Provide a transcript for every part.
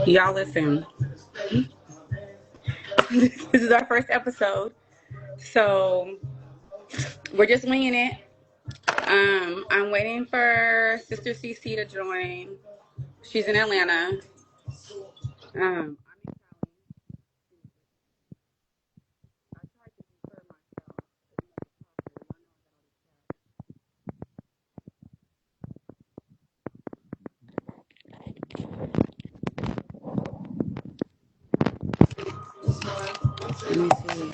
Y'all listen. This is our first episode, so we're just winging it. I'm waiting for Sister CC to join. She's in Atlanta. Um, let me see.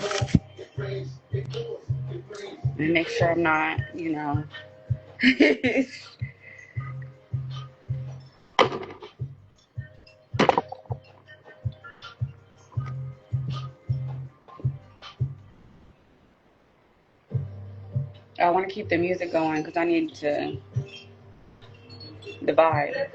Let me make sure I'm not, I want to keep the music going because I need to the vibe.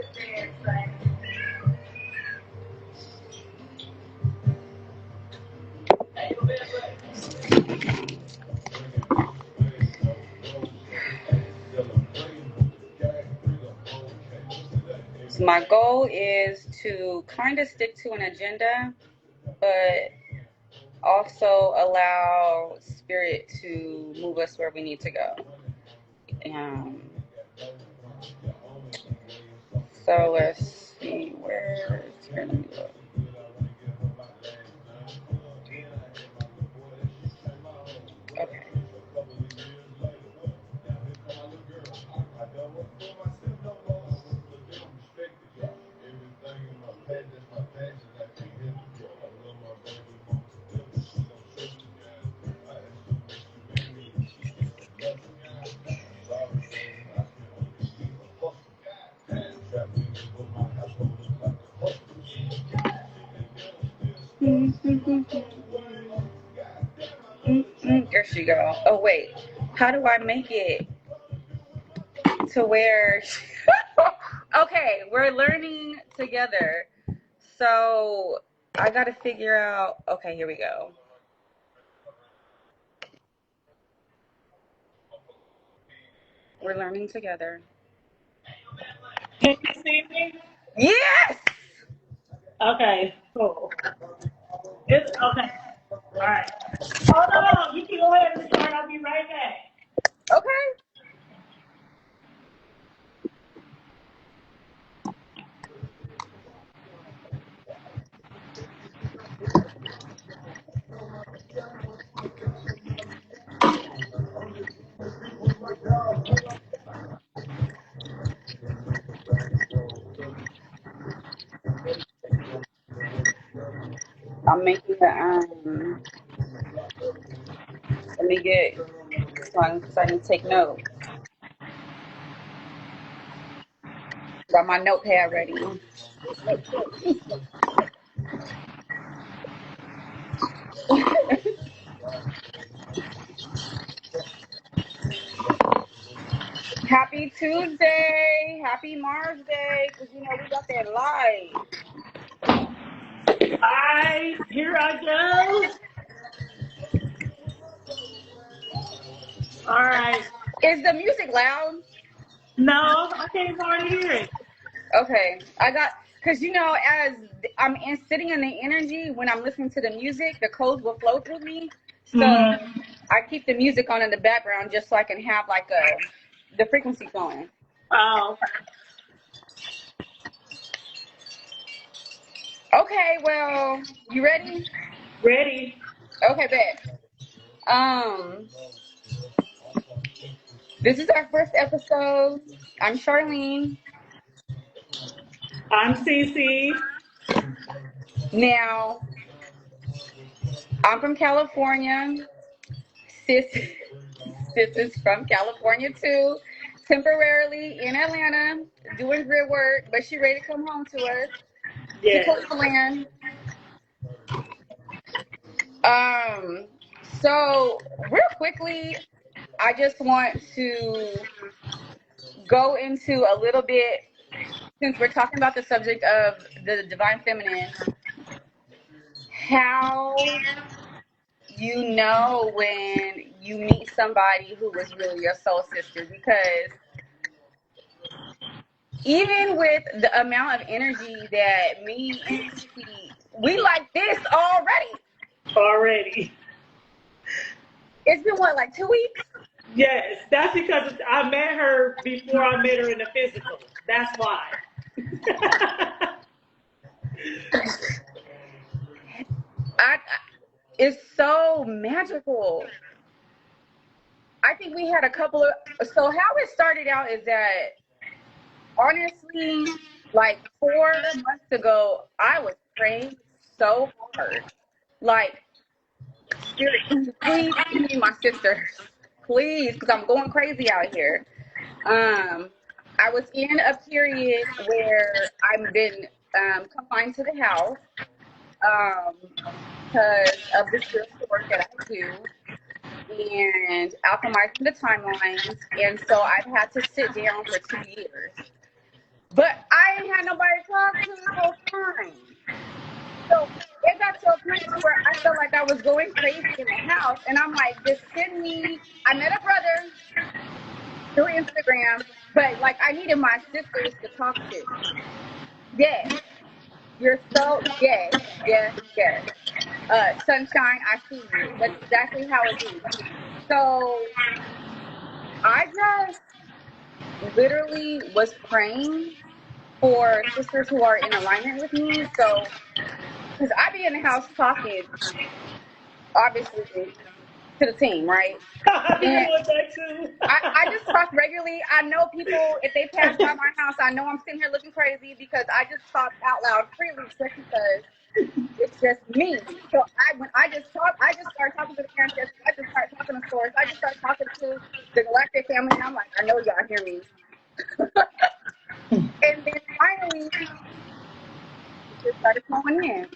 So my goal is to kind of stick to an agenda, but also allow spirit to move us where we need to go. Um, so let's see where. Let me look. Okay. There she go. Oh wait, how do I make it to where? Okay, we're learning together. So I gotta figure out. Okay, here we go. We're learning together. Can you see me? Yes. Okay, cool. It's okay. All right. Hold on. You can go ahead and start. I'll be right back. Okay. I'm making the Let me get so I can take notes. Got my notepad ready. Happy Tuesday. Happy Mars Day. Because, we got that light. All right, here I go. All right. Is the music loud? No, I can't hardly hear it. Okay. Because, as sitting in the energy, when I'm listening to the music, the codes will flow through me. So Mm-hmm. I keep the music on in the background just so I can have, the frequency going. Oh, Okay, well, you ready? ready. Okay, bet. Um, this is our first episode. I'm Charlene. I'm Cece. Now, I'm from California. Sis, sis is from California too. Temporarily in Atlanta, doing grid work, but she ready to come home to us. She Yes. close to land. Um, so real quickly, I just want to go into a little bit, since we're talking about the subject of the divine feminine, how you know when you meet somebody who was really your soul sister. Because even with the amount of energy that me and Cece, we like this already. Already. It's been what, like 2 weeks? Yes, that's because I met her before I met her in the physical. That's why. It's so magical. I think we had a couple of, so how it started out is that honestly, like 4 months ago, I was praying so hard. Like, Spirit, can you please give me my sisters? Please, because I'm going crazy out here. I was in a period where I've been confined to the house because of the spiritual work that I do and alchemizing the timelines. And so I've had to sit down for 2 years. But I ain't had nobody to talk to the whole time. So it got to a point to where I felt like I was going crazy in the house. And I'm like, just send me. I met a brother through Instagram, but like I needed my sisters to talk to. Yes. You're so, yes, yes, yes. Sunshine, I see you. That's exactly how it is. So I just literally was praying for sisters who are in alignment with me. So, because I be in the house talking, obviously, to the team, right? I've been And doing that too. I just talk regularly. I know people, if they pass by my house, I know I'm sitting here looking crazy because I just talk out loud freely just because it's just me. So when I just talk, I just start talking to the ancestors. I just start talking to stores. I just start talking to the Galactic family. And I'm like, I know y'all hear me. And then finally, it just started flowing in.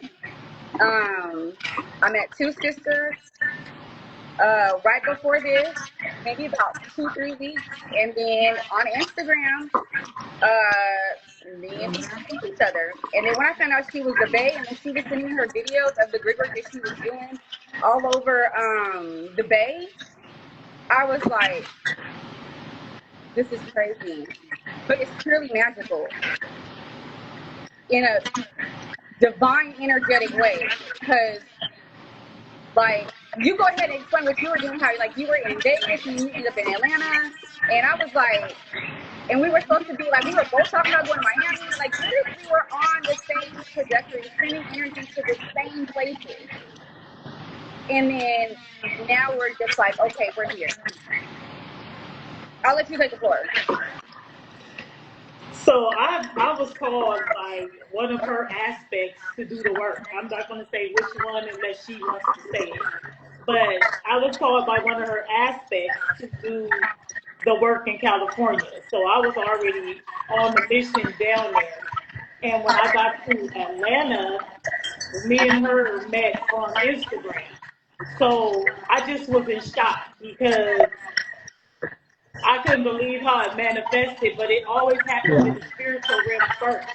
I met 2 sisters right before this, maybe about 2-3 weeks, and then on Instagram, me and Cece met each other. And then when I found out she was the bae, and then she was sending me her videos of the grid work that she was doing all over the bae, I was like, this is crazy. But it's purely magical in a divine, energetic way. Because, like, you go ahead and explain what you were doing, how, like, you were in Vegas and you ended up in Atlanta. And I was like, and we were supposed to be, like, we were both talking about going to Miami. Like, literally, we were on the same trajectory, sending energy to the same places. And then now we're just like, okay, we're here. I'll let you take the floor. So I was called by one of her aspects to do the work. I'm not going to say which one unless she wants to say it. But I was called by one of her aspects to do the work in California. So I was already on the mission down there. And when I got to Atlanta, me and her met on Instagram. So I just was in shock because I couldn't believe how it manifested, but it always happens in the spiritual realm first.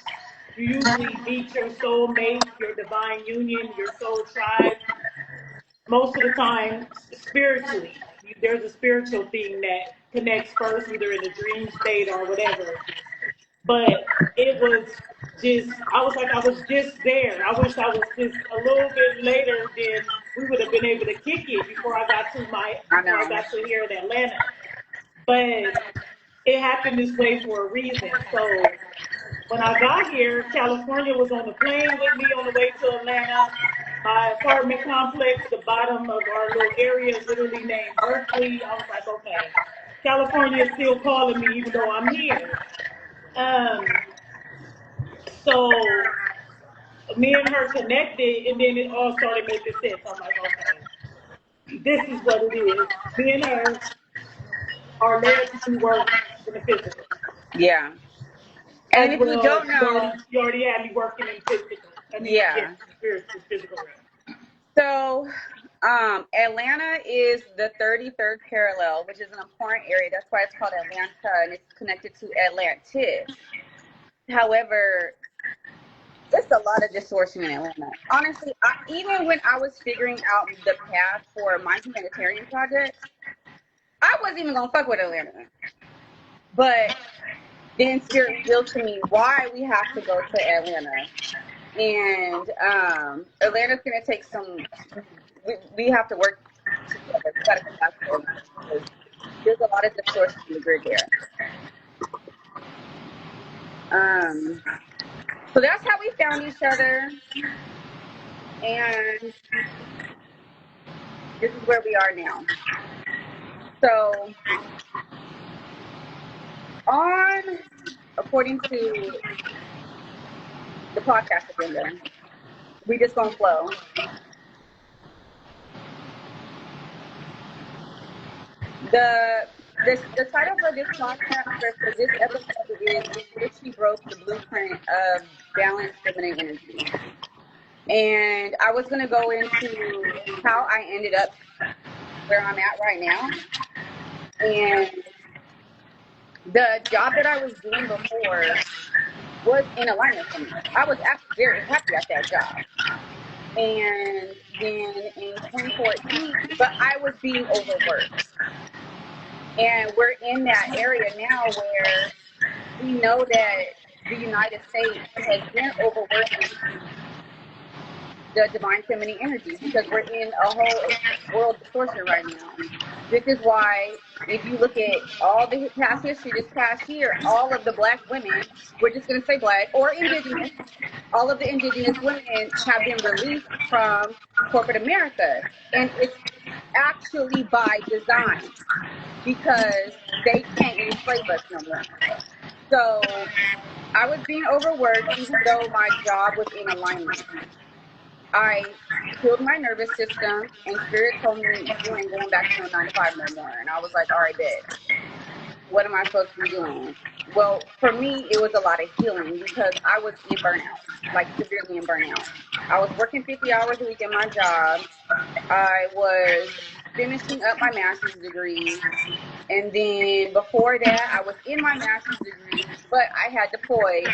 You usually meet your soul mate, your divine union, your soul tribe. Most of the time, spiritually, there's a spiritual thing that connects first, either in a dream state or whatever. But it was just, I was like, I was just there. I wish I was just a little bit later, then we would have been able to kick it I before I know. got to here in Atlanta. But it happened this way for a reason. So when I got here, California was on the plane with me on the way to Atlanta. My apartment complex, the bottom of our little area is literally named Berkeley. I was like, okay, California is still calling me even though I'm here. Um, so me and her connected, and then it all started making sense. I'm like, okay, this is what it is. Me and her are led to do work in the physical. Yeah. And As if you well as don't know, you already had me working in physical. I mean, yes, yeah. the physical realm. So, Atlanta is the 33rd parallel, which is an important area. That's why it's called Atlanta, and it's connected to Atlantis. However, it's a lot of distortion in Atlanta. Honestly, even when I was figuring out the path for my humanitarian project, I wasn't even gonna fuck with Atlanta. But then Spirit revealed to me why we have to go to Atlanta. And Atlanta's going to take some, we have to work together. We got to come back to Atlanta because there's a lot of distortion in the grid there. So that's how we found each other. And this is where we are now. So, according to the podcast agenda, we just gonna flow. The title for this podcast, for this episode, is Before She Broke the Blueprint of Balanced Feminine Energy. And I was gonna go into how I ended up where I'm at right now. And the job that I was doing before was in alignment for me. I was actually very happy at that job. And then in 2014, but I was being overworked. And we're in that area now where we know that the United States has been overworking the divine feminine energy because we're in a whole world distortion right now. This is why, if you look at all the past history this past year, all of the black women, we're just going to say black, or indigenous, all of the indigenous women have been released from corporate America. And it's actually by design because they can't enslave us no more. So I was being overworked even though my job was in alignment. I healed my nervous system, and Spirit told me, you ain't going back to a 9 to 5 no more. And I was like, all right, bet. What am I supposed to be doing? Well, for me, it was a lot of healing because I was in burnout, like severely in burnout. I was working 50 hours a week in my job. I was finishing up my master's degree. And then before that, I was in my master's degree, but I had deployed.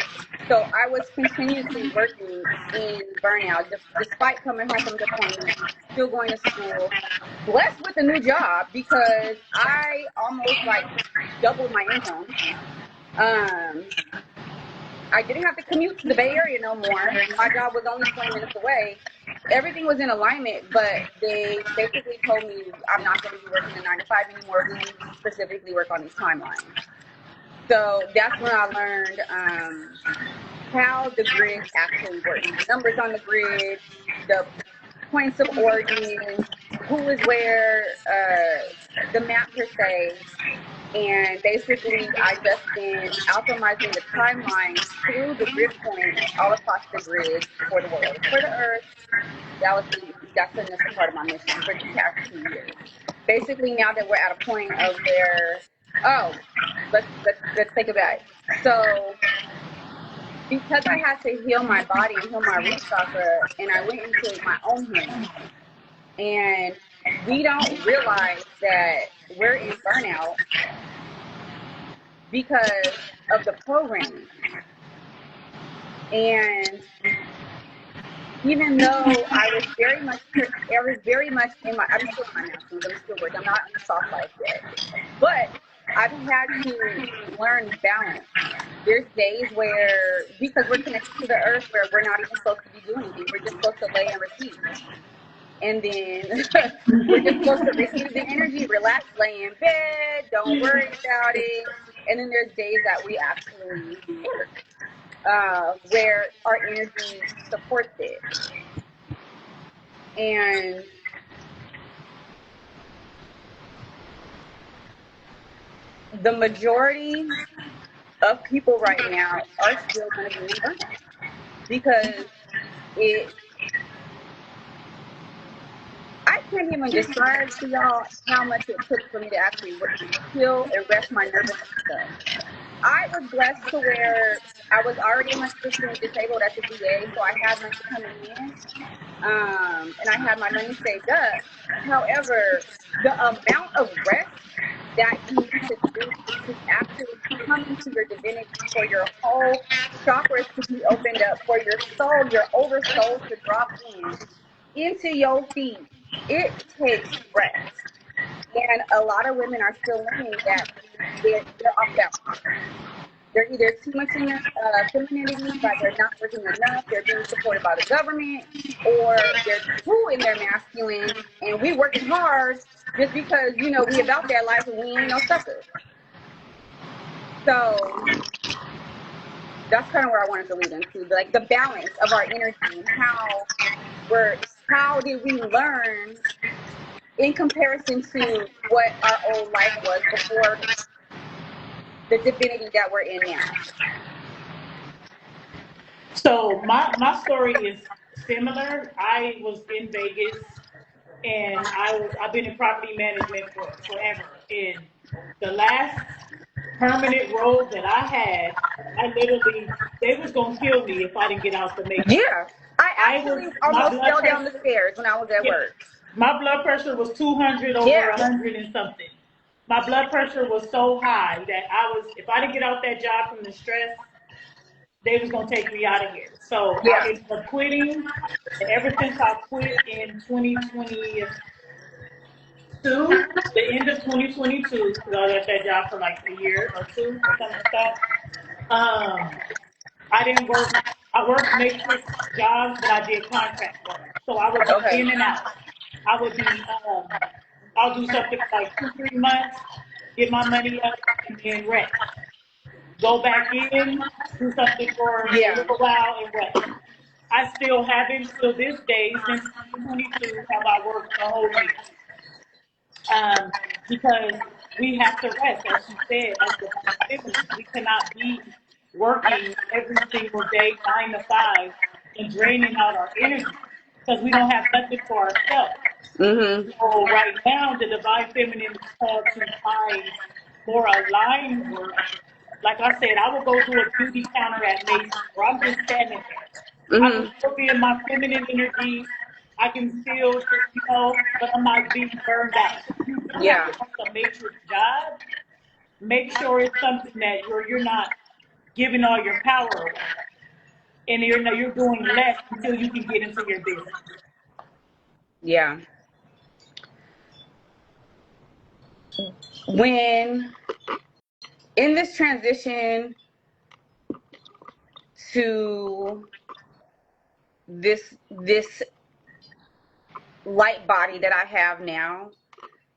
So I was continuously working in burnout, despite coming home from deployment, still going to school, blessed with a new job because I almost like doubled my income. I didn't have to commute to the Bay Area no more. My job was only 20 minutes away. Everything was in alignment, but they basically told me I'm not going to be working a 9 to 5 anymore. We need to specifically work on these timelines. So that's when I learned how the grid actually works. The numbers on the grid, the points of origin, who is where, the map per se. And basically, I just been alchemizing the timeline through the grid points all across the grid for the world, for the Earth. That's the initial part of my mission for the past 2 years. Basically, now that we're at a point of where, let's take it back. So, because I had to heal my body and heal my root chakra, and I went into my own healing, and we don't realize that we're in burnout because of the programming. And even though I was very much in my, I'm still in my master's, I'm still working, I'm not in the soft life yet. But I've had to learn balance. There's days where, because we're connected to the earth, where we're not even supposed to be doing anything, we're just supposed to lay and receive. And then we're just supposed to receive the energy, relax, lay in bed, don't worry about it. And then there's days that we actually work, where our energy supports it. And the majority of people right now are still going to be in burnout because I can't even describe to y'all how much it took for me to actually heal and rest my nervous system. I was blessed to where I was already 100% disabled at the VA, so I had money coming in, and I had my money saved up. However, the amount of rest that you need to do to actually come into your divinity, for your whole chakras to be opened up, for your soul, your oversoul to drop into your feet, it takes rest. And a lot of women are still learning that they're off balance. they're either too much in their femininity, like they're not working enough, they're being supported by the government, or they're too in their masculine, and we working hard just because, you know, we about that life and we ain't no suckers. So that's kind of where I wanted to lead into, like the balance of our energy and how did we learn in comparison to what our old life was before the divinity that we're in now. So my story is similar. I was in Vegas, and I've been in property management for forever. And the last permanent role that I had, I literally, they was gonna kill me if I didn't get out the matrix. Yeah, I actually My almost blood fell down the pressure, stairs when I was at yeah, work. my blood pressure was 200 over Yeah. 100 and something. My blood pressure was so high that if I didn't get out that job from the stress, they was gonna take me out of here. So I Yeah. ended up quitting, and ever since I quit in 2022, the end of 2022, because I was at that job for like a year or two or something like that. I didn't work. I worked matrix jobs, but I did contract work. So I would be Okay. in and out. I would be. I'll do something for like 2-3 months, get my money up, and then rest. Go back in, do something for a Yeah. little while, and rest. I still haven't, till this day, since 2022, have I worked a whole year. Because we have to rest, as she said, as the feminine. We cannot be working every single day, 9 to 5, and draining out our energy because we don't have nothing for ourselves. Mhm. So right now, the divine feminine is called to find more aligned work. Like I said, I will go do a beauty counter at Macy's where I'm just standing there. I can Mhm. still be in my feminine energy. I can still just, but I'm not being burned out. So if you do have Yeah. to work a matrix job, make sure it's something that you're not giving all your power away, and you're doing less until you can get into your business. Yeah. When in this transition to this light body that I have now,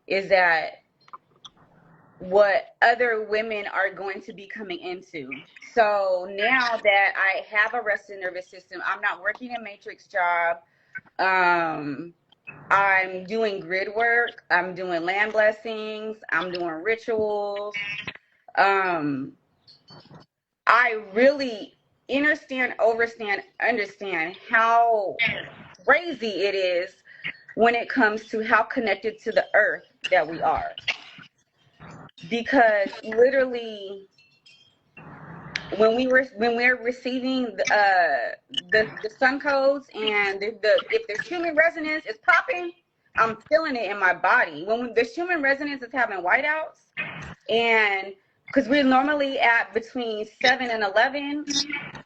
is that what other women are going to be coming into. So now that I have a rested nervous system, I'm not working a matrix job. I'm doing grid work. I'm doing land blessings. I'm doing rituals. I really understand how crazy it is when it comes to how connected to the earth that we are. Because literally, when we're receiving the sun codes, and if the human resonance is popping, I'm feeling it in my body. When the human resonance is having whiteouts, and because we're normally at between 7 and 11,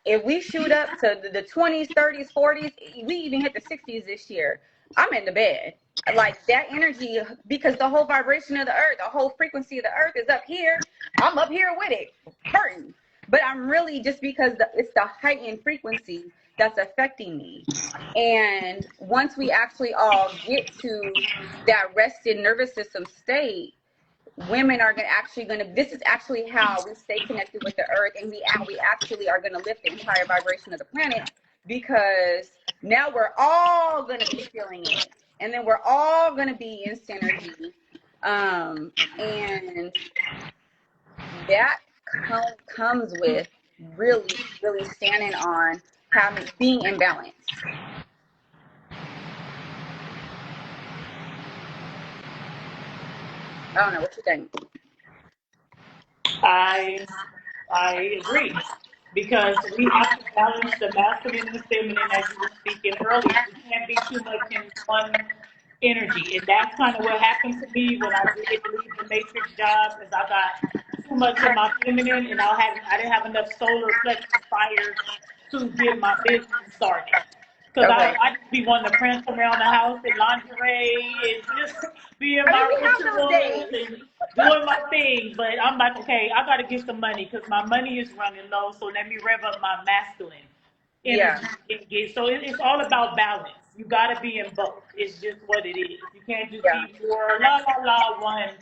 if we shoot up to the 20s, 30s, 40s, we even hit the 60s this year, I'm in the bed. Like that energy, because the whole vibration of the earth, the whole frequency of the earth is up here. I'm up here with it, hurting. But I'm really, just because it's the heightened frequency that's affecting me. And once we actually all get to that rested nervous system state, women are this is actually how we stay connected with the earth, and we actually are going to lift the entire vibration of the planet, because now we're all going to be feeling it, and then we're all going to be in synergy, and that comes with really, really standing on being in balance. I don't know what you think. I agree, because we have to balance the masculine and the feminine, as you were speaking earlier. We can't be too much in one energy, and that's kind of what happened to me when I did leave the matrix job, because I got too much in my feminine, and I didn't have enough solar plexus fire to get my business started. Because Okay. I just be wanting to prance around the house in lingerie and just be in I mean, my we have those rituals days. and doing my thing. But I'm like, okay, I got to get some money because my money is running low. So let me rev up my masculine Yeah. energy. So it's all about balance. You got to be in both. It's just what it is. You can't just Yeah. be more la la la one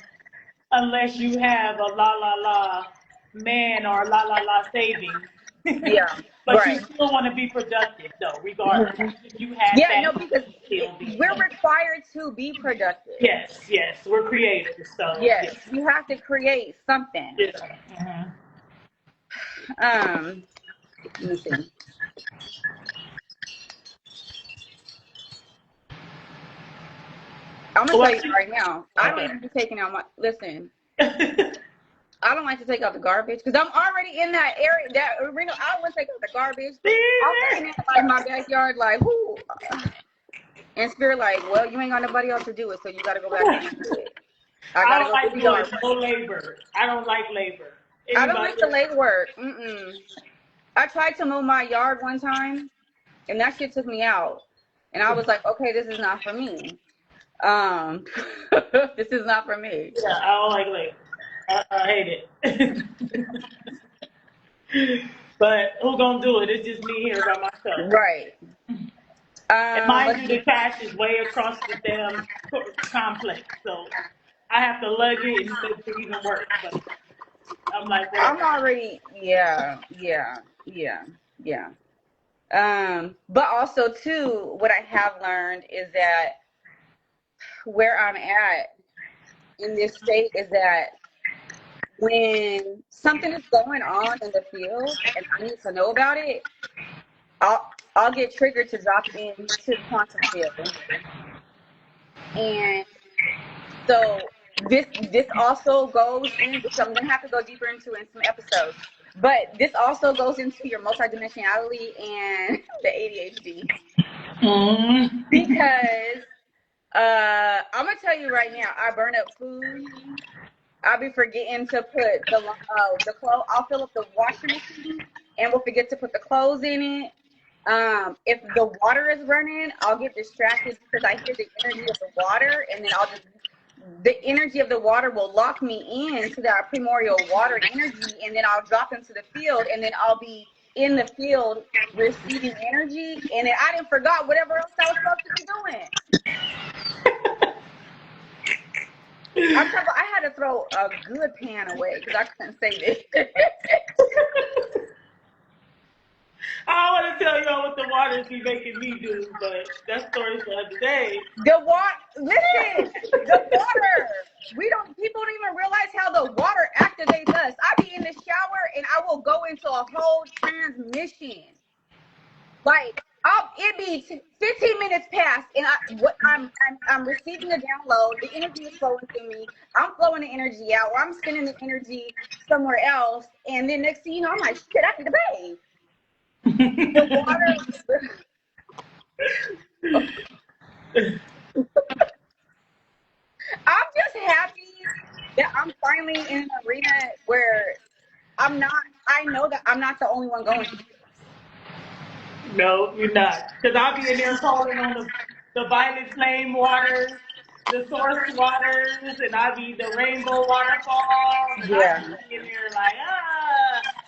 unless you have a la la la man or a la la la savings. Yeah. But you Right. still want to be productive, though, regardless. If you had Yeah. that, No, because you still be we're productive. required to be productive. Yes, yes, we're creators, so Yes, yes, you have to create something. yeah. Mm-hmm. Let me see. I'm gonna tell you right now. I don't Okay. even be taking out my. Listen, I don't like to take out the garbage because I'm already in that area. That arena, I want to take out the garbage. I'm looking at like my backyard, like whoo, and spirit, like, well, you ain't got nobody else to do it, so you got to go back and do it. I I gotta don't go do like the doing yard. no labor. I don't like labor. I don't like Anybody the else? leg work. I tried to mow my yard one time, and that shit took me out. And I was like, okay, this is not for me. Um, this is not for me. Yeah, I don't like labor. I hate it. But who gonna do it? It's just me here by myself. Right. And mind Let's you, see. the cash is way across the damn complex, so I have to lug it and make it even worse. But I'm like, I'm whatever. already, yeah. But also too, what I have learned is that where I'm at in this state is that when something is going on in the field and I need to know about it, I'll get triggered to drop into the quantum field. And so this also goes in, which I'm gonna have to go deeper into in some episodes. But this also goes into your multidimensionality and the ADHD. Because I'm gonna tell you right now, I burn up food. I'll be forgetting to put the clothes. I'll fill up the washing machine and we'll forget to put the clothes in it. If the water is running, I'll get distracted because I hear the energy of the water, and then the energy of the water will lock me in to that primordial water energy, and then I'll drop into the field, and then I'll be in the field receiving energy, and then I didn't forgot whatever else I was supposed to be doing. I'm talking about, I had to throw a good pan away because I couldn't save it. I want to tell y'all what the waters be making me do, but that story's the other day. Listen, the water. People don't even realize how the water activates us. I be in the shower and I will go into a whole transmission. Like, it be 15 minutes past, and I'm receiving a download. The energy is flowing through me. I'm flowing the energy out, or I'm sending the energy somewhere else. And then next thing you know, I'm like, shit, I need to bathe. The water. I'm just happy that I'm finally in an arena where I know that I'm not the only one going through this. No, you're not. Because I'll be in there calling on the violet flame waters, the source waters, and I'll be the rainbow waterfalls, and I'll Yeah. just be in there like,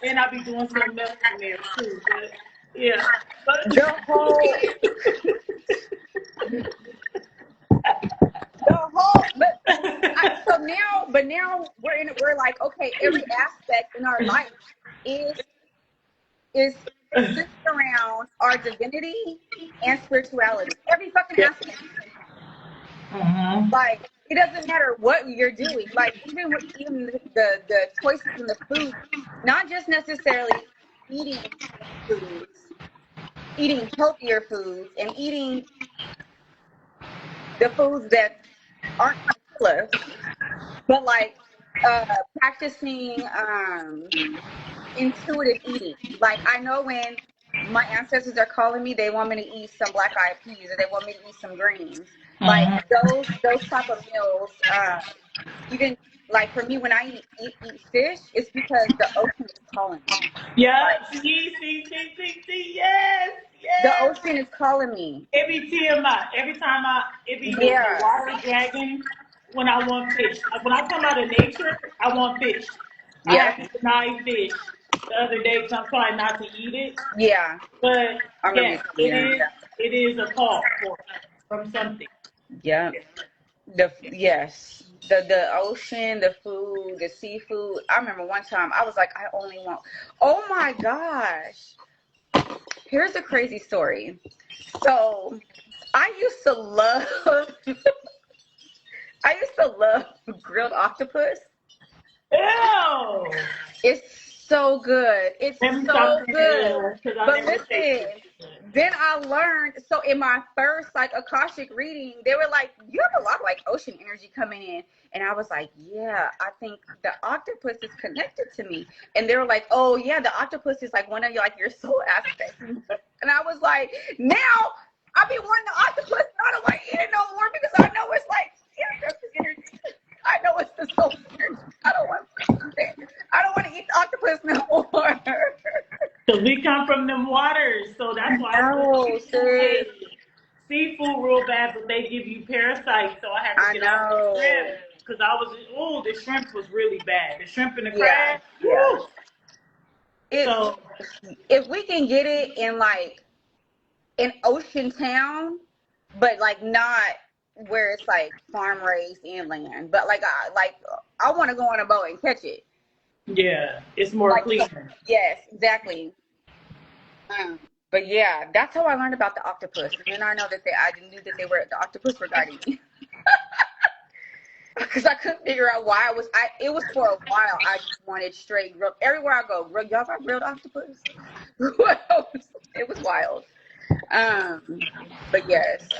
and I'll be doing something else in there too. But, yeah. The whole, but now we're like, okay, every aspect in our life is centered around our divinity and spirituality. Every fucking aspect. Like, it doesn't matter what you're doing. Like, even the choices in the food, not just necessarily eating foods, eating healthier foods, and eating the foods that aren't gonna kill us, but like practicing intuitive eating. Like, I know when my ancestors are calling me, they want me to eat some black eyed peas or they want me to eat some greens. Like, those type of meals. Even like for me, when I eat fish, it's because the ocean is calling me. Yeah, Like, see, yes, The ocean is calling me. It be Tiamat. Every time it be the Yeah. water dragon when I want fish. Like when I come out of nature, I want fish. I Yep. had to deny fish the other day because I'm trying not to eat it. Yeah. But I remember you yes, telling me that. it is a call for from something. Yep. The ocean, the food, the seafood. I remember one time I was like, I only want. Oh my gosh! Here's a crazy story. So I used to love. I used to love grilled octopus. Ew! It's so good. It's Let me stop so saying good. because I But never tasted listen, it. then I learned. So in my first like Akashic reading, they were like, "You have a lot of like ocean energy coming in," and I was like, "Yeah, I think the octopus is connected to me." And they were like, "Oh yeah, the octopus is like one of your like your soul aspects." And I was like, "Now I be wanting the octopus, and I don't want to eat it no more because I know it's like energy. I know it's the soul energy. I don't want to eat it. I don't want to eat the octopus no more." Because we come from them waters, so that's why No, people sis. hate seafood real bad, but they give you parasites. So I had to I get off the shrimp know. because the shrimp was really bad. The shrimp and the Yeah, crab, yeah. woo. It's So if we can get it in like an ocean town, but like not where it's like farm raised inland. But I want to go on a boat and catch it. yeah, it's more Like clean. yes, exactly. But yeah, that's how I learned about the octopus. And then I know that I knew that the octopus were guiding me. Because I couldn't figure out why it was for a while. I just wanted straight grilled. Everywhere I go, y'all got grilled octopus? It was wild. But yes.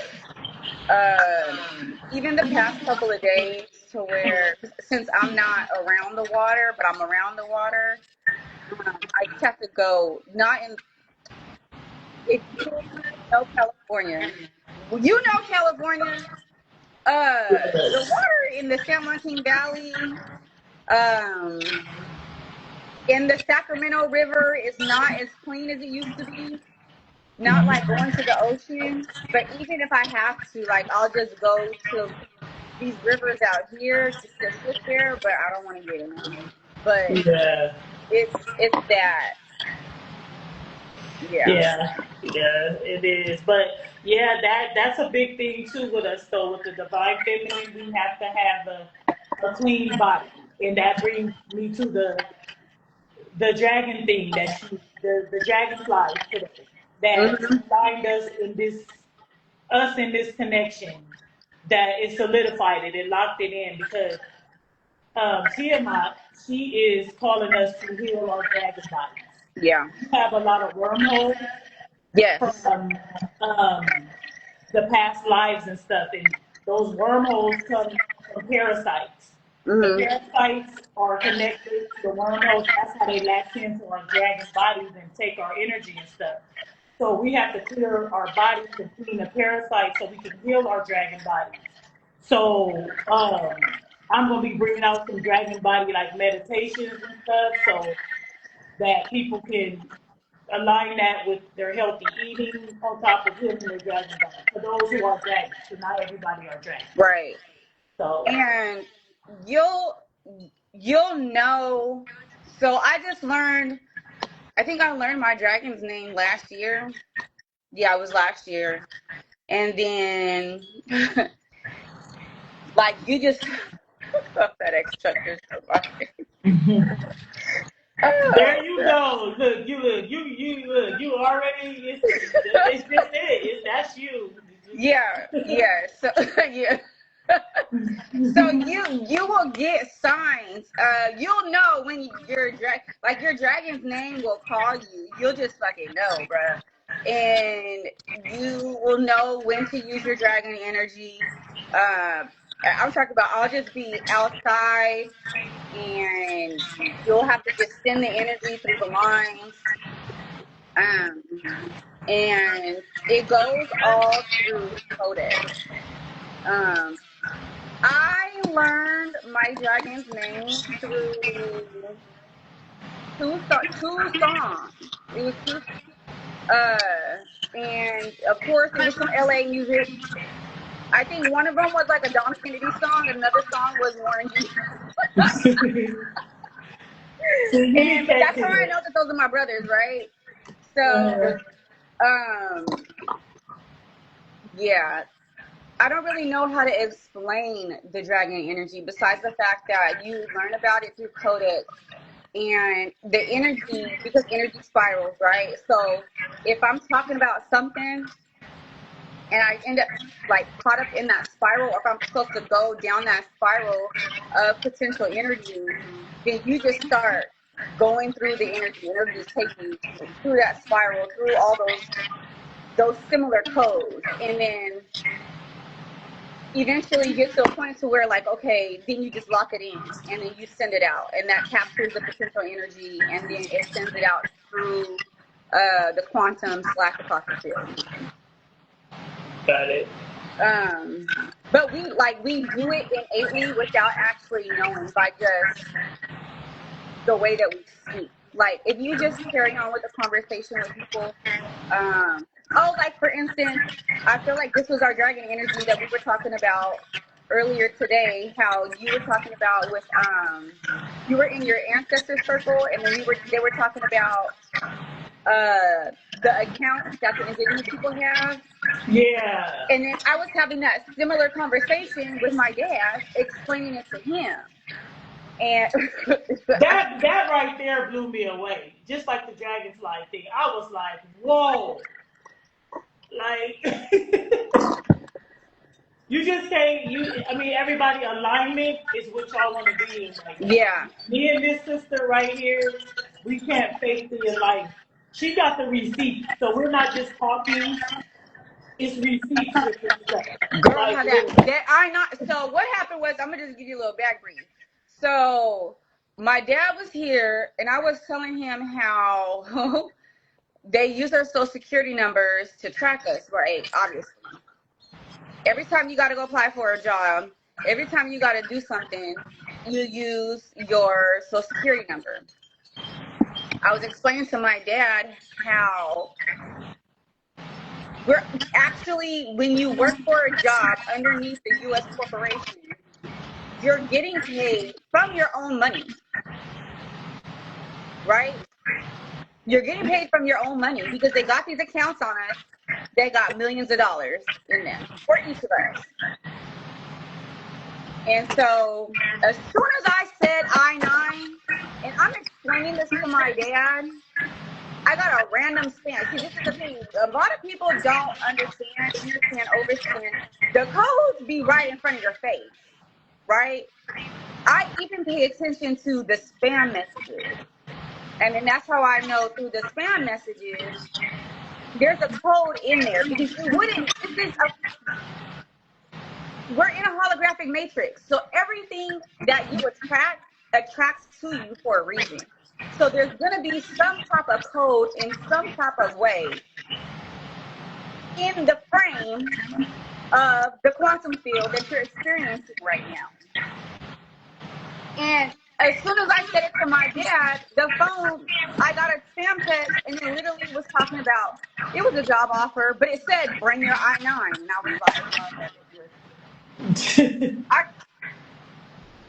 Even the past couple of days to where, since I'm not around the water, but I'm around the water, I just have to go, not in, if you know California, you know California, the water in the San Joaquin Valley, um, in the Sacramento River is not as clean as it used to be. Not like going to the ocean, but even if I have to, like, I'll just go to these rivers out here just to sit there, but I don't want to get in them. But Yeah, it's that, yeah. yeah, it is. But yeah, that's a big thing too with us. Though with the divine feminine, we have to have a clean body, and that brings me to the dragon thing the dragonflies today that Hmm. aligned us in this connection that it solidified it locked it in because Tiamat, she is calling us to heal our dragon bodies. Yeah. We have a lot of wormholes Yes. from the past lives and stuff, and those wormholes come from parasites. The Hmm. parasites are connected to the wormholes. That's how they latch into our dragon bodies and take our energy and stuff. So we have to clear our bodies and clean the parasites so we can heal our dragon bodies. So I'm gonna be bringing out some dragon body like meditations and stuff, so that people can align that with their healthy eating on top of healing their dragon body. For those who are dragons, because not everybody are dragons. Right. So And you'll you'll know. So I just learned. I think I learned my dragon's name last year. Yeah, it was last year. And then, like, you just FedEx truck is so funny. there you go. You already. It's just it. That's you. Yeah, yeah. So yeah. So you will get signs. You'll know when your dragon's name will call you. You'll just fucking know, bruh. And you will know when to use your dragon energy. I'm talking about I'll just be outside and you'll have to just send the energy through the lines. Um, and it goes all through Codex. Um, I learned my dragon's name through two songs. It was two. And of course, it was some LA music. I think one of them was like a Dom Kennedy song. Another song was Warren G. And but that's how I know that those are my brothers, right? So, yeah, I don't really know how to explain the dragon energy besides the fact that you learn about it through codex and the energy, because energy spirals, right? So if I'm talking about something and I end up like caught up in that spiral, or if I'm supposed to go down that spiral of potential energy, then you just start going through the energy. Energy just takes you through that spiral, through all those similar codes, and then eventually you get to a point to where like, okay, then you just lock it in and then you send it out, and that captures the potential energy, and then it sends it out through the quantum / the cosmic field. Got it. But we do it innately without actually knowing, by just the way that we speak. Like if you just carry on with the conversation with people, like for instance, I feel like this was our dragon energy that we were talking about earlier today, how you were talking about with you were in your ancestor circle, and then they were talking about the accounts that the indigenous people have. Yeah. And then I was having that similar conversation with my dad, explaining it to him. And that right there blew me away. Just like the dragonfly thing. I was like, whoa. Like you just say everybody alignment is what y'all want to be in right now. Yeah. Me and this sister right here, we can't fake the alignment. She got the receipt, so we're not just talking. It's receipts with this stuff. Girl, how that so what happened was, I'm gonna just give you a little back brief. So my dad was here and I was telling him how they use their social security numbers to track us, right? Obviously. Every time you gotta go apply for a job, every time you gotta do something, you use your social security number. I was explaining to my dad how we're actually, when you work for a job underneath the U.S. corporation, you're getting paid from your own money, right? You're getting paid from your own money because they got these accounts on us. They got millions of dollars in them for each of us. And so as soon as I said I-9, and I'm explaining this to my dad, I got a random spam. See, this is the thing. A lot of people don't understand, overstand. The codes be right in front of your face, right? I even pay attention to the spam messages. And then that's how I know through the spam messages, there's a code in there, because we're in a holographic matrix. So everything that you attracts to you for a reason. So there's going to be some type of code in some type of way in the frame of the quantum field that you're experiencing right now. And as soon as I said it to my dad, the phone, I got a spam text, and it literally was talking about, it was a job offer, but it said, bring your I-9. And I was like,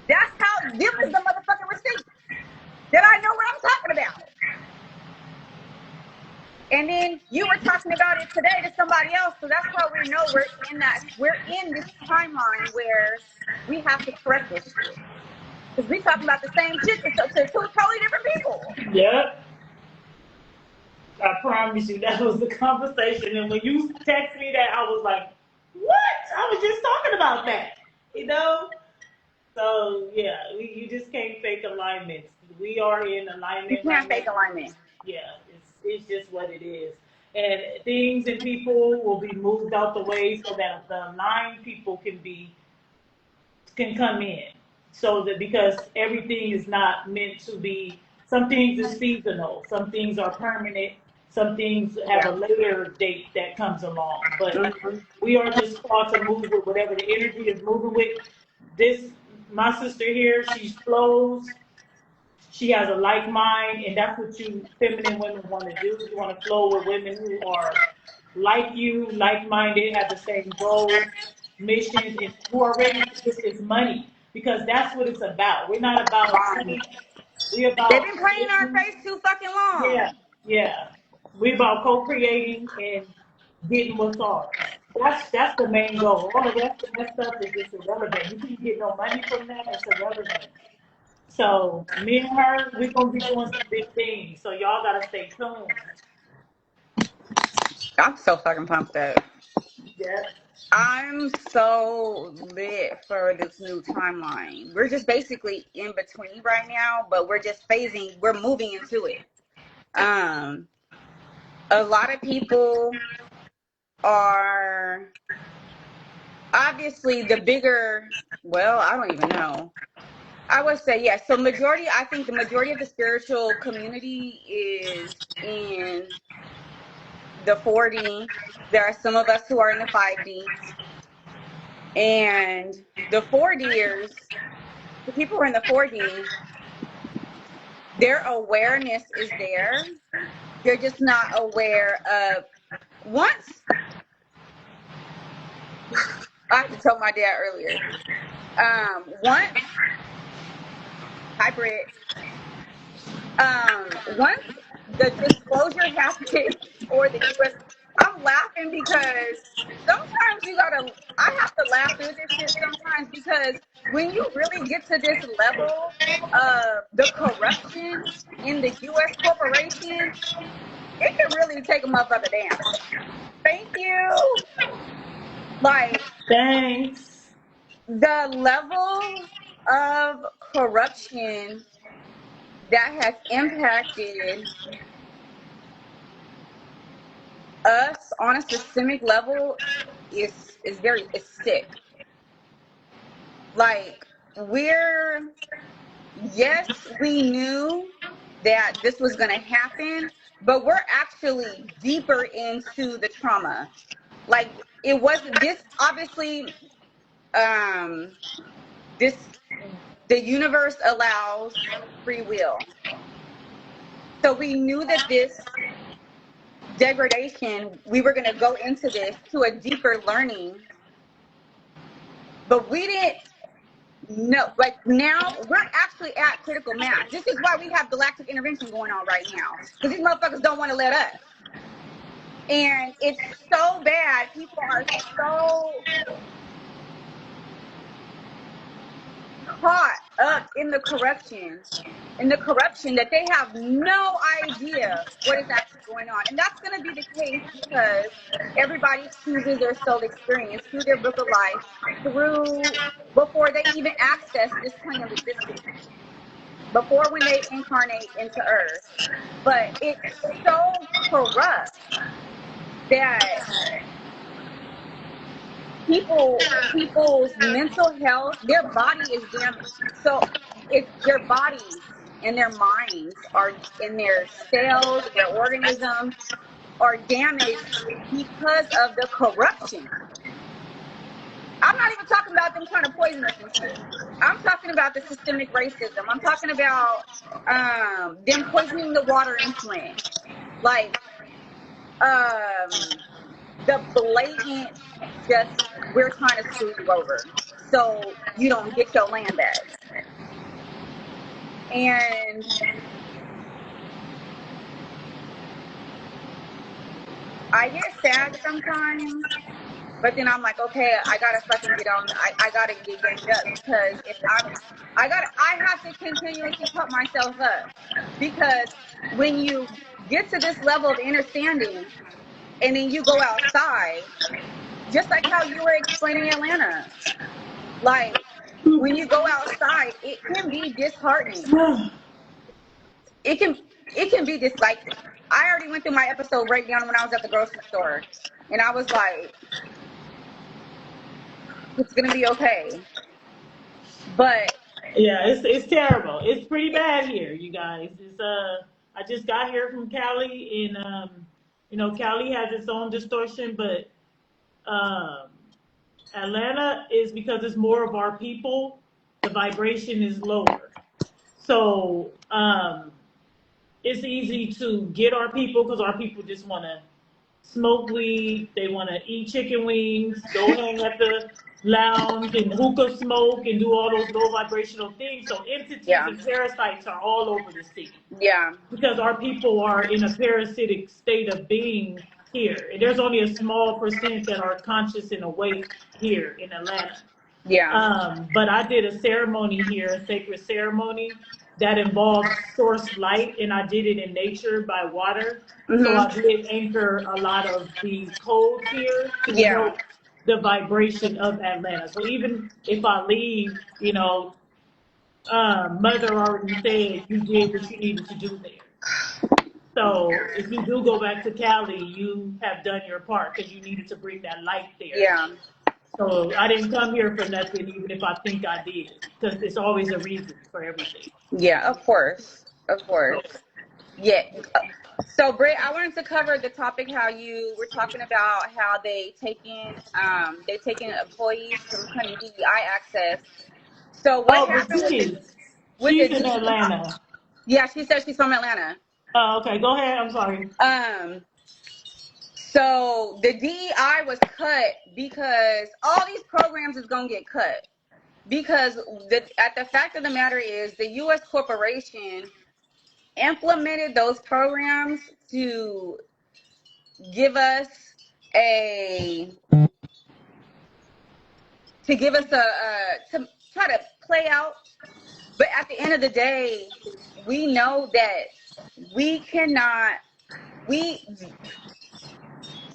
that's how, this is the motherfucking receipt that I know what I'm talking about. And then you were talking about it today to somebody else, so that's how we know we're in this timeline where we have to correct this shit. Because we talking about the same shit to two totally different people. Yep. I promise you, that was the conversation. And when you text me that, I was like, what? I was just talking about that. So, yeah, you just can't fake alignments. We are in alignment. You can't fake alignment. Yeah, it's just what it is. And things and people will be moved out the way so that the aligned people can come in. So that, because everything is not meant to be, some things are seasonal, some things are permanent, some things have a later date that comes along. But we are just called to move with whatever the energy is moving with. My sister here, she flows. She has a like mind, and that's what you feminine women want to do. You want to flow with women who are like you, like-minded, have the same goals, missions, and who are ready to get this money, because that's what it's about. We're not about Right. money. We're They've about been playing in our creating. face too fucking long. Yeah, yeah. We're about co-creating and getting what's ours. That's the main goal. All the rest of that stuff is just irrelevant. You can get no money from that. It's irrelevant. So me and her, we're gonna be doing some big things. So y'all gotta stay tuned. I'm so fucking pumped up. Yeah. I'm so lit for this new timeline. We're just basically in between right now, but we're just phasing, we're moving into it. Um, a lot of people are obviously the bigger, well, I don't even know. I would say yes. So majority, I think the majority of the spiritual community is in the 4D. There are some of us who are in the 5D. And the 4Ders, the people who are in the 4D, their awareness is there. They're just not aware of once. I have to tell my dad earlier. Once hybrid. Once the disclosure happened or the US, I'm laughing because sometimes I have to laugh through this shit sometimes because when you really get to this level of the corruption in the US corporation, it can really take a motherfucker down. Thank you. Like Thanks. the level of corruption that has impacted us on a systemic level is sick. Like yes, we knew that this was going to happen, but we're actually deeper into the trauma. Like it wasn't this obviously this the universe allows free will. So we knew that this degradation, we were going to go into this to a deeper learning, but we didn't know. Like now, we're actually at critical mass. This is why we have galactic intervention going on right now, because these motherfuckers don't want to let up. And it's so bad. People are so caught up in the corruption that they have no idea what is actually going on. And that's going to be the case because everybody chooses their soul experience through their book of life, before they even access this plane of existence, before when they incarnate into earth. But it's so corrupt that people's mental health, their body is damaged. So it's their bodies and their minds are in their cells, their organisms are damaged because of the corruption. I'm not even talking about them trying to poison us and shit. I'm talking about the systemic racism. I'm talking about them poisoning the water influence. Like the blatant just we're trying to screw you over so you don't get your land back. And I get sad sometimes, but then I'm like, okay, I gotta fucking get on. I gotta get ganged up because I have to continuously put myself up because when you get to this level of understanding and then you go outside, just like how you were explaining Atlanta, like when you go outside, it can be disheartening. It can be this like I already went through my episode breakdown when I was at the grocery store, and I was like, it's gonna be okay. But Yeah, it's terrible. It's pretty bad here, you guys. It's I just got here from Cali, and Cali has its own distortion, but um, Atlanta is because it's more of our people. The vibration is lower, so it's easy to get our people because our people just want to smoke weed, they want to eat chicken wings, go hang at the lounge and hookah smoke and do all those low vibrational things. So entities Yeah. and parasites are all over the city Yeah. because our people are in a parasitic state of being here. And there's only a small percent that are conscious and awake here in Atlanta. Yeah. But I did a ceremony here, a sacred ceremony that involved source light, and I did it in nature by water. So I Mhm. did anchor a lot of the codes here to Yeah. help the vibration of Atlanta. So even if I leave, Mother already said you did what you needed to do there. So if you do go back to Cali, you have done your part because you needed to bring that light there. Yeah. So I didn't come here for nothing, even if I think I did, because there's always a reason for everything. Yeah. Of course. Of So, course. Yeah. So, Britt, I wanted to cover the topic how you were talking about how they taking employees from claiming DEI access. So, what oh, happened but with the she's in DEI? Atlanta. Yeah, she said she's from Atlanta. Oh, okay, go ahead. I'm sorry. So the DEI was cut because all these programs is gonna get cut because the fact of the matter is the U.S. corporation implemented those programs to give us a to try to play out, but at the end of the day, we know that we cannot we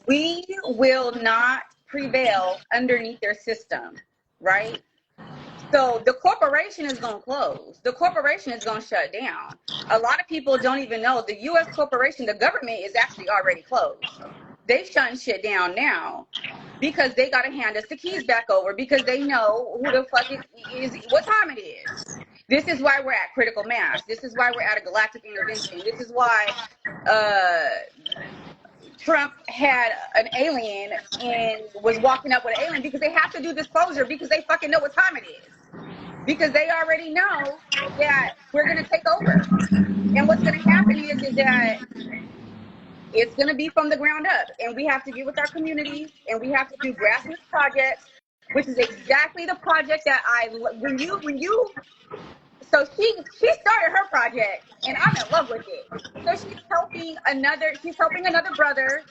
we will not prevail underneath their system, right? So the corporation is going to close. The corporation is going to shut down. A lot of people don't even know the U.S. corporation, the government is actually already closed. They shutting shit down now because they got to hand us the keys back over because they know who the fuck is what time it is. This is why we're at critical mass. This is why we're at a galactic intervention. This is why Trump had an alien and was walking up with an alien because they have to do this closure because they fucking know what time it is. Because they already know that we're going to take over. And what's going to happen is that it's going to be from the ground up. And we have to get with our communities and we have to do grassroots projects, which is exactly the project that so she started her project and I'm in love with it. So she's helping another brother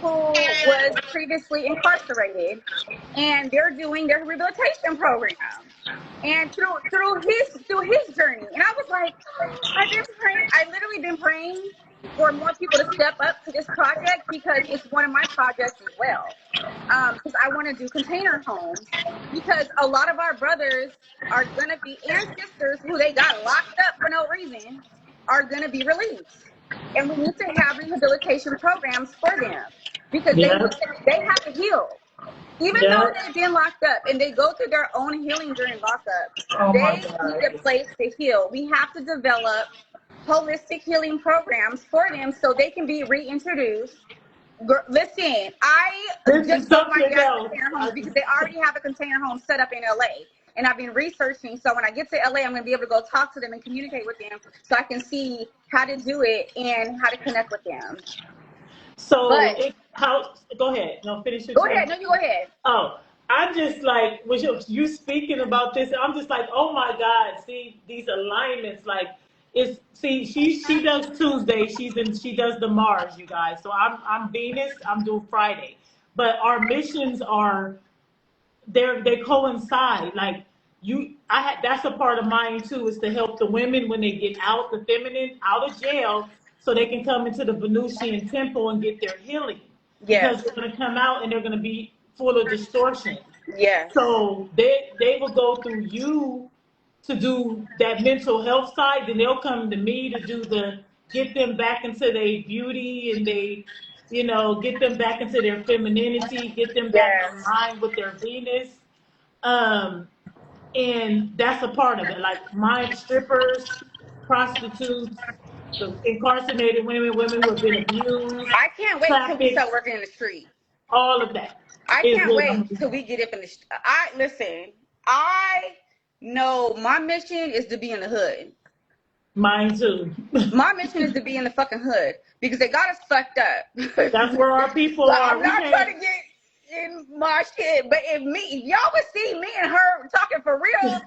who was previously incarcerated, and they're doing their rehabilitation program. And through his journey, and I was like, I've been praying. I literally been praying for more people to step up to this project because it's one of my projects as well. Because I want to do container homes because a lot of our brothers are gonna be and sisters who they got locked up for no reason are gonna be released, and we need to have rehabilitation programs for them because Yep. they have to heal. Even though Yep. they've been locked up and they go through their own healing during lockup, Oh my they need a God. place to heal. We have to develop holistic healing programs for them so they can be reintroduced. Listen, I This is just told my something dad else. container homes because they already have a container home set up in LA. And I've been researching. So when I get to LA, I'm going to be able to go talk to them and communicate with them so I can see how to do it and how to connect with them. So But go ahead. No, finish what go you ahead. want. No, you go ahead. Oh, I'm just like, was you speaking about this? I'm just like, oh my God, see these alignments, like she does Tuesday, she does the Mars, you guys. So I'm Venus, I'm doing Friday. But our missions are they coincide. Like that's a part of mine too, is to help the women when they get out, the feminine out of jail, so they can come into the Venusian temple and get their healing. Because Yes. they're gonna come out and they're gonna be full of distortion. Yes. So they will go through you to do that mental health side, then they'll come to me to do the get them back into their beauty and get them back into their femininity, get them back Yes. aligned with their Venus. Um, and that's a part of it. Like my strippers, prostitutes, the incarcerated women who have been abused, I can't wait till we trafficked, start working in the street. all of that I is can't what I'm wait doing. till we get up in the. Listen. I know my mission is to be in the hood. Mine too. My mission is to be in the fucking hood because they got us fucked up. That's where our people So are. I'm We not trying can't. to get in my shit, but if y'all would see me and her talking for real,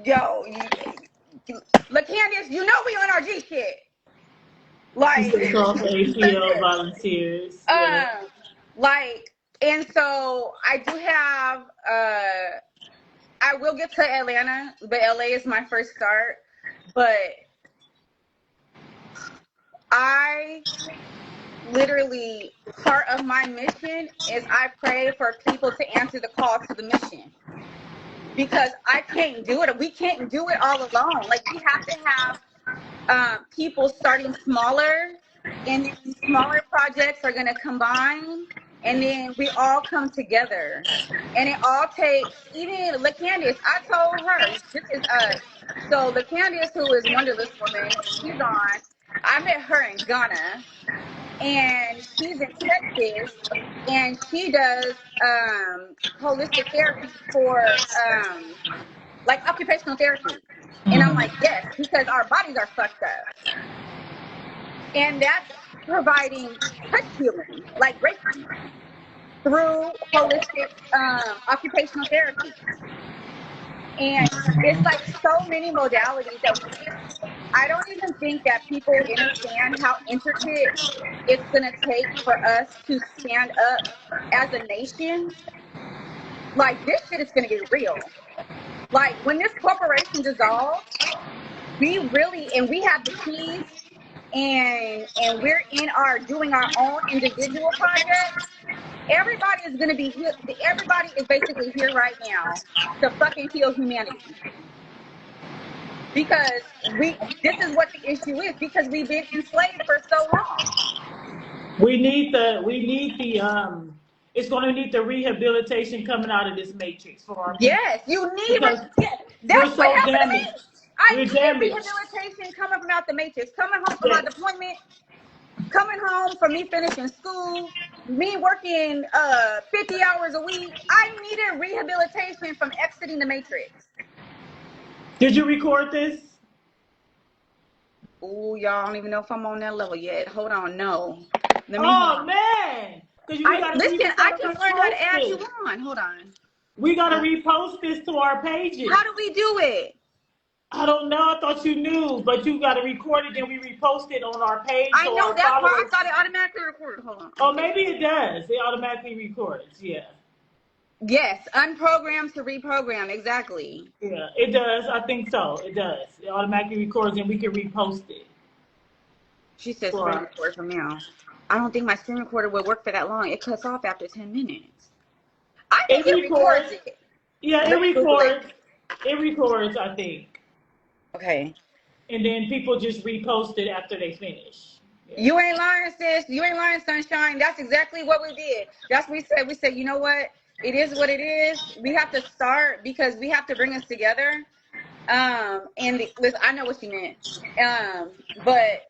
yo, LaCandice, you know we on our G shit. She Like, said call for ATL volunteers. Yeah. like, and so I do have, I will get to Atlanta, but LA is my first start. But I literally, part of my mission is I pray for people to answer the call to the mission. Because I can't do it. We can't do it all alone. Like, we have to have people starting smaller, and then these smaller projects are going to combine, and then we all come together. And it all takes, even LaCandice, I told her, this is so LaCandice, who is Wonderless Woman, she's on. I met her in Ghana, and she's in Texas, and she does holistic therapy for like occupational therapy. And I'm like, yes, because our bodies are fucked up. And that's providing touch healing, like Reiki, through holistic occupational therapy. And it's like so many modalities that I don't even think that people understand how intricate it's going to take for us to stand up as a nation. Like, this shit is going to get real. Like, when this corporation dissolves, we really, and we have the keys, and we're in our doing our own individual projects. Everybody is going to be here. Everybody is basically here right now to fucking heal humanity. Because this is what the issue is, because we've been enslaved for so long. We need the it's going to need the rehabilitation coming out of this matrix for our people. Yes, you need Because that's we're what so happened to me. damaged. I We're needed damaged. rehabilitation coming from out the matrix, coming home from my Yes. deployment, coming home from me finishing school, me working 50 hours a week. I needed rehabilitation from exiting the matrix. Did you record this? Ooh, y'all don't even know if I'm on that level yet. Hold on, no. Let me hold Oh on. man, because we gotta Listen, I gotta just learned how to add repost you this. on. Hold on. We gotta repost this to our pages. How do we do it? I don't know. I thought you knew, but you gotta record it and we repost it on our page I so know our that part. I followers. thought it automatically recorded. Hold on. Oh, maybe it does. It automatically records. Yeah. Yes, unprogrammed to reprogram. Exactly. Yeah, it does. I think so. It does. It automatically records and we can repost it. She said screen record from now. I don't think my screen recorder would work for that long. It cuts off after 10 minutes. I think it records it. Yeah, it Let me Google it. records. It records, I think. Okay. And then people just repost it after they finish. Yeah. You ain't lying, sis. You ain't lying, sunshine. That's exactly what we did. That's what we said. We said, you know what? It is what it is. We have to start because we have to bring us together. And listen, I know what you meant. But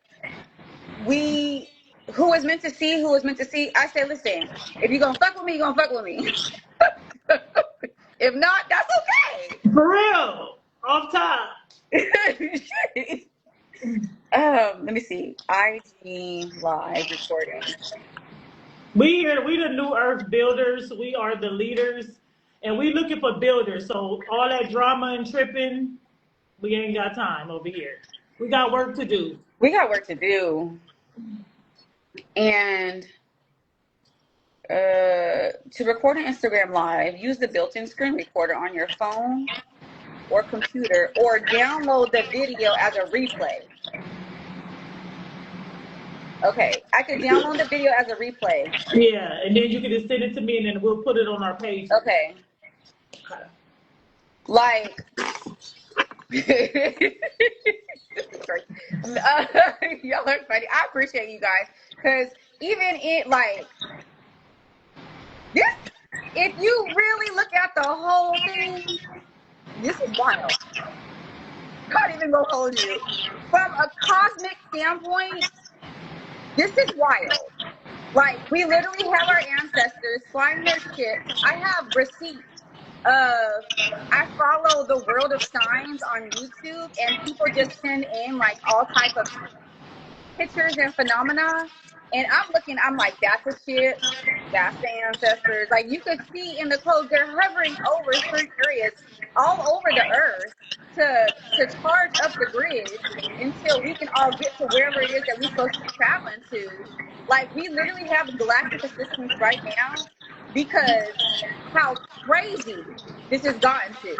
who was meant to see, who was meant to see. I said, listen, if you're gonna fuck with me, you're gonna fuck with me. If not, that's okay. For real. Off top. Let me see. IG live recording. We the new earth builders. We are the leaders. And we looking for builders. So all that drama and tripping, we ain't got time over here. We got work to do. We got work to do. And to record an Instagram live, use the built-in screen recorder on your phone or computer, or download the video as a replay. Okay, I could download the video as a replay. Yeah, and then you can just send it to me and then we'll put it on our page. Okay. Like, y'all are funny. I appreciate you guys, because even it, like, this, if you really look at the whole thing, this is wild. Can't even go hold you. From a cosmic standpoint, this is wild. Like, we literally have our ancestors flying their ships. I have receipts I follow the World of Signs on YouTube, and people just send in like all type of pictures and phenomena, and I'm like, that's a ship, that's the ancestors. Like, you could see in the codes, they're hovering over certain areas all over the earth to charge up the grid until we can all get to wherever it is that we're supposed to be traveling to. Like, we literally have galactic assistance right now because how crazy this has gotten to.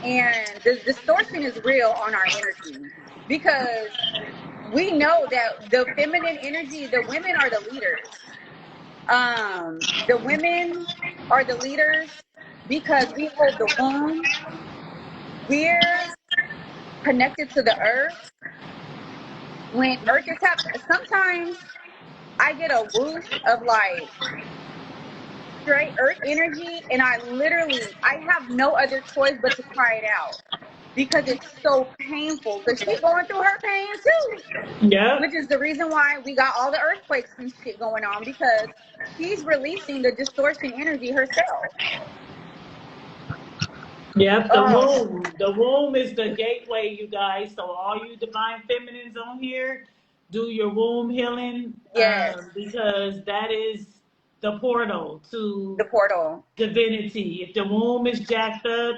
And the distortion is real on our energy because we know that the feminine energy, the women are the leaders. The women are the leaders because we hold the womb. We're connected to the earth. When earth is happening, sometimes I get a whoosh of like straight earth energy, and I have no other choice but to cry it out because it's so painful. Because she's going through her pain too. Yeah. Which is the reason why we got all the earthquakes and shit going on, because she's releasing the distortion energy herself. Yep, the womb. The womb is the gateway, you guys. So all you divine feminines on here, do your womb healing. Yes. Because that is the portal to The portal. divinity. If the womb is jacked up,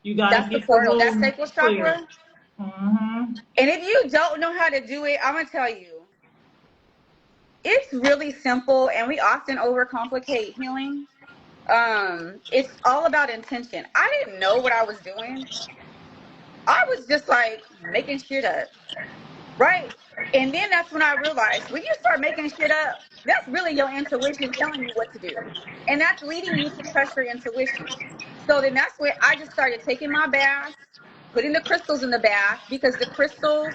you gotta That's the get the portal. That's womb sacral clear. chakra. And if you don't know how to do it, I'm gonna tell you, it's really simple, and we often overcomplicate healing. It's all about intention. I didn't know what I was doing. I was just like making shit up, right? And then that's when I realized, when you start making shit up, that's really your intuition telling you what to do, and that's leading you to trust your intuition. So then that's where I just started taking my bath, putting the crystals in the bath, because the crystals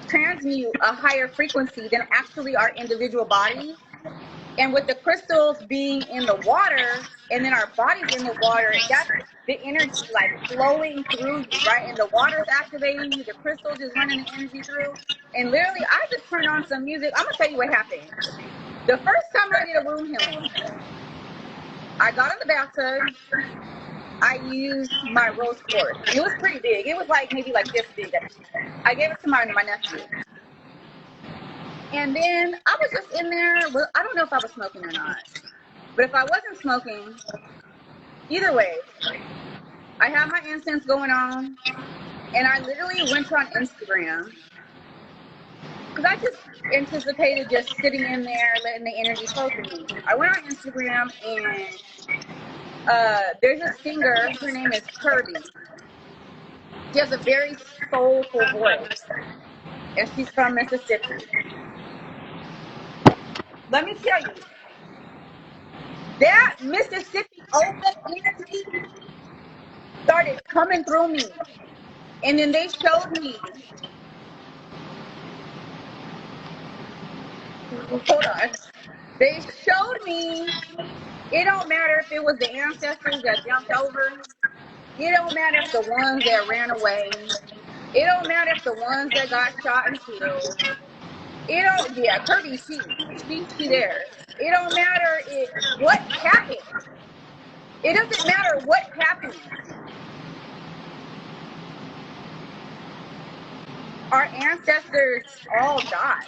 transmute a higher frequency than actually our individual bodies. And with the crystals being in the water, and then our bodies in the water, that's the energy like flowing through you, right? And the water's activating you, the crystals is running the energy through. And literally, I just turned on some music. I'm gonna tell you what happened. The first time I did a womb healing, I got in the bathtub. I used my rose quartz, and it was pretty big. It was like maybe like this big. I gave it to my nephew. And then I was just in there. Well, I don't know if I was smoking or not. But if I wasn't smoking, either way, I had my incense going on, and I literally went on Instagram because I just anticipated just sitting in there, letting the energy flow through me. I went on Instagram, and there's a singer. Her name is Kirby. She has a very soulful voice, and she's from Mississippi. Let me tell you, that Mississippi open energy started coming through me. And then they showed me, hold on, they showed me, it don't matter if it was the ancestors that jumped over, it don't matter if the ones that ran away, it don't matter if the ones that got shot and killed, it don't, yeah, Kirby, she there. It don't matter what happened. It doesn't matter what happened. Our ancestors all died.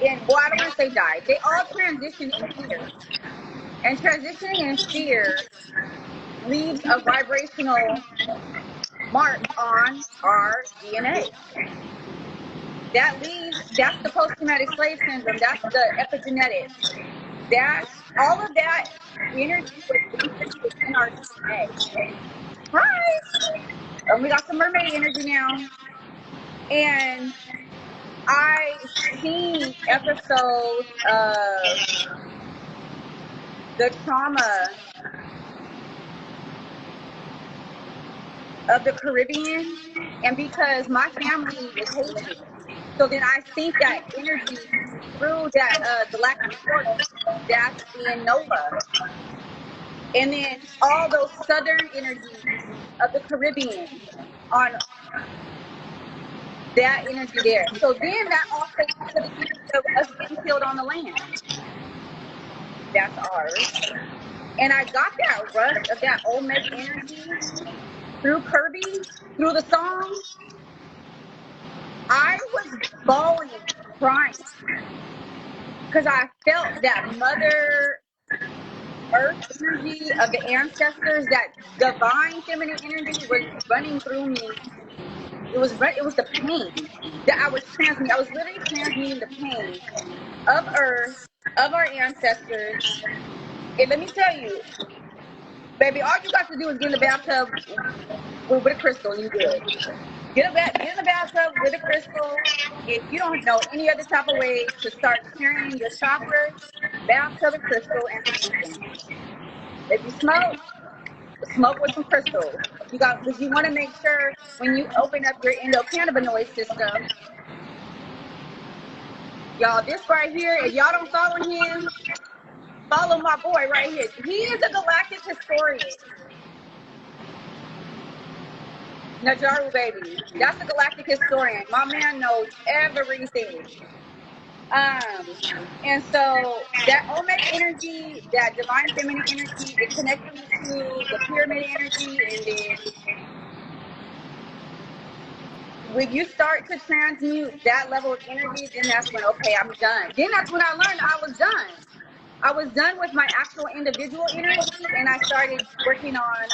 And, well, I don't want to say died. They all transitioned in fear. And transitioning in fear leaves a vibrational mark on our DNA. That's the post-traumatic slave syndrome. That's the epigenetics. That's all of that energy was imprinted in our DNA. Hi! And we got some mermaid energy now. And I seen episodes of the trauma of the Caribbean, and because my family is Haitian, so then I think that energy through that galactic portal that's in Nova, and then all those southern energies of the Caribbean on that energy there. So then that all takes to the energy of us getting killed on the land. That's ours. And I got that rush of that Olmec energy through Kirby, through the song. I was bawling, crying, because I felt that Mother Earth energy of the ancestors, that divine feminine energy was running through me. It was the pain that I was transmitting. I was literally transmitting the pain of Earth, of our ancestors. And let me tell you, baby, all you got to do is get in the bathtub with a crystal and you good. Get in the bathtub with a crystal. If you don't know any other type of ways to start clearing your chakras, bathtub and crystal and some incense. If you smoke with some crystals. Because you want to make sure when you open up your endocannabinoid system, y'all, this right here, if y'all don't follow him, follow my boy right here. He is a galactic historian. Najaru, baby. That's the galactic historian. My man knows everything. And so that Olmec energy, that divine feminine energy, it connected me to the pyramid energy. And then when you start to transmute that level of energy, then that's when, okay, I'm done. Then that's when I learned I was done. I was done with my actual individual energy, and I started working on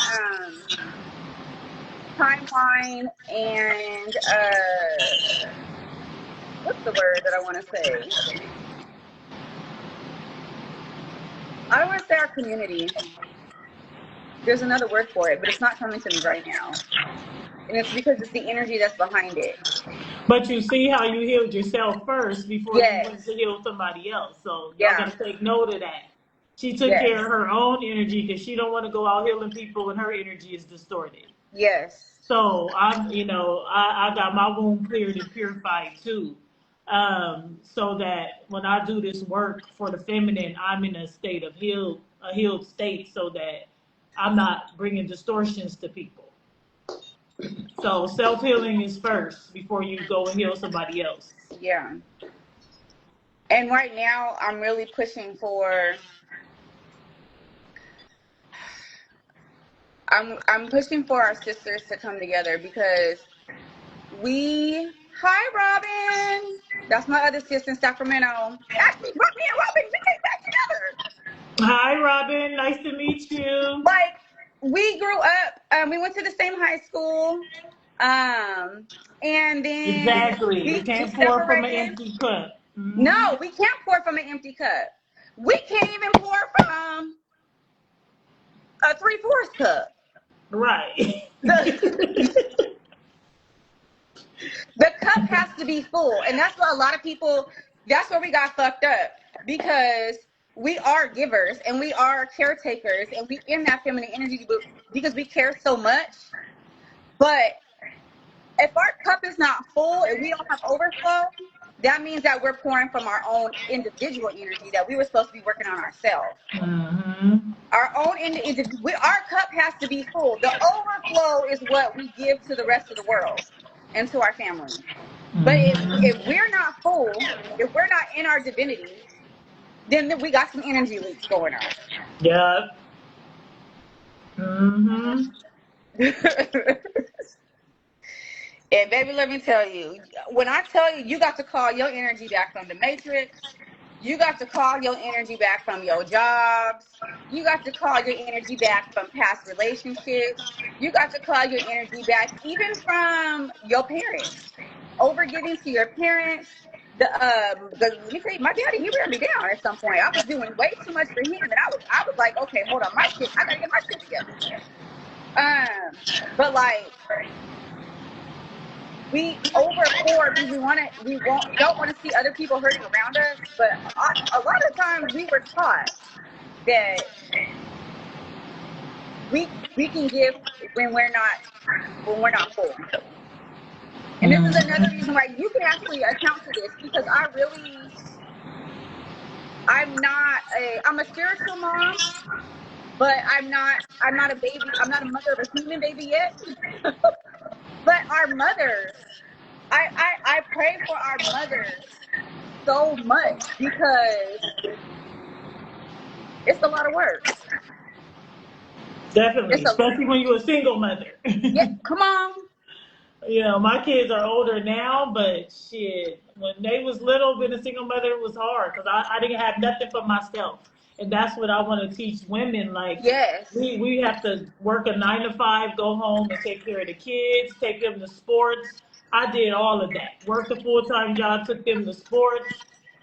timeline and what's the word that I want to say? I don't want to say our community. There's another word for it, but it's not coming to me right now. And it's because it's the energy that's behind it. But you see how you healed yourself first before you went to heal somebody else. So y'all got to take note of that. She took care of her own energy because she don't want to go out healing people and her energy is distorted. Yes. So I got my wound cleared and purified too. So that when I do this work for the feminine, I'm in a state of healed state, so that I'm not bringing distortions to people. So self-healing is first before you go and heal somebody else. Yeah. And right now, I'm really pushing for. I'm pushing for our sisters to come together because Hi, Robin. That's my other sister in Sacramento. Actually, me and Robin, we came back together. Hi, Robin. Nice to meet you. Like, we grew up. We went to the same high school. And then exactly. You can't pour from an empty cup. Mm-hmm. No, we can't pour from an empty cup. We can't even pour from a 3/4 cup. Right. The cup has to be full. And that's what a lot of people, that's where we got fucked up. Because we are givers and we are caretakers and we in that feminine energy because we care so much. But if our cup is not full and we don't have overflow, that means that we're pouring from our own individual energy that we were supposed to be working on ourselves. Mm-hmm. Our cup has to be full. The overflow is what we give to the rest of the world and to our family. Mm-hmm. But if we're not full, if we're not in our divinity, then we got some energy leaks going on. Yeah. Mm-hmm. And baby, let me tell you, when I tell you, you got to call your energy back from the matrix. You got to call your energy back from your jobs. You got to call your energy back from past relationships. You got to call your energy back even from your parents. Overgiving to your parents. My daddy, he ran me down at some point. I was doing way too much for him, and I was like, okay, hold on, I gotta get my shit together. But like, we overpour because don't want to see other people hurting around us. But a lot of times we were taught that we can give when we're not full. And this is another reason why you can actually account for this, because I'm a spiritual mom, but I'm not a baby. I'm not a mother of a human baby yet. But our mothers, I I pray for our mothers so much because it's a lot of work. Definitely, especially when you're a single mother. Yeah, come on. You know, my kids are older now, but shit, when they was little, being a single mother was hard because I didn't have nothing for myself, and that's what I want to teach women. Like, Yes. we have to work a 9 to 5, go home and take care of the kids, take them to sports. I did all of that. Worked a full-time job, took them to sports,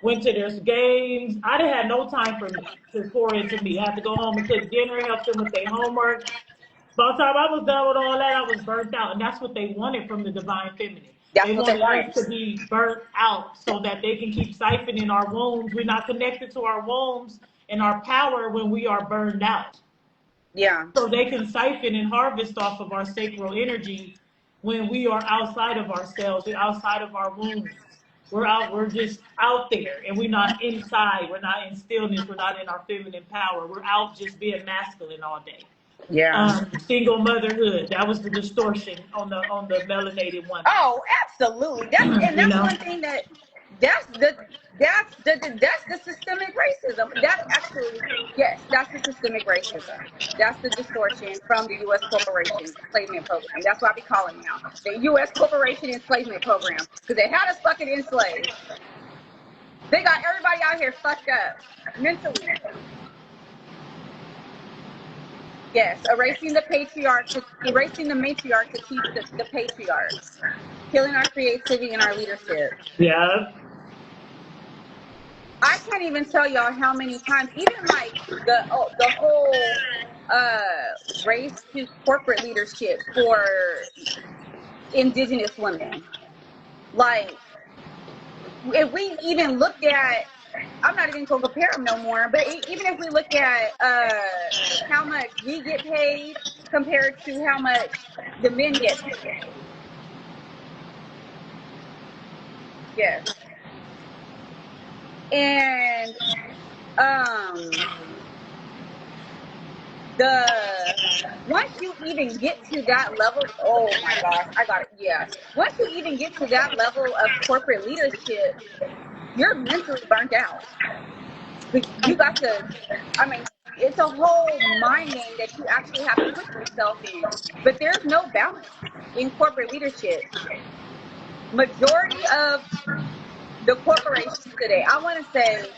went to their games. I didn't have no time for me to pour into me. I had to go home and cook dinner, help them with their homework. By the time I was done with all that, I was burnt out. And that's what they wanted from the divine feminine. That's They what they wanted wanted. us to be burnt out so that they can keep siphoning our wombs. We're not connected to our wombs and our power when we are burned out. Yeah. So they can siphon and harvest off of our sacral energy when we are outside of ourselves and outside of our wombs. We're just out there and we're not inside. We're not in stillness. We're not in our feminine power. We're out just being masculine all day. Yeah. Single motherhood. That was the distortion on the melanated woman. Oh, absolutely. That's one thing that's the systemic racism. That's actually, yes, that's the systemic racism. That's the distortion from the U.S. corporation enslavement program. That's what I be calling it now. The U.S. corporation enslavement program. Because they had us fucking enslaved. They got everybody out here fucked up mentally. Yes, erasing the matriarch to teach the patriarch, killing our creativity and our leadership. Yeah. I can't even tell y'all how many times, even like the whole race to corporate leadership for indigenous women. Like, if we even look at, I'm not even gonna compare them no more, but even if we look at how much we get paid compared to how much the men get paid. Yes. And once you even get to that level, oh my gosh, I got it. Yeah. Once you even get to that level of corporate leadership, you're mentally burnt out. You got to, I mean, it's a whole mind game that you actually have to put yourself in. But there's no balance in corporate leadership. Majority of the corporations today, I want to say,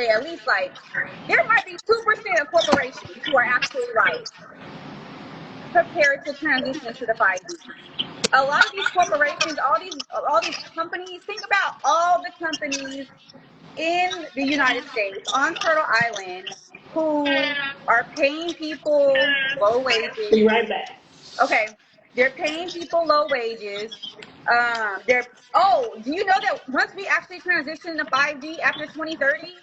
at least like, there might be 2% of corporations who are actually like prepared to transition to the 5D. A lot of these corporations, all these companies, think about all the companies in the United States on Turtle Island who are paying people low wages. Be right back. Okay, they're paying people low wages. Do you know that once we actually transition to 5D after 2030,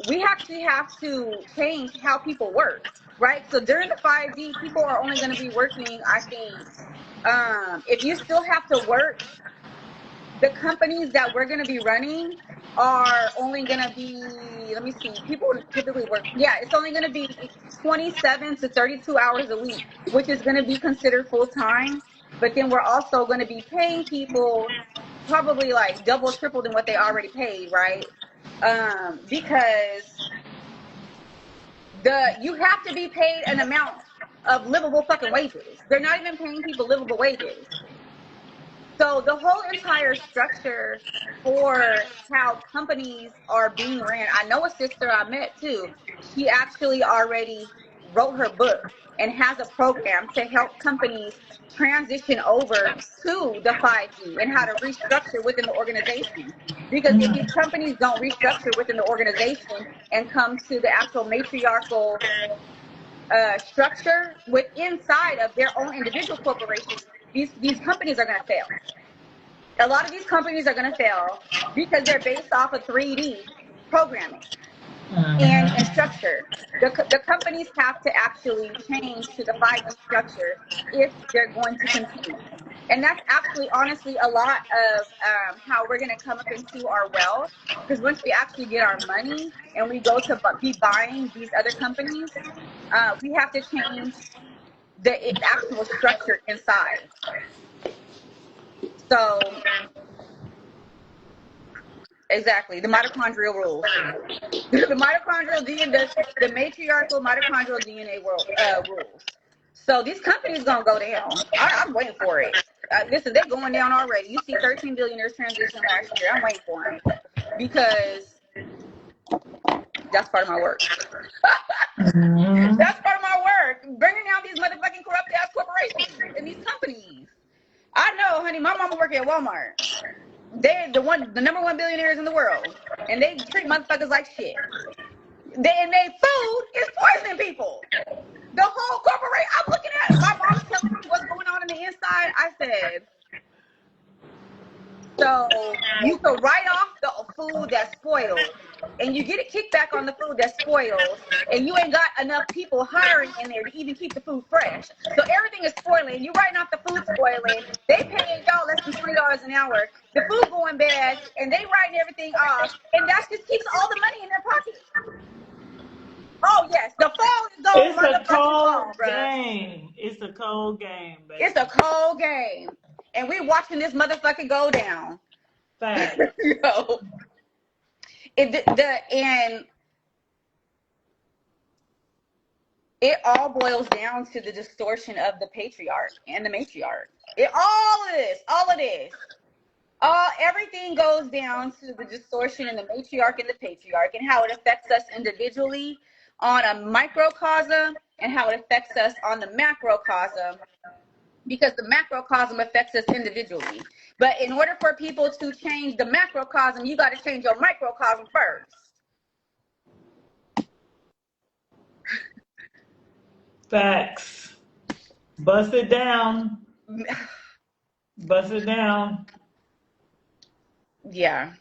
we actually have to change how people work, right? So during the 5D, people are only going to be working, I think, if you still have to work, the companies that we're going to be running are only going to be, let me see, people typically work, it's only going to be 27 to 32 hours a week, which is going to be considered full-time. But then we're also going to be paying people probably like double, triple than what they already paid, right? Because you have to be paid an amount of livable fucking wages. They're not even paying people livable wages. So the whole entire structure for how companies are being ran, I know a sister I met too, she actually already wrote her book and has a program to help companies transition over to the 5D and how to restructure within the organization. Because if these companies don't restructure within the organization and come to the actual matriarchal structure inside of their own individual corporations, these companies are going to fail. A lot of these companies are going to fail because they're based off of 3D programming and structure. The companies have to actually change to the 5D structure if they're going to continue. And that's actually, honestly, a lot of how we're going to come up into our wealth. Because once we actually get our money and we go to be buying these other companies, we have to change the actual structure inside. So exactly, the mitochondrial rules. The mitochondrial DNA, the matriarchal mitochondrial DNA rules. So these companies gonna go down. I'm waiting for it. Listen, they're going down already. You see 13 billionaires transition last year. I'm waiting for them because that's part of my work. That's part of my work. Bringing down these motherfucking corrupt ass corporations and these companies. I know, honey. My mama work at Walmart. They're the number one billionaires in the world, and they treat motherfuckers like shit. Their food is poisoning people. The whole corporation. I'm looking at my mom's telling me what's going on in the inside. I said, so you can write off the food that's spoiled, and you get a kickback on the food that's spoiled, and you ain't got enough people hiring in there to even keep the food fresh. So everything is spoiling. You writing off the food spoiling. They paying y'all less than $20 an hour. The food going bad, and they writing everything off, and that just keeps all the money in their pocket. Oh yes, the fall is going motherfucking fall, bro. Game. It's a cold game, baby. It's a cold game, and we watching this motherfucker go down. Fact. Yo, and it all boils down to the distortion of the patriarch and the matriarch. All of this, everything goes down to the distortion in the matriarch and the patriarch, and how it affects us individually on a microcosm, and how it affects us on the macrocosm, because the macrocosm affects us individually. But in order for people to change the macrocosm, you got to change your microcosm first. Facts. Bust it down. Bust it down. Yeah.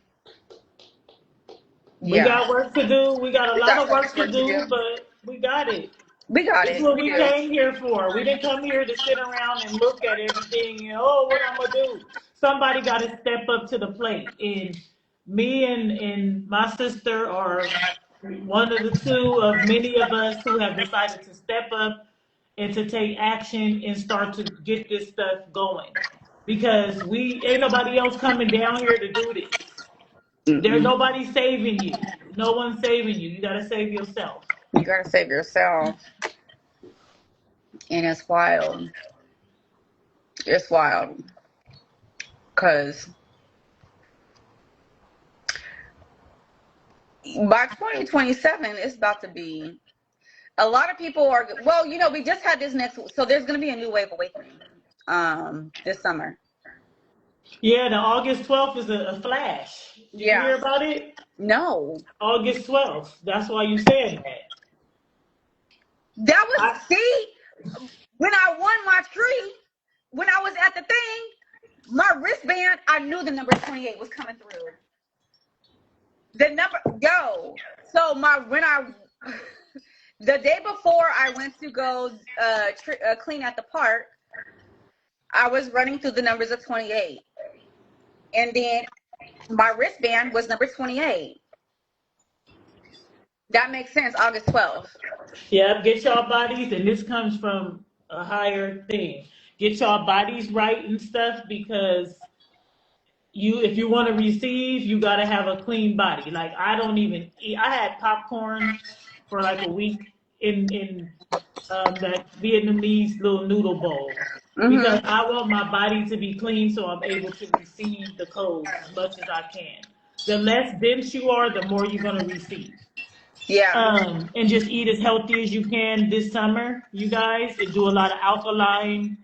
We got work to do. We got a lot of work to do, but we got it. We got it. That's what we came here for. We didn't come here to sit around and look at everything and, what I'm going to do. Somebody got to step up to the plate. And me and my sister are one of the two of many of us who have decided to step up and to take action and start to get this stuff going. Because ain't nobody else coming down here to do this. There's nobody saving you. No one's saving you. You got to save yourself. You got to save yourself. And it's wild. It's wild. Because by 2027, it's about to be, a lot of people are, we just had this so there's going to be a new wave awakening this summer. Yeah, the August 12th is a flash. Did you hear about it? No. August 12th. That's why you said that. That was, when I won my tree, when I was at the thing, my wristband, I knew the number 28 was coming through. The number, so the day before I went to go clean at the park, I was running through the numbers of 28. And then my wristband was number 28. That makes sense, August 12th. Yeah, get y'all bodies, and this comes from a higher thing. Get y'all bodies right and stuff, because if you want to receive, you got to have a clean body. Like, I don't even eat. I had popcorn for like a week in that Vietnamese little noodle bowl, because I want my body to be clean so I'm able to receive the codes as much as I can. The less dense you are, the more you're going to receive. Yeah. And just eat as healthy as you can this summer, you guys, and do a lot of alkaline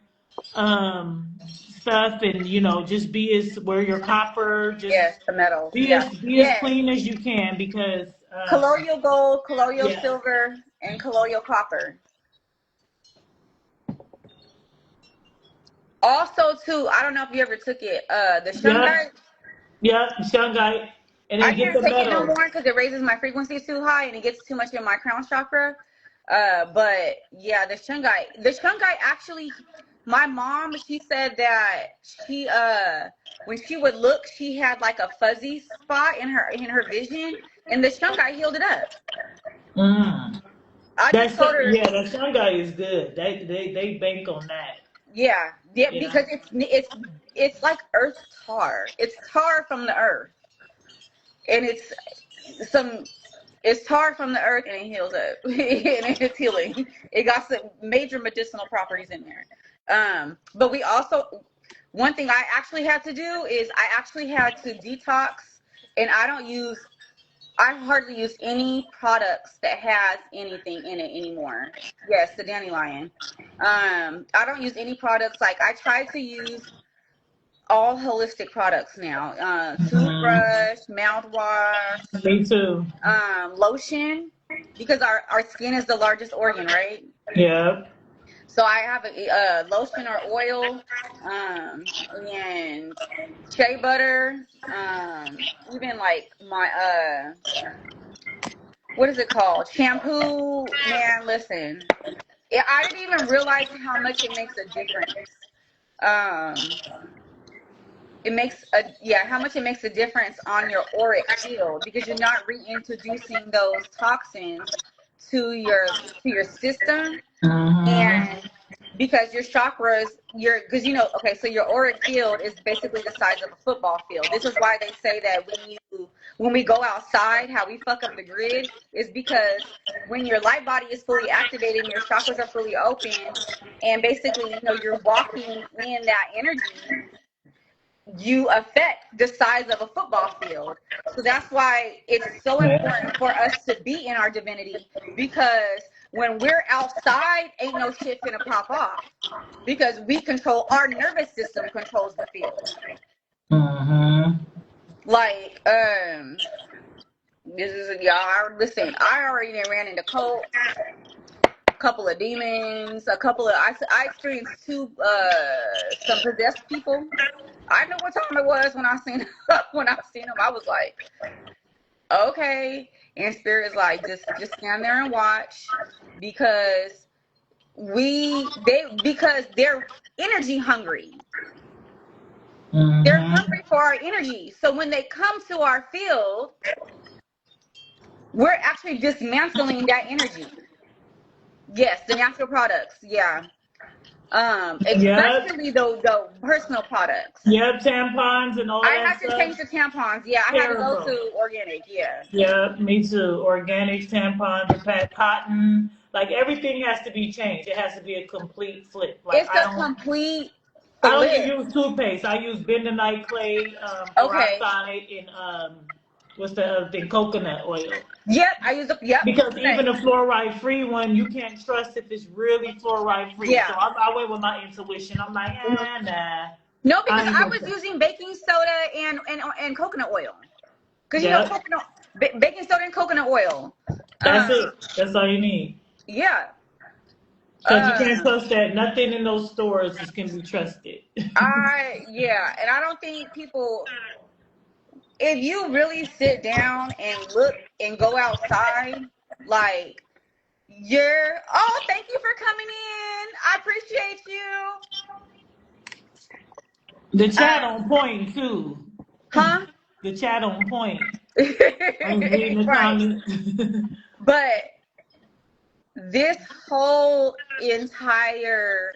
stuff, and just wear your copper. Just the metal. Be as clean as you can, because colloidal gold, colloidal silver, and colloidal copper. Also, too, I don't know if you ever took it, the shungite. Yeah, shungite. And then I can't take it no more because it raises my frequency too high and it gets too much in my crown chakra. But yeah, the shungite actually, my mom, she said that she when she would look, she had like a fuzzy spot in her vision, and the shungite healed it up. I just told her, That sun guy is good. They bank on that. yeah, Yeah. because it's like earth tar. It's tar from the earth, and some it's tar from the earth, and it heals up, and it's healing. It got some major medicinal properties in there. But we also, one thing I actually had to do is I actually had to detox, and I hardly use any products that has anything in it anymore. Yes, the dandelion. I don't use any products. Like, I try to use all holistic products now. Toothbrush, mouthwash, Me too. lotion, because our skin is the largest organ, right? Yeah. So I have a lotion or oil, and shea butter, even like my what is it called? Shampoo. Man, listen, I didn't even realize how much it makes a difference. Um, how much it makes a difference on your auric field, because you're not reintroducing those toxins to your system. Mm-hmm. And because your chakras, because okay, so your auric field is basically the size of a football field. This is why they say that when we go outside, how we fuck up the grid is because when your light body is fully activated and your chakras are fully open, and basically, you're walking in that energy, you affect the size of a football field. So that's why it's so important for us to be in our divinity, because when we're outside, ain't no shit finna pop off, because our nervous system controls the field. Mm-hmm. Like, this is, y'all, listen, I already ran into cults, a couple of demons, I experienced some possessed people. I know what time it was when I seen them. I was like, okay. And Spirit's like, just stand there and watch, because because they're energy hungry. Mm-hmm. They're hungry for our energy. So when they come to our field, we're actually dismantling that energy. Yes, the natural products. Yeah. Yep. Especially the personal products. Yep. Tampons and all I that had to stuff. change the tampons. Yeah, I had to go Terrible. to organic. Yeah. Yep. Me too. Organic tampons, the cotton. Like everything has to be changed. It has to be a complete flip. Like It's a complete I don't even flip. use toothpaste. I use bentonite clay, Okay. peroxide, and what's the other thing? Coconut oil. Yep, I use yep, Because even same. the fluoride free one, you can't trust if it's really fluoride free. So Yeah. I went with my intuition. I'm like, nah. No, because I ain't I gonna was trust. using baking soda and coconut oil. Because Yep. baking soda and coconut oil. That's Um, it. That's all you need. yeah. Because you can't Um, trust that. Nothing in those stores can be trusted. and I don't think people, if you really sit down and look and go outside, like, thank you for coming in. I appreciate The you. chat on point too. Huh? The chat on point. I was reading the Right. comments. But this whole entire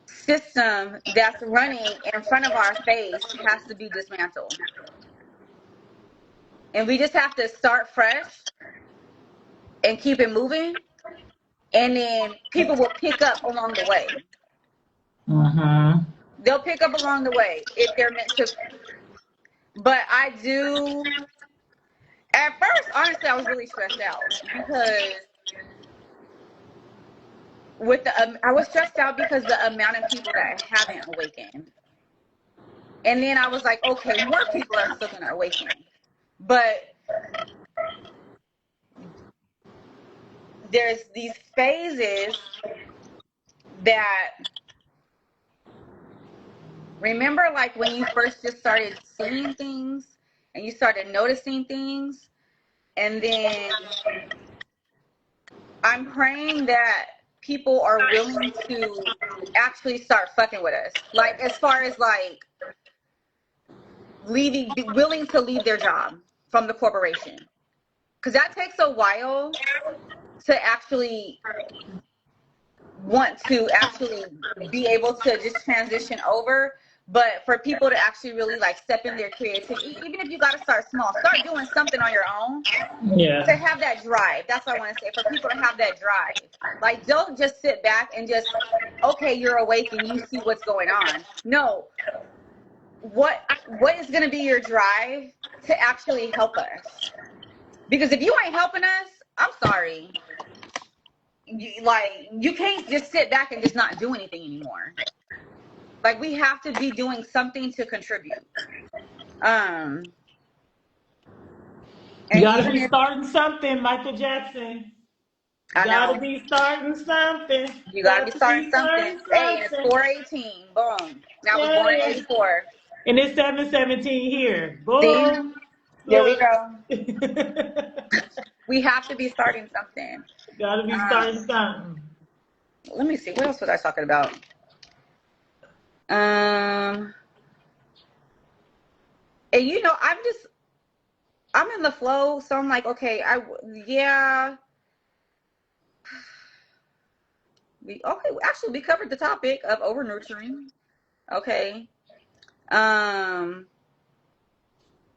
system that's running in front of our face has to be dismantled. And we just have to start fresh and keep it moving. And then people will pick up along the way. Mm-hmm. They'll pick up along the way if they're meant to. But at first, honestly, I was really stressed out because I was stressed out because the amount of people that haven't awakened. And then I was like, okay, more people are still going to awaken. But there's these phases that, remember, like when you first just started seeing things and you started noticing things, and then I'm praying that people are willing to actually start fucking with us. Like, as far as like willing to leave their job from the corporation. because that takes a while to actually want to actually be able to just transition over. But for people to actually really like step in their creativity, even if you got to start small, start doing something on your own. Yeah. To have that drive. That's what I want to say. For people to have that drive. Like, don't just sit back and just, okay, you're awake and you see what's going on. No. What is going to be your drive to actually help us? Because if you ain't helping us, I'm sorry. You can't just sit back and just not do anything anymore. Like, we have to be doing something to contribute. You gotta be starting something, Michael Jackson. You gotta be starting something. You gotta be starting something. Hey, and it's 4:18. Boom. Now we're born in 84. And it's 7:17 here. See? Boom. There we go. We have to be starting something. Gotta be starting something. Let me see. What else was I talking about? And you know, I'm in the flow, so I'm like, okay, we covered the topic of over nurturing. Okay.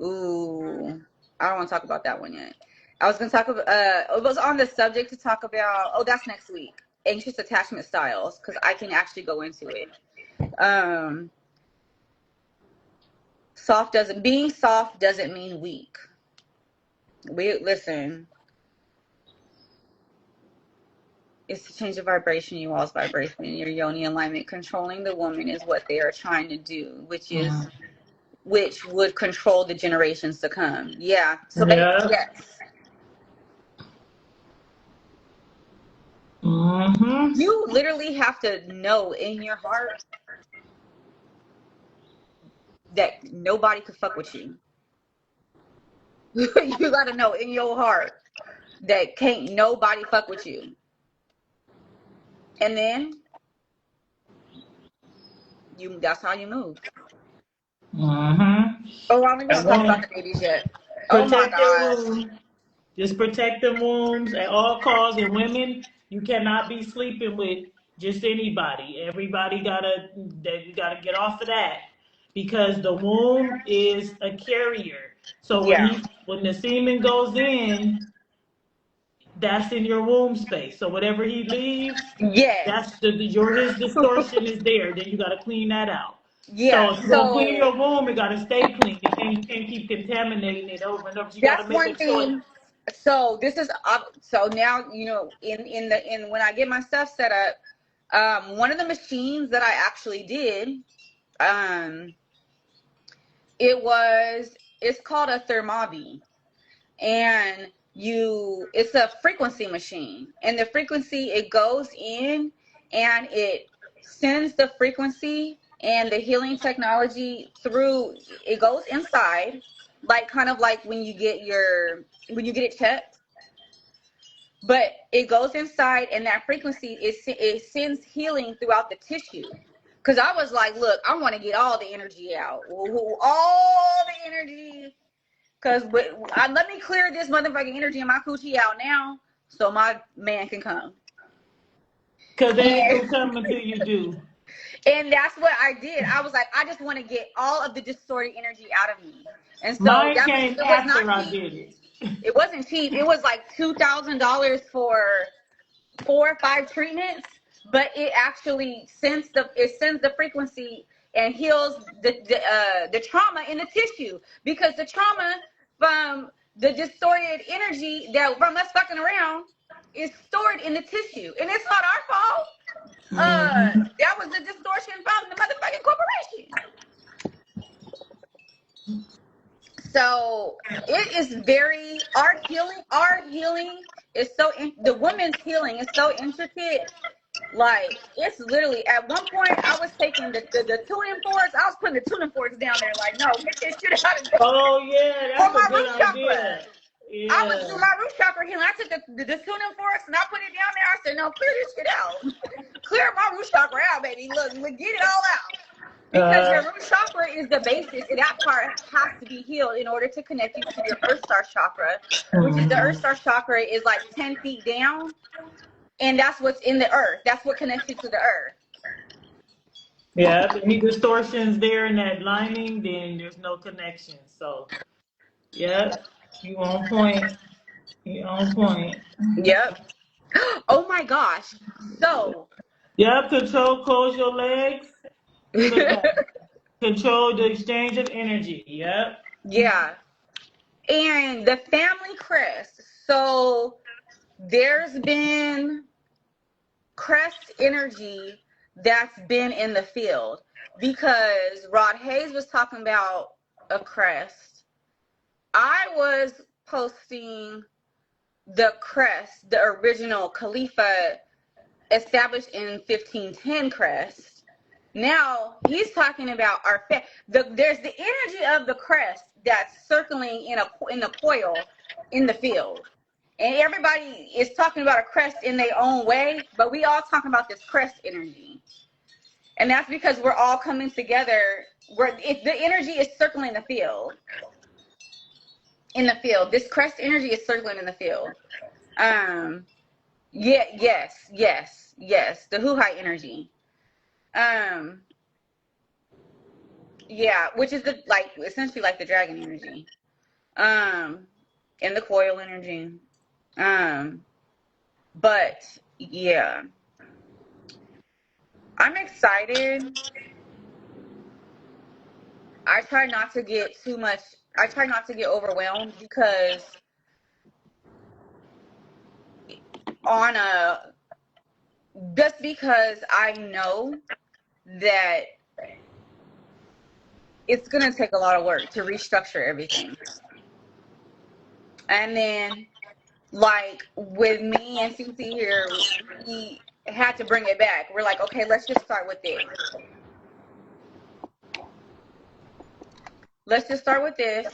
Ooh, I don't want to talk about that one yet. I was gonna talk about it was on the subject to talk about, that's next week. Anxious attachment styles, because I can actually go into it. Being soft doesn't mean weak. Listen. It's to change the vibration, you all's vibration in your yoni alignment. Controlling the woman is what they are trying to do, which would control the generations to come. Yeah. So yes. Mm-hmm. You literally have to know in your heart that nobody could fuck with you. You gotta know in your heart that can't nobody fuck with you. And then that's how you move. Mm-hmm. Oh, I don't even want to talk about the babies yet. Oh my God. Just protect the wombs at all costs. And women, you cannot be sleeping with just anybody. Everybody you gotta get off of that, because the womb is a carrier. So when the semen goes in, that's in your womb space. So whatever he leaves, yes, his distortion is there. Then you gotta clean that out. Yeah. So if you're gonna clean your womb, it gotta stay clean. You can't keep contaminating it over and over. You gotta make a choice. So this is so now, you know, in when I get my stuff set up, one of the machines that I actually did, it's called a Thermavi, and it's a frequency machine, and the frequency, it goes in and it sends the frequency and the healing technology through. It goes inside, like kind of like when you get it checked, but it goes inside, and that frequency it sends healing throughout the tissue. Because I was like, look, I want to get all the energy out, all the energy. Because let me clear this motherfucking energy in my coochie out now, so my man can come. Because they ain't gonna come until you do. And that's what I did. I was like, I just want to get all of the distorted energy out of me. And so mine came after I did it. It wasn't cheap. It was like $2,000 for 4 or 5 treatments, but it actually sends the frequency and heals the trauma in the tissue, because the trauma from the distorted energy that from us fucking around is stored in the tissue, and it's not our fault. That was the distortion from the motherfucking corporation. So it is our healing is the women's healing is so intricate. Like, it's literally, at one point I was taking the tuning forks. I was putting the tuning forks down there like, no, get this shit out of there. Oh yeah, that's a good idea. Yeah. I was doing my root chakra healing. I took the tuning forks and I put it down there. I said, no, clear this shit out. Clear my root chakra out, baby. Look, get it all out. Because your root chakra is the basis. That part has to be healed in order to connect you to your Earth Star chakra, which is the Earth Star chakra is like 10 feet down. And that's what's in the earth. That's what connects you to the earth. Yeah, if any distortions there in that lining, then there's no connection. So, yeah, you on point. You on point. Yep. Oh my gosh. So. Yep, control, close your legs. Look at that. Control the exchange of energy. Yep. Yeah. And the family crest. So there's been crest energy that's been in the field because Rod Hayes was talking about a crest. I was posting the crest, the original Khalifa established in 1510 crest. Now he's talking about there's the energy of the crest that's circling in the coil in the field. And everybody is talking about a crest in their own way, but we all talking about this crest energy. And that's because we're all coming together if the energy is circling the field. In the field. This crest energy is circling in the field. Yes. The hoo-ha energy. Yeah, which is essentially like the dragon energy. And the coil energy. But yeah. I'm excited. I try not to get overwhelmed because just because I know that it's going to take a lot of work to restructure everything. And then, like, with me and CC here, we had to bring it back. We're like, okay, let's just start with this. Let's just start with this.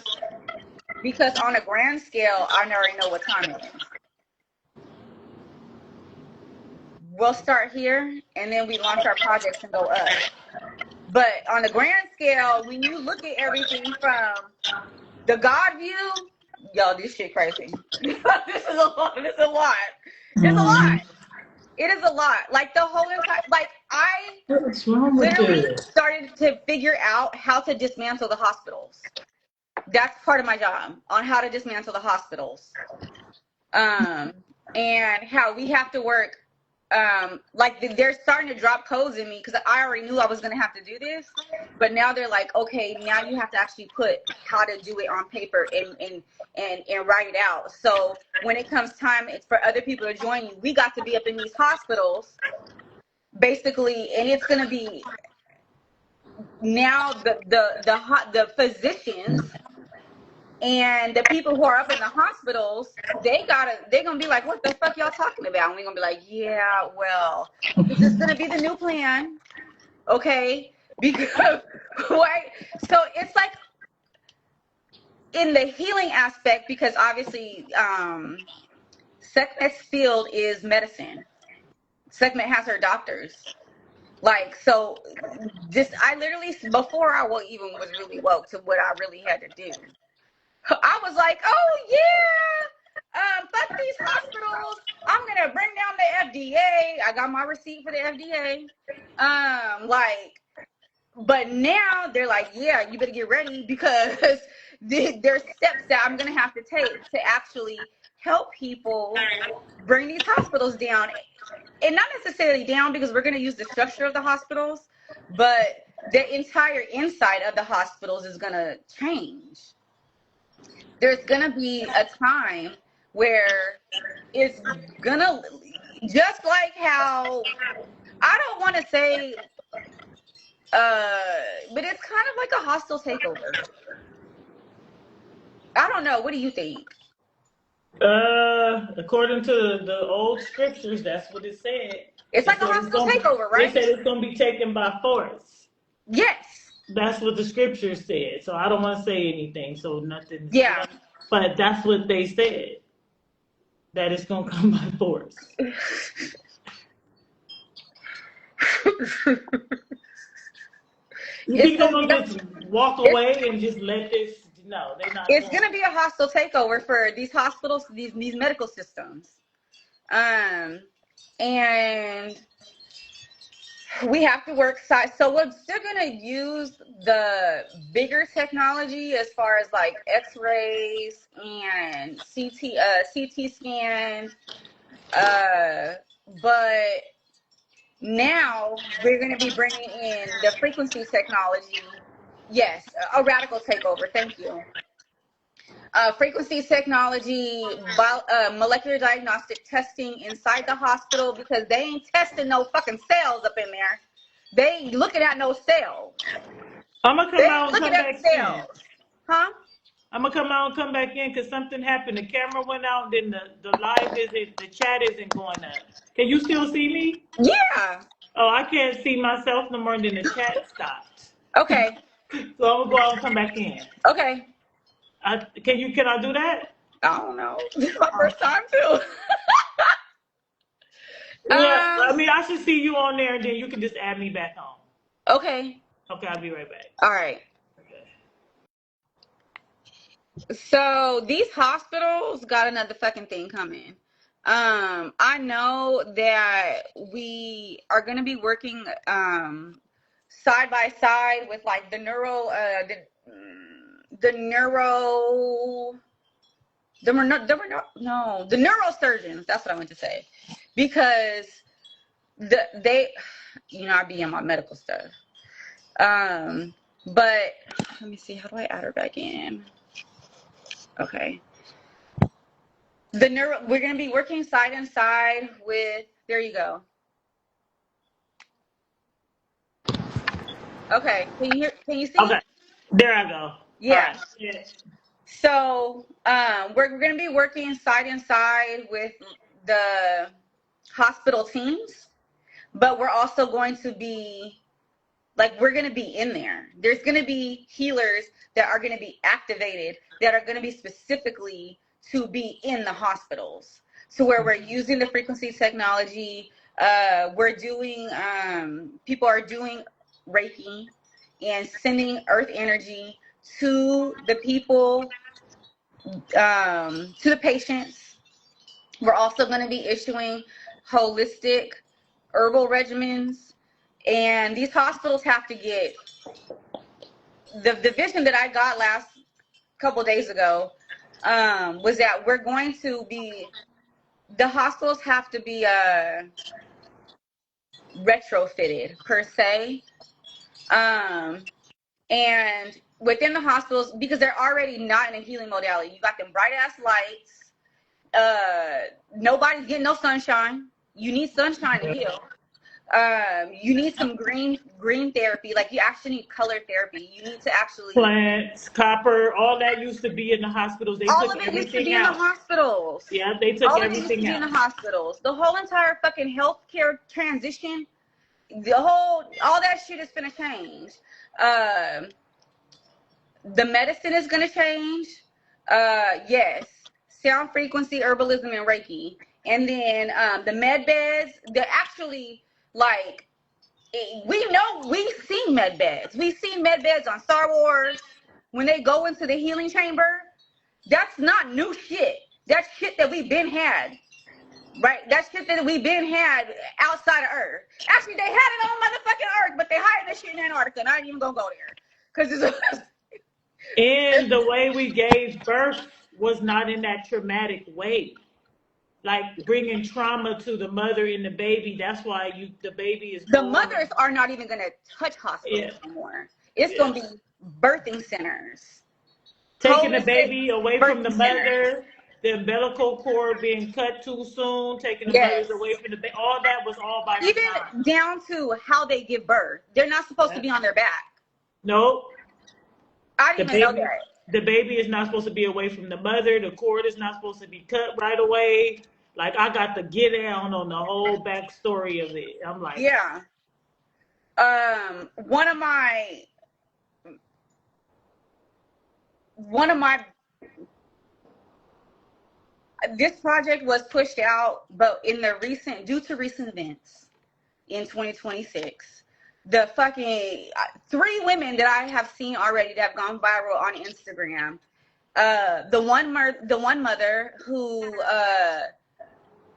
Because on a grand scale, I already know what time it is. We'll start here, and then we launch our projects and go up. But on the grand scale, when you look at everything from the God view, yo, this shit crazy. This is a lot. It's a lot. It's a lot. It is a lot. Like the whole entire, What's wrong with literally started to figure out how to dismantle the hospitals. That's part of my job, on how to dismantle the hospitals. And how we have to work. They're starting to drop codes in me because I already knew I was going to have to do this, but now they're like, okay, now you have to actually put how to do it on paper and write it out. So when it comes time for other people to join you, we got to be up in these hospitals basically, and it's going to be now the physicians and the people who are up in the hospitals, they're gonna be like, what the fuck y'all talking about? And we're gonna be like, yeah, well, this is gonna be the new plan. Okay? Because right? So it's like in the healing aspect, because obviously Sekhmet's field is medicine. Sekhmet has her doctors. I literally, before I even was really woke to what I really had to do, I was like, oh yeah, fuck these hospitals. I'm gonna bring down the FDA. I got my receipt for the FDA. But now they're like, yeah, you better get ready because there's steps that I'm gonna have to take to actually help people bring these hospitals down. And not necessarily down because we're gonna use the structure of the hospitals, but the entire inside of the hospitals is gonna change. There's going to be a time where it's going to, just like how, I don't want to say, but it's kind of like a hostile takeover. I don't know. What do you think? According to the old scriptures, that's what it said. It's like a hostile takeover, right? They said it's going to be taken by force. Yes. That's what the scripture said. So I don't want to say anything. So nothing. Yeah. But that's what they said. That it's going to come by force. You It's think they're gonna be gonna just walk it's, away and just let this? No, they're not it's going. gonna be a hostile takeover for these hospitals, these medical systems. And we have to work side. So we're still gonna use the bigger technology as far as like X-rays and CT scan. But now we're gonna be bringing in the frequency technology. Yes, a radical takeover. Thank you. Frequency technology, molecular diagnostic testing inside the hospital because they ain't testing no fucking cells up in there. They ain't looking at no cells. I'm gonna They come ain't out and looking come at back in. cells. Huh? I'm gonna come out and come back in because something happened. The camera went out, then the live isn't, the chat isn't going up. Can you still see me? Yeah. Oh, I can't see myself no more. Than the chat stopped. Okay. So I'm gonna go out and come back in. Okay. Can I do that? I don't know. This is my first time too. Yeah, I mean, I should see you on there, and then you can just add me back on. Okay. Okay, I'll be right back. All right. Okay. So these hospitals got another fucking thing coming. I know that we are going to be working side by side with like the neurosurgeons. That's what I meant to say, because they, I be in my medical stuff. But let me see, how do I add her back in? Okay. We're going to be working side and side with, there you go. Okay. Can you see? Okay, there I go. All Yeah. right. Yeah. So, we're going to be working side and side with the hospital teams, but we're also going to be, like, we're going to be in there. There's going to be healers that are going to be activated that are going to be specifically to be in the hospitals. So where we're using the frequency technology, we're doing, people are doing Reiki and sending earth energy to the people, to the patients. We're also going to be issuing holistic herbal regimens. And these hospitals have to get the vision that I got last couple days ago, was that we're going to be, the hospitals have to be retrofitted per se, and within the hospitals, because they're already not in a healing modality. You got them bright ass lights. Nobody's getting no sunshine. You need sunshine to heal. You need some green therapy. Like, you actually need color therapy. You need to actually, Plants, copper, all that used to be in the hospitals. They all took of it used to everything be in the out. hospitals. Yeah, they took All of it used to everything be in out. the hospitals. The whole entire fucking healthcare transition, all that shit is gonna change. The medicine is gonna change. Yes, sound frequency, herbalism, and Reiki. And then the med beds, they're actually like, we've seen med beds. We've seen med beds on Star Wars when they go into the healing chamber. That's not new shit. That's shit that we've been had. Right? That's shit that we've been had outside of Earth. Actually, they had it on motherfucking Earth, but they hired this shit in Antarctica, and I ain't even gonna go there. Because it's And the way we gave birth was not in that traumatic way. Like bringing trauma to the mother and the baby. That's why the baby is the born. mothers are not even gonna touch Yeah, hospitals anymore. It's yeah. gonna be birthing centers. Taking the Holistic baby away from the birthing centers. mother, the umbilical cord being cut too soon, taking the Yes. mothers away from the baby. All that was all by design. Even down to how they give birth. They're not supposed to Yeah. be on their back. Nope. I The didn't even know baby, that. the baby is not supposed to be away from the mother. The cord is not supposed to be cut right away. Like I got to get down on the whole backstory of it. I'm like, Yeah. One of my this project was pushed out, but due to recent events in 2026, the fucking 3 women that I have seen already that have gone viral on Instagram. The one mother who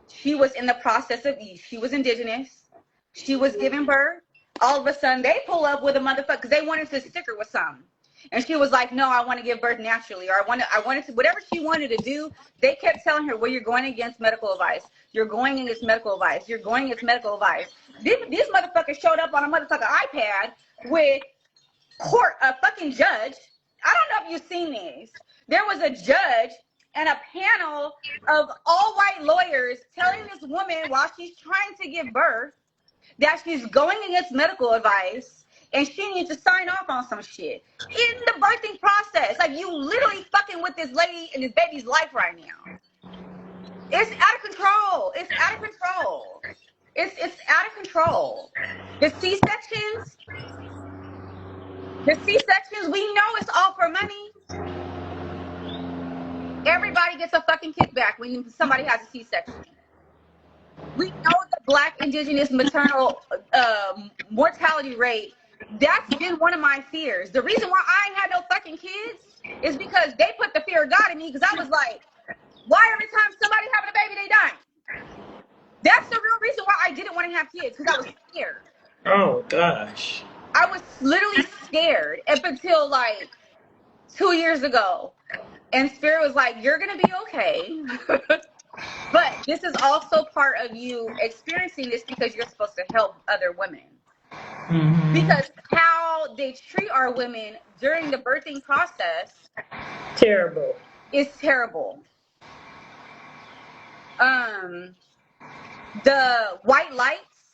she was in the process of, she was indigenous, she was giving birth. All of a sudden, they pull up with a motherfucker because they wanted to stick her with something. And she was like, no, I want to give birth naturally. Or I wanted to, whatever she wanted to do. They kept telling her, well, you're going against medical advice. You're going against medical advice. You're going against medical advice. These motherfuckers showed up on a motherfucking iPad with a fucking judge. I don't know if you've seen these. There was a judge and a panel of all white lawyers telling this woman while she's trying to give birth that she's going against medical advice and she needs to sign off on some shit in the birthing process. Like, you literally fucking with this lady and this baby's life right now. It's out of control. It's out of control. It's out of control. The C-sections, we know it's all for money. Everybody gets a fucking kickback when somebody has a C-section. We know the Black indigenous maternal mortality rate. That's been one of my fears. The reason why I ain't had no fucking kids is because they put the fear of God in me, because I was like, why every time somebody's having a baby, they die? That's the real reason why I didn't want to have kids, because I was scared. Oh, gosh. I was literally scared up until like 2 years ago. And Spirit was like, you're going to be okay. But this is also part of you experiencing this because you're supposed to help other women. Mm-hmm. Because how they treat our women during the birthing process terrible. Is terrible. The white lights,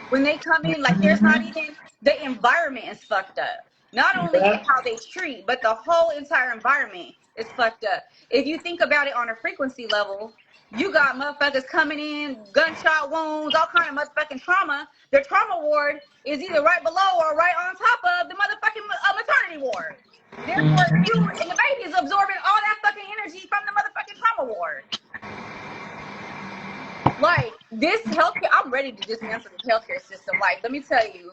when they come in, like, there's not even, the environment is fucked up. Not only how they treat, but the whole entire environment is fucked up. If you think about it on a frequency level, you got motherfuckers coming in, gunshot wounds, all kind of motherfucking trauma. Their trauma ward is either right below or right on top of the motherfucking maternity ward. Therefore, you and the baby is absorbing all that fucking energy from the motherfucking trauma ward. Like, this healthcare, I'm ready to dismantle the healthcare system. Like, let me tell you,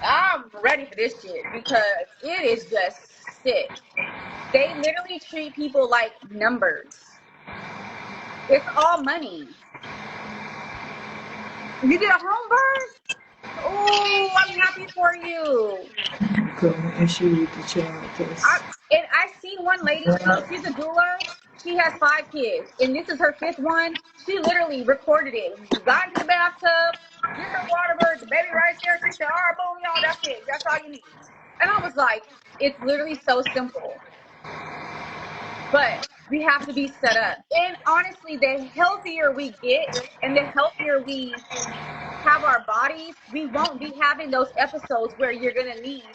I'm ready for this shit because it is just sick. They literally treat people like numbers. It's all money. You get a home birth? Oh, I'm happy for you. Issue with the child. And I see one lady, she's a doula. She has 5 kids, and this is her 5th one. She literally recorded it. Got into the bathtub, get her water bird, the baby right there. She said, all right, boom, y'all, that's it. That's all you need. And I was like, it's literally so simple. But we have to be set up. And honestly, the healthier we get and the healthier we have our bodies, we won't be having those episodes where you're going to need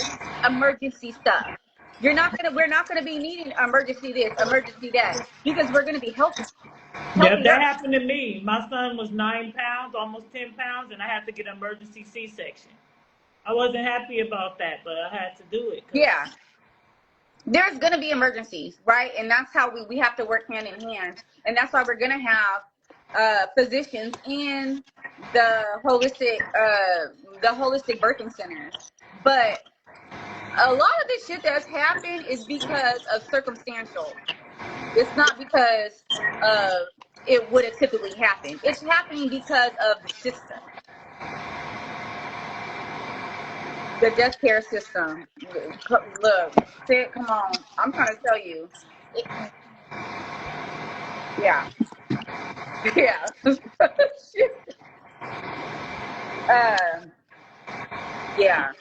emergency stuff. We're not gonna be needing emergency this, emergency that, because we're gonna be healthy. Yep, that happened to me. My son was 9 pounds, almost 10 pounds, and I had to get an emergency C-section. I wasn't happy about that, but I had to do it. Yeah. There's gonna be emergencies, right? And that's how we have to work hand in hand. And that's why we're gonna have physicians in the holistic birthing centers. But a lot of the shit that's happened is because of circumstantial. It's not because it would have typically happened. It's happening because of the system. The death care system. Look, Sid, come on. I'm trying to tell you. Yeah. Yeah. Yeah.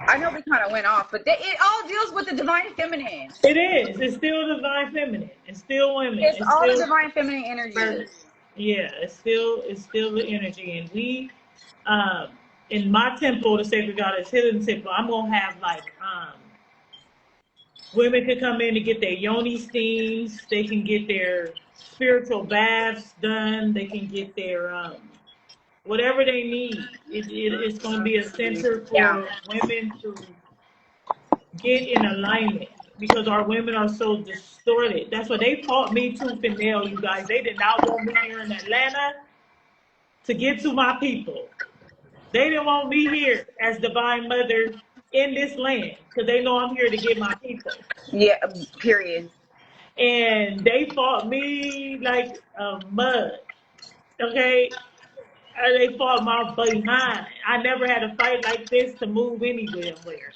I know we kind of went off, but it all deals with the divine feminine. It is. It's still divine feminine. It's still women. It's all still the divine feminine energy. Yeah, it's still the energy. And we, in my temple, the Sacred Goddess Hidden Temple, I'm gonna have like women can come in to get their yoni steams. They can get their spiritual baths done. They can get their whatever they need. It's going to be a center for women to get in alignment, because our women are so distorted. That's what they taught me tooth and nail, you guys. They did not want me here in Atlanta. to get to my people. They didn't want me here as divine mother in this land because they know I'm here to get my people. Yeah, period. And they fought me like a mud. Okay? They fought my behind. I never had a fight like this to move anywhere.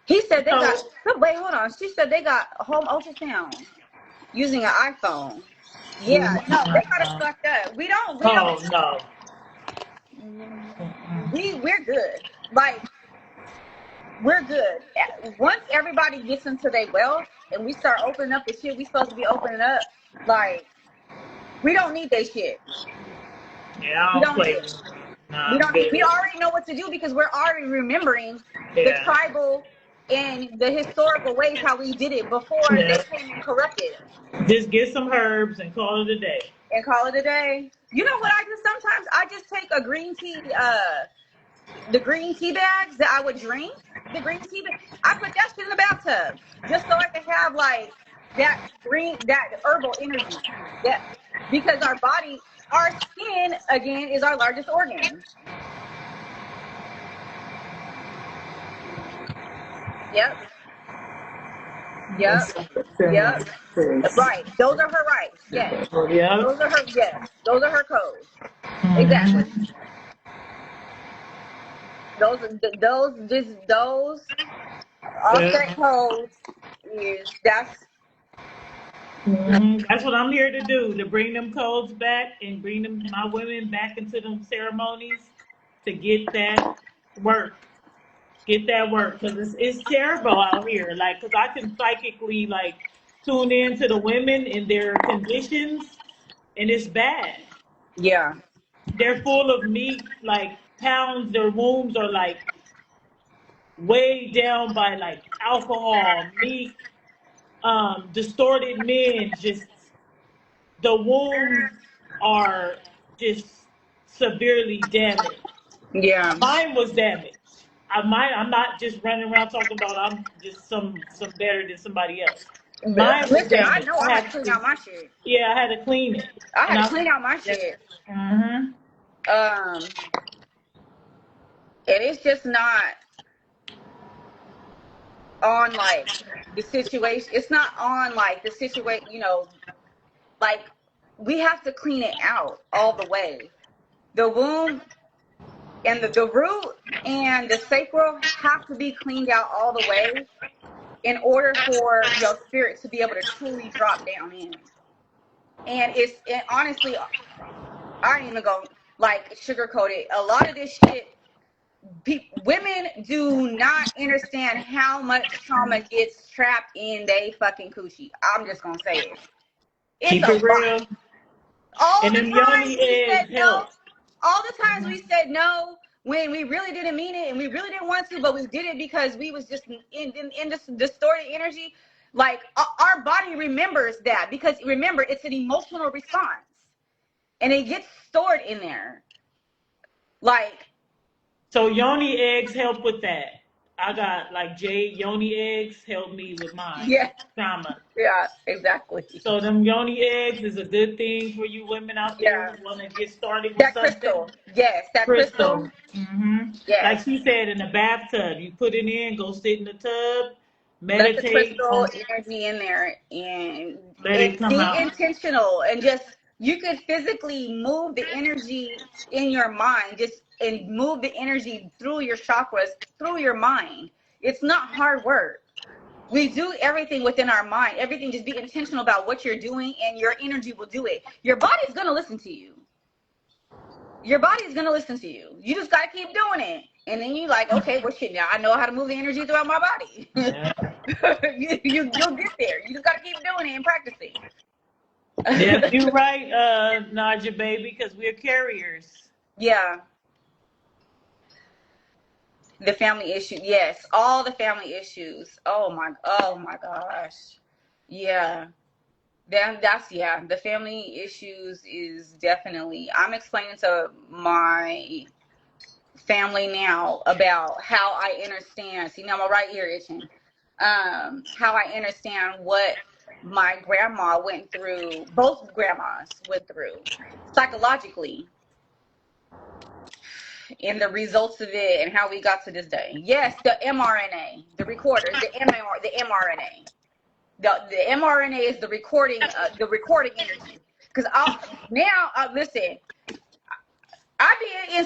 He said they got, So, but wait, hold on. She said they got home ultrasound using an iPhone. Yeah, no, they got us fucked up. oh no. We're good. Like, we're good. Once everybody gets into their wealth and we start opening up the shit we supposed to be opening up, like, we don't need that shit. Yeah, I We don't don't need play. it. Nah, We I'm don't. good. We already know what to do because we're already remembering the Yeah. tribal and the historical ways how we did it before they Yeah. came and corrupted Just get some herbs and call it a day. and call it a day. You know what I do sometimes? I just take a green tea, the green tea bags that I would drink. The green tea, I put that shit in the bathtub just so I can have like that herbal energy. That because our body, our skin again is our largest organ. Yep. Yep. Yep. Right. Those are her rights. Yes. Yeah. Those are her. Yes. Those are her codes. Exactly. Mm-hmm. Those offset codes is That's what I'm here to do, to bring them codes back and bring my women back into them ceremonies to get that work. Get that work because it's terrible out here. Like, because I can psychically like tune in to the women and their conditions, and it's bad. yeah. They're full of meat, like pounds. Their wombs are like weighed down by like alcohol, meat, distorted men. Just the wombs are just severely damaged. Yeah. Mine was damaged. I'm not just running around talking about I'm just some better than somebody else. Mine was Listen, I damaged. know I had to clean out my shit. Yeah, I had to clean it, I and had to clean out my shit. Mm-hmm. And it's just not on like the situation. It's not on like the situation. Like we have to clean it out all the way. The womb and the root and the sacral have to be cleaned out all the way in order for your spirit to be able to truly drop down in. And honestly, I ain't even gonna like sugarcoat it. A lot of this shit, women do not understand how much trauma gets trapped in they fucking coochie. I'm just gonna say it. It's Keep a it lot. real. All And the them times yoni we said eggs no, help. all the times we said no when we really didn't mean it and we really didn't want to, but we did it because we was just in this distorted energy. Like our body remembers that because remember it's an emotional response and it gets stored in there. Like So yoni eggs help with that. I got like jade yoni eggs help me with mine. yeah, Trauma. yeah, exactly. So them yoni eggs is a good thing for you women out there Yeah, who want to get started with that something. crystal. Yes, that crystal. Crystal. Like Yes, she said, in the bathtub, you put it in, go sit in the tub, let the meditate, crystal energy in there and let it come be out. intentional and just you could physically move the energy in your mind just and move the energy through your chakras through your mind. It's not hard work. We do everything within our mind. Everything, just be intentional about what you're doing and your energy will do it. Your body is going to listen to you. Your body is going to listen to you. You just got to keep doing it. And then you like, okay, well, shit, now I know how to move the energy throughout my body. Yeah. You'll get there. You just got to keep doing it and practicing. Yep, you're right, Naja, baby, because we're carriers. Yeah. The family issue. Yes. All the family issues. Oh my gosh. Yeah. Yeah. The family issues is definitely, I'm explaining to my family now about how I understand. See, now my right ear itching. How I understand what my grandma went through, both grandmas went through psychologically. and the results of it and how we got to this day. Yes, the mRNA, the recorders, the mRNA. The mRNA is the recording energy. Because listen, I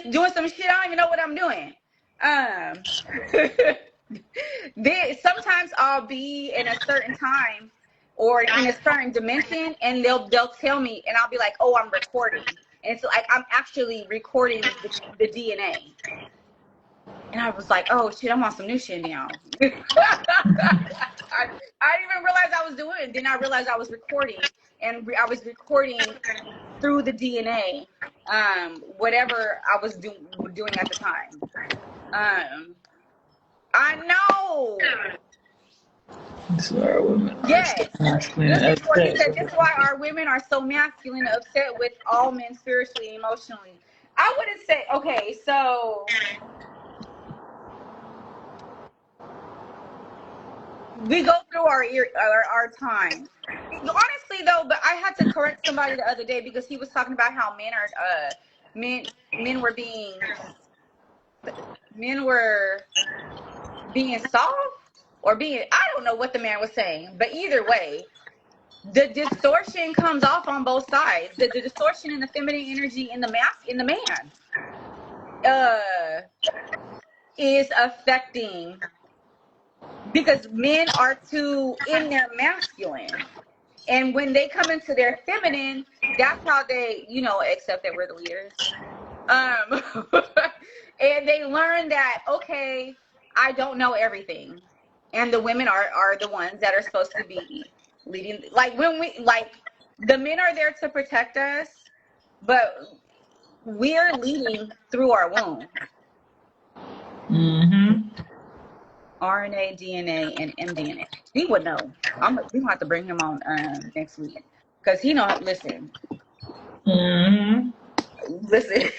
be doing some shit. I don't even know what I'm doing. Sometimes I'll be in a certain time or in a certain dimension, and they'll tell me, and I'll be like, "Oh, I'm recording," and it's like I'm actually recording the DNA. And I was like, "Oh shit, I'm on some new shit now." I didn't even realize I was doing it. Then I realized I was recording, and I was recording through the DNA, whatever I was doing at the time. I know. So our women are Yes. so masculine This and is what he upset. said. This is why our women are so masculine and upset with all men spiritually and emotionally. I wouldn't say, okay, so we go through our time. Honestly though, but I had to correct somebody the other day because he was talking about how men were being soft or being, I don't know what the man was saying, but either way, the distortion comes off on both sides. The distortion in the feminine energy in the man is affecting, because men are too in their masculine, and when they come into their feminine, that's how they, accept that we're the leaders. And they learn that, okay, I don't know everything, and the women are the ones that are supposed to be leading. Like the men are there to protect us, but we're leading through our womb. Mm-hmm. RNA, DNA, and mDNA. He would know. We gonna have to bring him on next week because he know. Listen. Mm-hmm. Listen.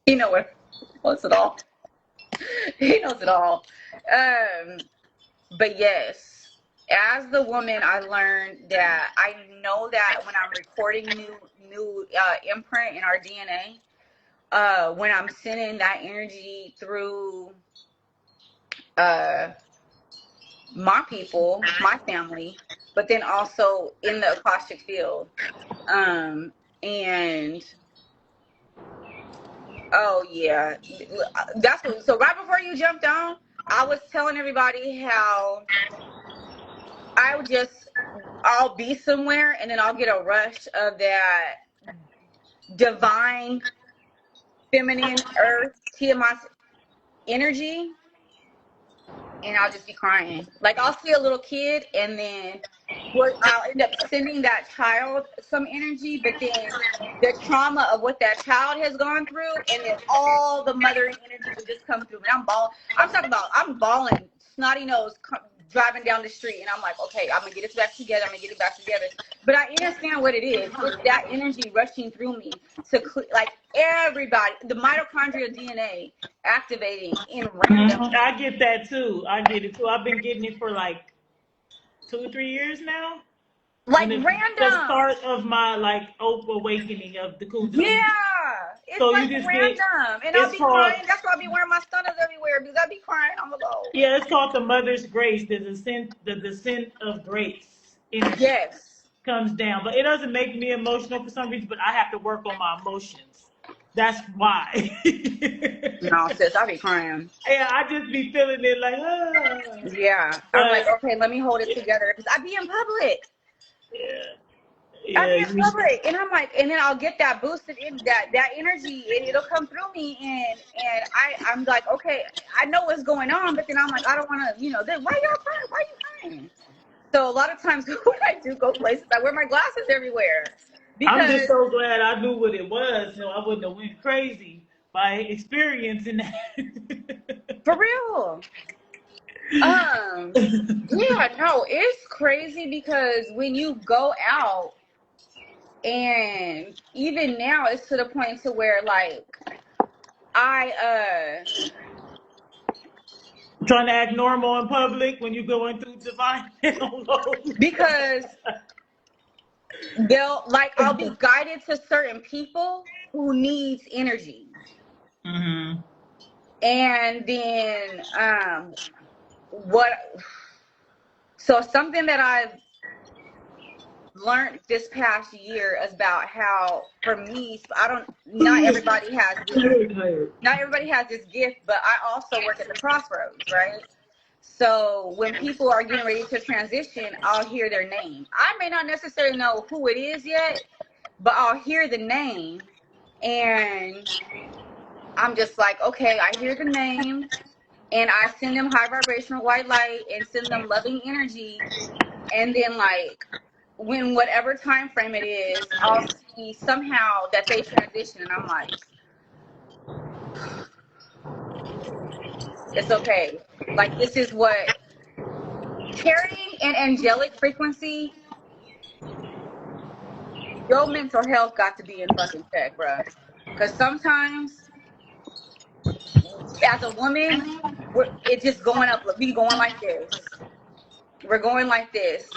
He knows it all. He knows it all. But yes, as the woman, I learned that I know that when I'm recording new imprint in our DNA, when I'm sending that energy through my people, my family, but then also in the Akashic field. And oh yeah, that's what. So right before you jumped on, I was telling everybody how I'll be somewhere and then I'll get a rush of that divine feminine earth Tiamats energy, and I'll just be crying. Like I'll see a little kid and then I'll end up sending that child some energy, but then the trauma of what that child has gone through, and then all the mothering energy will just come through. And I'm bawling, snotty nose, driving down the street, and I'm like, okay, I'm gonna get it back together. But I understand what it is. It's that energy rushing through me to like everybody, the mitochondrial DNA activating in random. Mm-hmm. I get that too. I get it too. I've been getting it for like 2 or 3 years now. Like And it's the random. start of my awakening of the Kundalini. Yeah, it's So like you just random, and I'll it's be called, crying. That's why I'll be wearing my stunners everywhere because I'll be crying. I'm gonna go. yeah, it's called the Mother's Grace, the descent of grace energy Yes. comes down. But it doesn't make me emotional for some reason, but I have to work on my emotions. That's why. No, sis, I'll be crying. Yeah, I just be feeling it like, Yeah, I'm like, but okay, let me hold it together because I be in public. yeah, I yeah, be in public, and I'm like, and then I'll get that boosted in that energy, and it'll come through me, and I'm like, okay, I know what's going on, but then I'm like, I don't want to, then why y'all crying? Why you crying? So a lot of times when I do go places, I wear my glasses everywhere I'm just because so glad I knew what it was, so I wouldn't have went crazy by experiencing that. for real. Yeah, no, it's crazy because when you go out, and even now it's to the point to where like I Trying to act normal in public when you're going through divine download. because they'll like I'll be guided to certain people who needs energy. Mm-hmm. And then so something that I've learned this past year is about how, for me, not everybody has this gift, but I also work at the crossroads, right? So when people are getting ready to transition, I'll hear their name. I may not necessarily know who it is yet, but I'll hear the name, and I'm just like, okay, I hear the name, and I send them high vibrational white light and send them loving energy. And then, like, when whatever time frame it is, I'll see somehow that they transition, and I'm like, it's okay. Like, this is what carrying an angelic frequency. Your mental health got to be in fucking check, bruh. Because sometimes, as a woman, it's just going up. We going like this. We're going like this.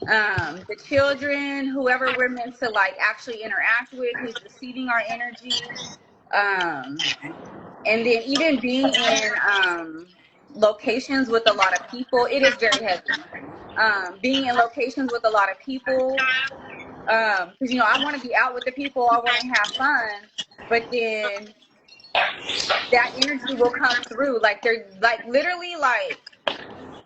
The children, whoever we're meant to like actually interact with, who's receiving our energy, and then even being in locations with a lot of people, it is very heavy. Being in locations with a lot of people, because you know I want to be out with the people, I want to have fun, but then that energy will come through. Like they're like literally like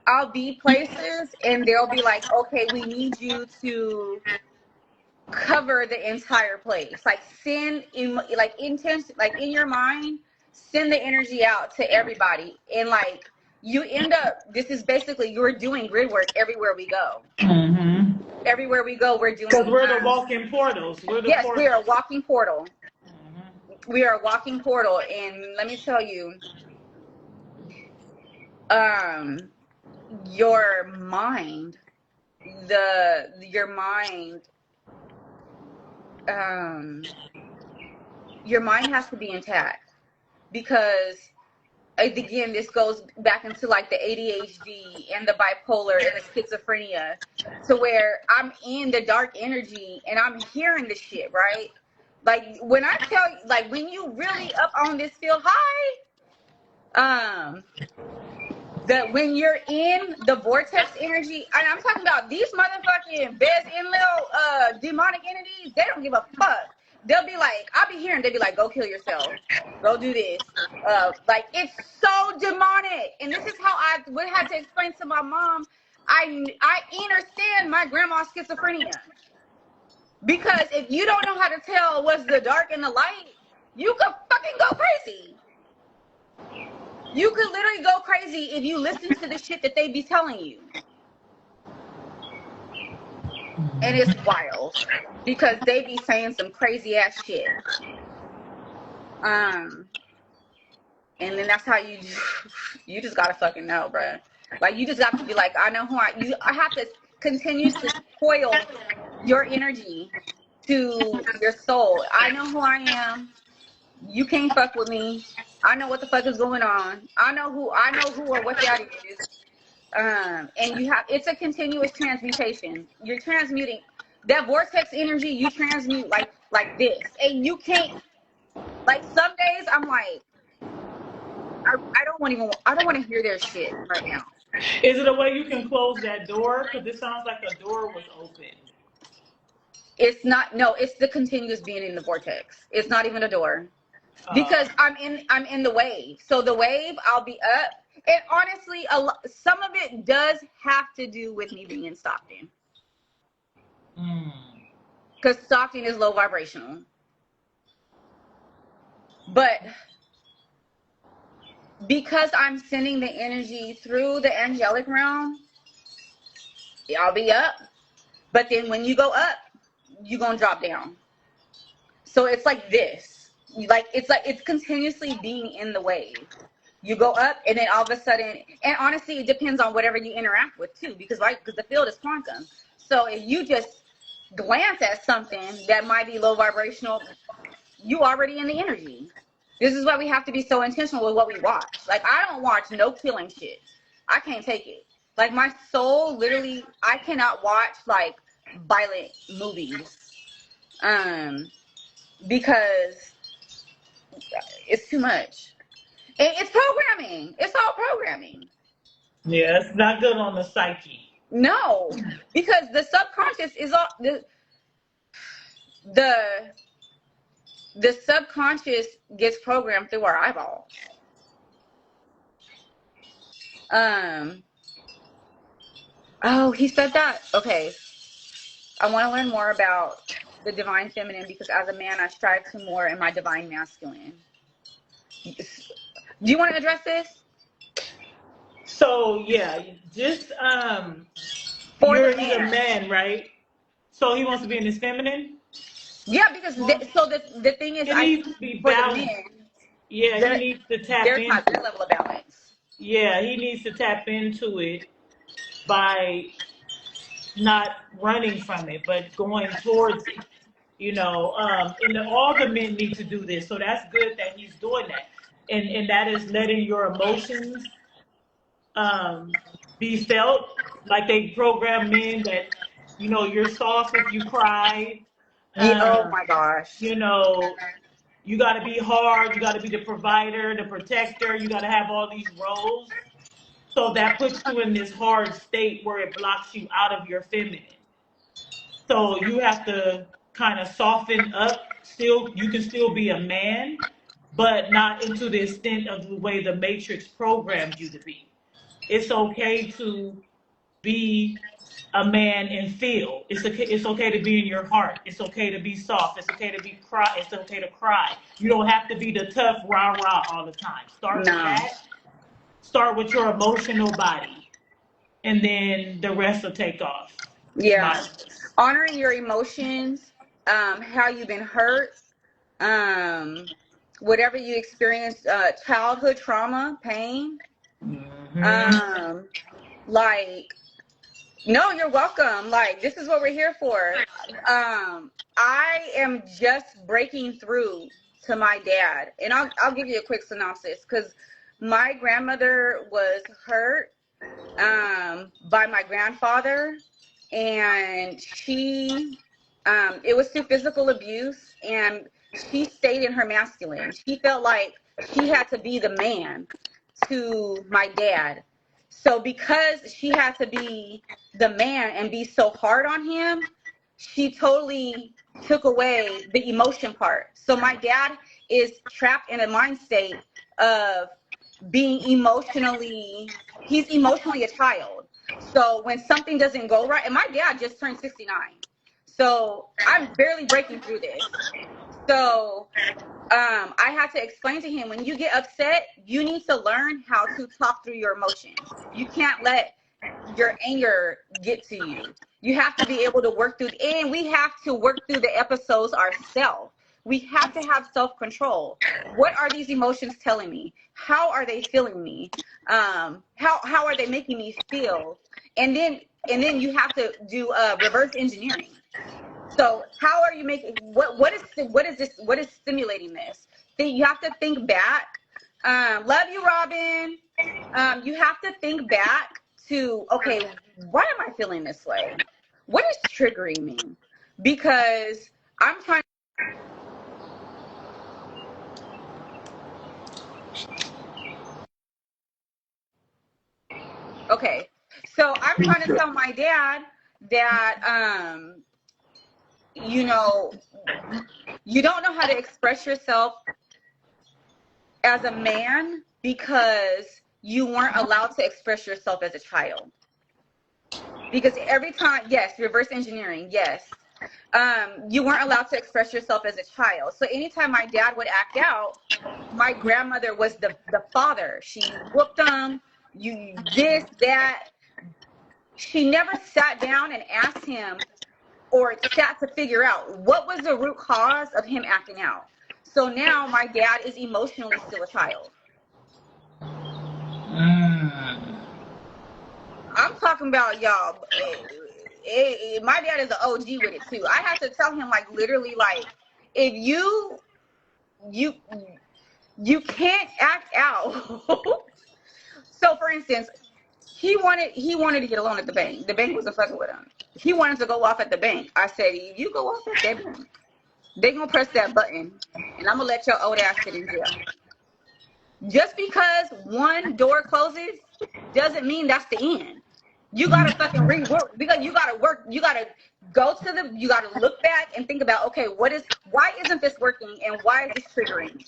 I'll be places and they'll be like, okay, we need you to cover the entire place. Like send in like intention, like in your mind, send the energy out to everybody. And like you end up, this is basically you're doing grid work everywhere we go. Mm-hmm. Everywhere we go, we're doing. Because we're the walking portals. Yes, we are a walking portal. We are a walking portal, and let me tell you, your mind, your mind has to be intact, because again, this goes back into like the ADHD and the bipolar and the schizophrenia, to where I'm in the dark energy and I'm hearing the shit, right? Like when I tell you, like when you really up on this field, that when you're in the vortex energy, and I'm talking about these motherfucking Bez Enlil demonic entities, they don't give a fuck. They'll be like, I'll be hearing, they'll be like, go kill yourself, go do this. Like it's so demonic, and this is how I would have to explain to my mom. I understand my grandma's schizophrenia, because if you don't know how to tell what's the dark and the light, you could fucking go crazy. You could literally go crazy if you listen to the shit that they be telling you. And it's wild, because they be saying some crazy ass shit. And then that's how you just gotta fucking know, bruh. Like you just have to be like, I know who I have to continuously coil your energy to your soul. I know who I am. You can't fuck with me. I know what the fuck is going on. I know who or what that is. And it's a continuous transmutation. You're transmuting that vortex energy. You transmute like this, and you can't. Like some days, I'm like, I don't want to hear their shit right now. Is it a way you can close that door? Because it sounds like a door was open. It's not. No, it's the continuous being in the vortex. It's not even a door. Because I'm in the wave. So the wave, I'll be up. And honestly, some of it does have to do with me being in Stockton. Because Stockton is low vibrational. But because I'm sending the energy through the angelic realm, I'll be up. But then when you go up, you're going to drop down. So it's like this. It's continuously being in the wave. You go up, and then all of a sudden, and honestly, it depends on whatever you interact with too, because the field is quantum. So if you just glance at something that might be low vibrational, you already in the energy. This is why we have to be so intentional with what we watch. Like I don't watch no killing shit. I can't take it. Like my soul, literally, I cannot watch like violent movies, because it's too much. And it's programming. It's all programming. Yeah, it's not good on the psyche. No, because the subconscious is all the subconscious gets programmed through our eyeballs. Oh, he said that. Okay. I want to learn more about the divine feminine because as a man, I strive to more in my divine masculine. Do you want to address this? So yeah, just For the he's a man. man, right? So he wants to be in his feminine. Yeah, because so the thing is, It I needs think to be for the balanced. men, Yeah, he needs to tap there's not into that it. level of balance. Yeah, he needs to tap into it by not running from it, but going towards it. And all the men need to do this. So that's good that he's doing that. And that is letting your emotions be felt. Like they program men that, you're soft if you cry. Yeah, oh Um, my gosh. you know, you got to be hard. You got to be the provider, the protector. You got to have all these roles. So that puts you in this hard state where it blocks you out of your feminine. So you have to kind of soften up. Still, you can still be a man, but not into the extent of the way the Matrix programmed you to be. It's okay to be a man and feel. It's okay to be in your heart. It's okay to be soft. It's okay to be cry. It's okay to cry. You don't have to be the tough rah rah all the time. Start with No. that. Start with your emotional body, and then the rest will take off. Yeah. My Honoring your emotions, how you've been hurt, whatever you experienced, childhood trauma, pain. mm-hmm. Like, no, you're welcome. Like, this is what we're here for. I am just breaking through to my dad, and I'll give you a quick synopsis because my grandmother was hurt by my grandfather, and she it was through physical abuse, and she stayed in her masculine. She felt like she had to be the man to my dad. So because she had to be the man and be so hard on him, she totally took away the emotion part. So my dad is trapped in a mind state of being he's emotionally a child. So when something doesn't go right, and my dad just turned 69. So I'm barely breaking through this. So I had to explain to him, when you get upset, you need to learn how to talk through your emotions. You can't let your anger get to you. You have to be able to work through, and we have to work through the episodes ourselves. We have to have self-control. What are these emotions telling me? How are they feeling me? How are they making me feel? And then you have to do reverse engineering. So how are you making, what is stimulating this? You have to think back. Love you, Robin. You have to think back to, okay, why am I feeling this way? What is triggering me? Because I'm trying. Okay, so I'm trying to tell my dad that you don't know how to express yourself as a man because you weren't allowed to express yourself as a child. Because every time, yes, reverse engineering, yes. You weren't allowed to express yourself as a child. So anytime my dad would act out, my grandmother was the father. She whooped him, this, that. She never sat down and asked him or sat to figure out what was the root cause of him acting out. So now my dad is emotionally still a child. I'm talking about, y'all. My dad is an OG with it too. I have to tell him, like, literally, like, if you can't act out. So for instance, he wanted to get a loan at the bank. The bank wasn't fucking with him. He wanted to go off at the bank. I said, if you go off at that bank, they gonna press that button, and I'm gonna let your old ass sit in jail. Just because one door closes doesn't mean that's the end. You gotta fucking rework, because you gotta work. You gotta you gotta look back and think about, okay, why isn't this working, and why is this triggering?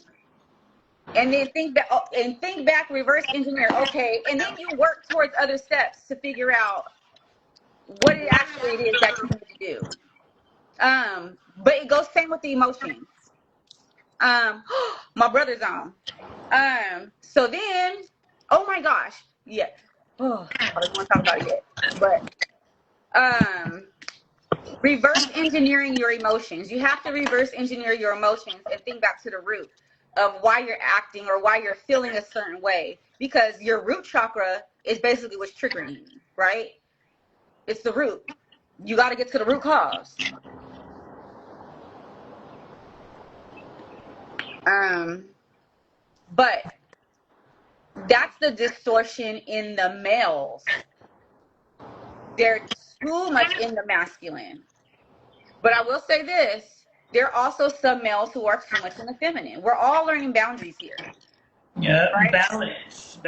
And then think back, reverse engineer. Okay, and then you work towards other steps to figure out what it actually is that you need to do. But it goes same with the emotions. My brother's on. So then, oh my gosh, yeah. Oh, I don't want to talk about it yet. But reverse engineering your emotions. You have to reverse engineer your emotions and think back to the root of why you're acting or why you're feeling a certain way. Because your root chakra is basically what's triggering you, right? It's the root. You got to get to the root cause. But that's the distortion in the males. They're too much in the masculine. But I will say this, there are also some males who are too much in the feminine. We're all learning boundaries here. Yeah, right? Balance.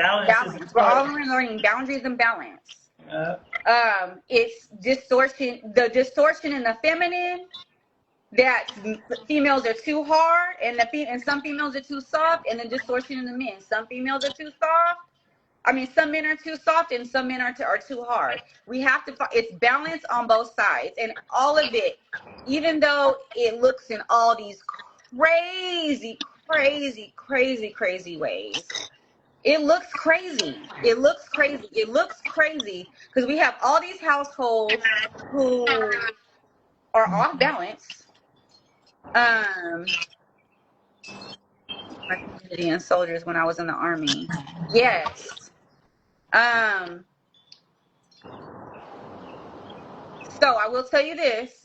We're all learning boundaries and balance. It's distortion. The distortion in the feminine, that females are too hard, and some females are too soft, and the distortion in the men. Some females are too soft. Some men are too soft, and some men are too hard. We have to. It's balance on both sides, and all of it. Even though it looks in all these crazy ways, it looks crazy. It looks crazy because we have all these households who are off balance. My community and soldiers when I was in the Army. Yes. So I will tell you this.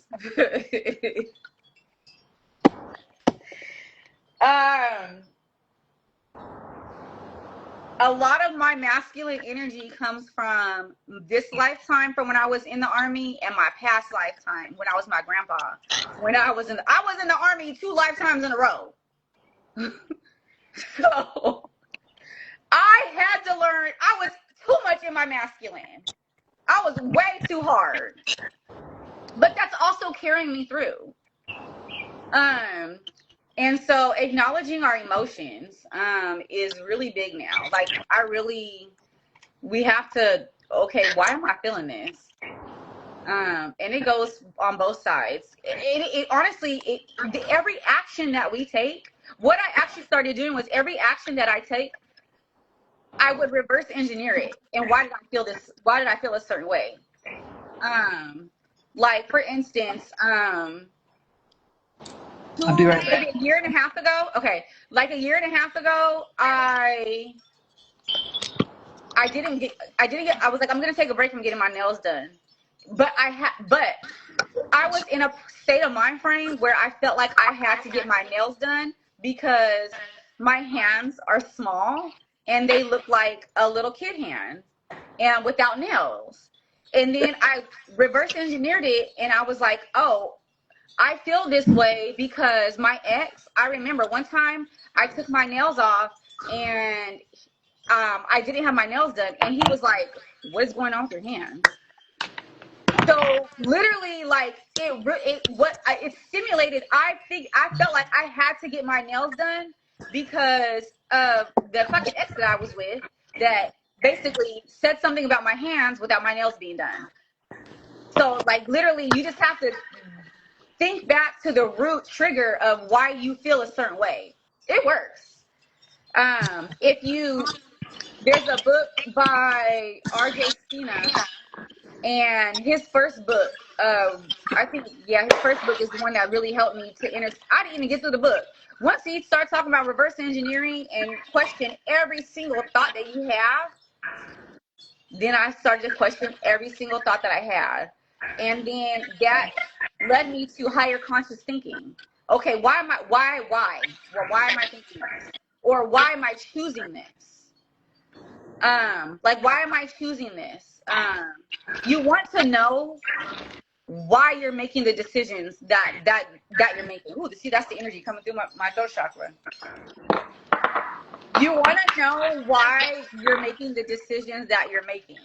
A lot of my masculine energy comes from this lifetime, from when I was in the Army, and my past lifetime when I was my grandpa. I was in the Army 2 lifetimes in a row. So I had to learn. I was too much in my masculine. I was way too hard. But that's also carrying me through. And so acknowledging our emotions is really big now. Like, we have to, okay, why am I feeling this? And it goes on both sides. Honestly, every action that we take, what I actually started doing was every action that I take, I would reverse engineer it. And why did I feel this? Why did I feel a certain way? Like, for instance, I'll be right back. maybe a year and a half ago. Okay, like a year and a half ago, I was like, I'm gonna take a break from getting my nails done. But I was in a state of mind frame where I felt like I had to get my nails done because my hands are small and they look like a little kid hand and without nails. And then I reverse engineered it, and I was like, oh, I feel this way because my ex, I remember one time I took my nails off and I didn't have my nails done, and he was like, what is going on with your hands? So literally, like, it stimulated. I felt like I had to get my nails done because of the fucking ex that I was with that basically said something about my hands without my nails being done. So, like, literally, you just have to think back to the root trigger of why you feel a certain way. It works. There's a book by R.J. Stina, and his first book, his first book is the one that really helped me I didn't even get through the book. Once he starts talking about reverse engineering and question every single thought that you have, then I started to question every single thought that I had. And then that led me to higher conscious thinking. Okay, why am I thinking this? Or why am I choosing this? Like, why am I choosing this? You want to know why you're making the decisions that you're making. Ooh, see, that's the energy coming through my throat chakra. You want to know why you're making the decisions that you're making,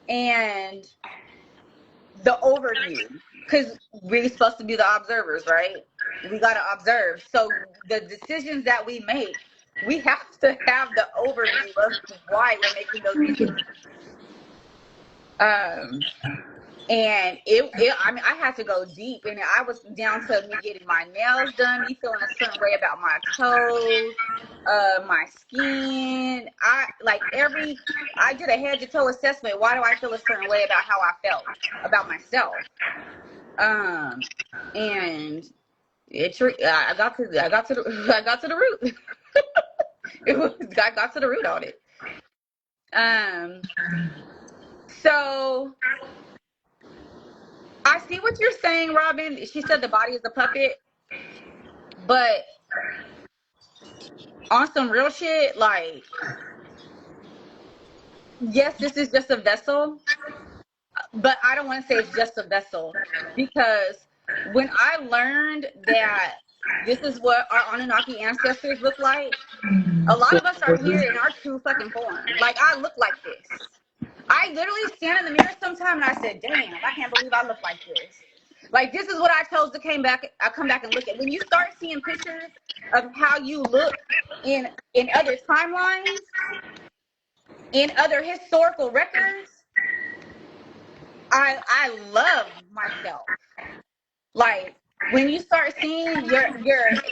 and the overview, because we're supposed to be the observers, right? We got to observe. So the decisions that we make, we have to have the overview of why we're making those decisions. And I mean, I had to go deep, and I was down to me getting my nails done, me feeling a certain way about my toes, my skin. I did a head to toe assessment. Why do I feel a certain way about how I felt about myself? And I got to the root. I got to the root on it. So I see what you're saying, Robin. She said the body is a puppet, but on some real shit, like, yes, this is just a vessel, but I don't want to say it's just a vessel, because when I learned that this is what our Anunnaki ancestors look like, a lot of us are here in our true fucking form. Like, I look like this. I literally stand in the mirror sometime and I said, damn, I can't believe I look like this. Like, this is what I chose to come back and look at. When you start seeing pictures of how you look in other timelines, in other historical records, I love myself. Like, when you start seeing your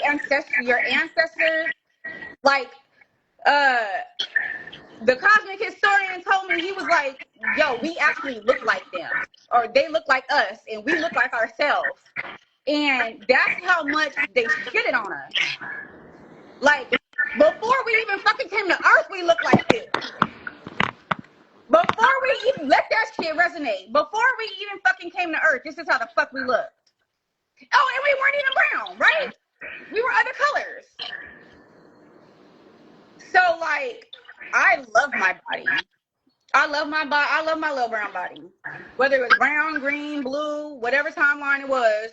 ancestors, like, the cosmic historian told me, he was like, yo, we actually look like them, or they look like us, and we look like ourselves. And that's how much they shitted on us. Like, before we even fucking came to Earth, we looked like this. Before we even let that shit resonate, before we even fucking came to Earth, this is how the fuck we looked. Oh, and we weren't even brown, right? We were other colors. So, like, I love my body. I love my body. I love my little brown body. Whether it was brown, green, blue, whatever timeline it was,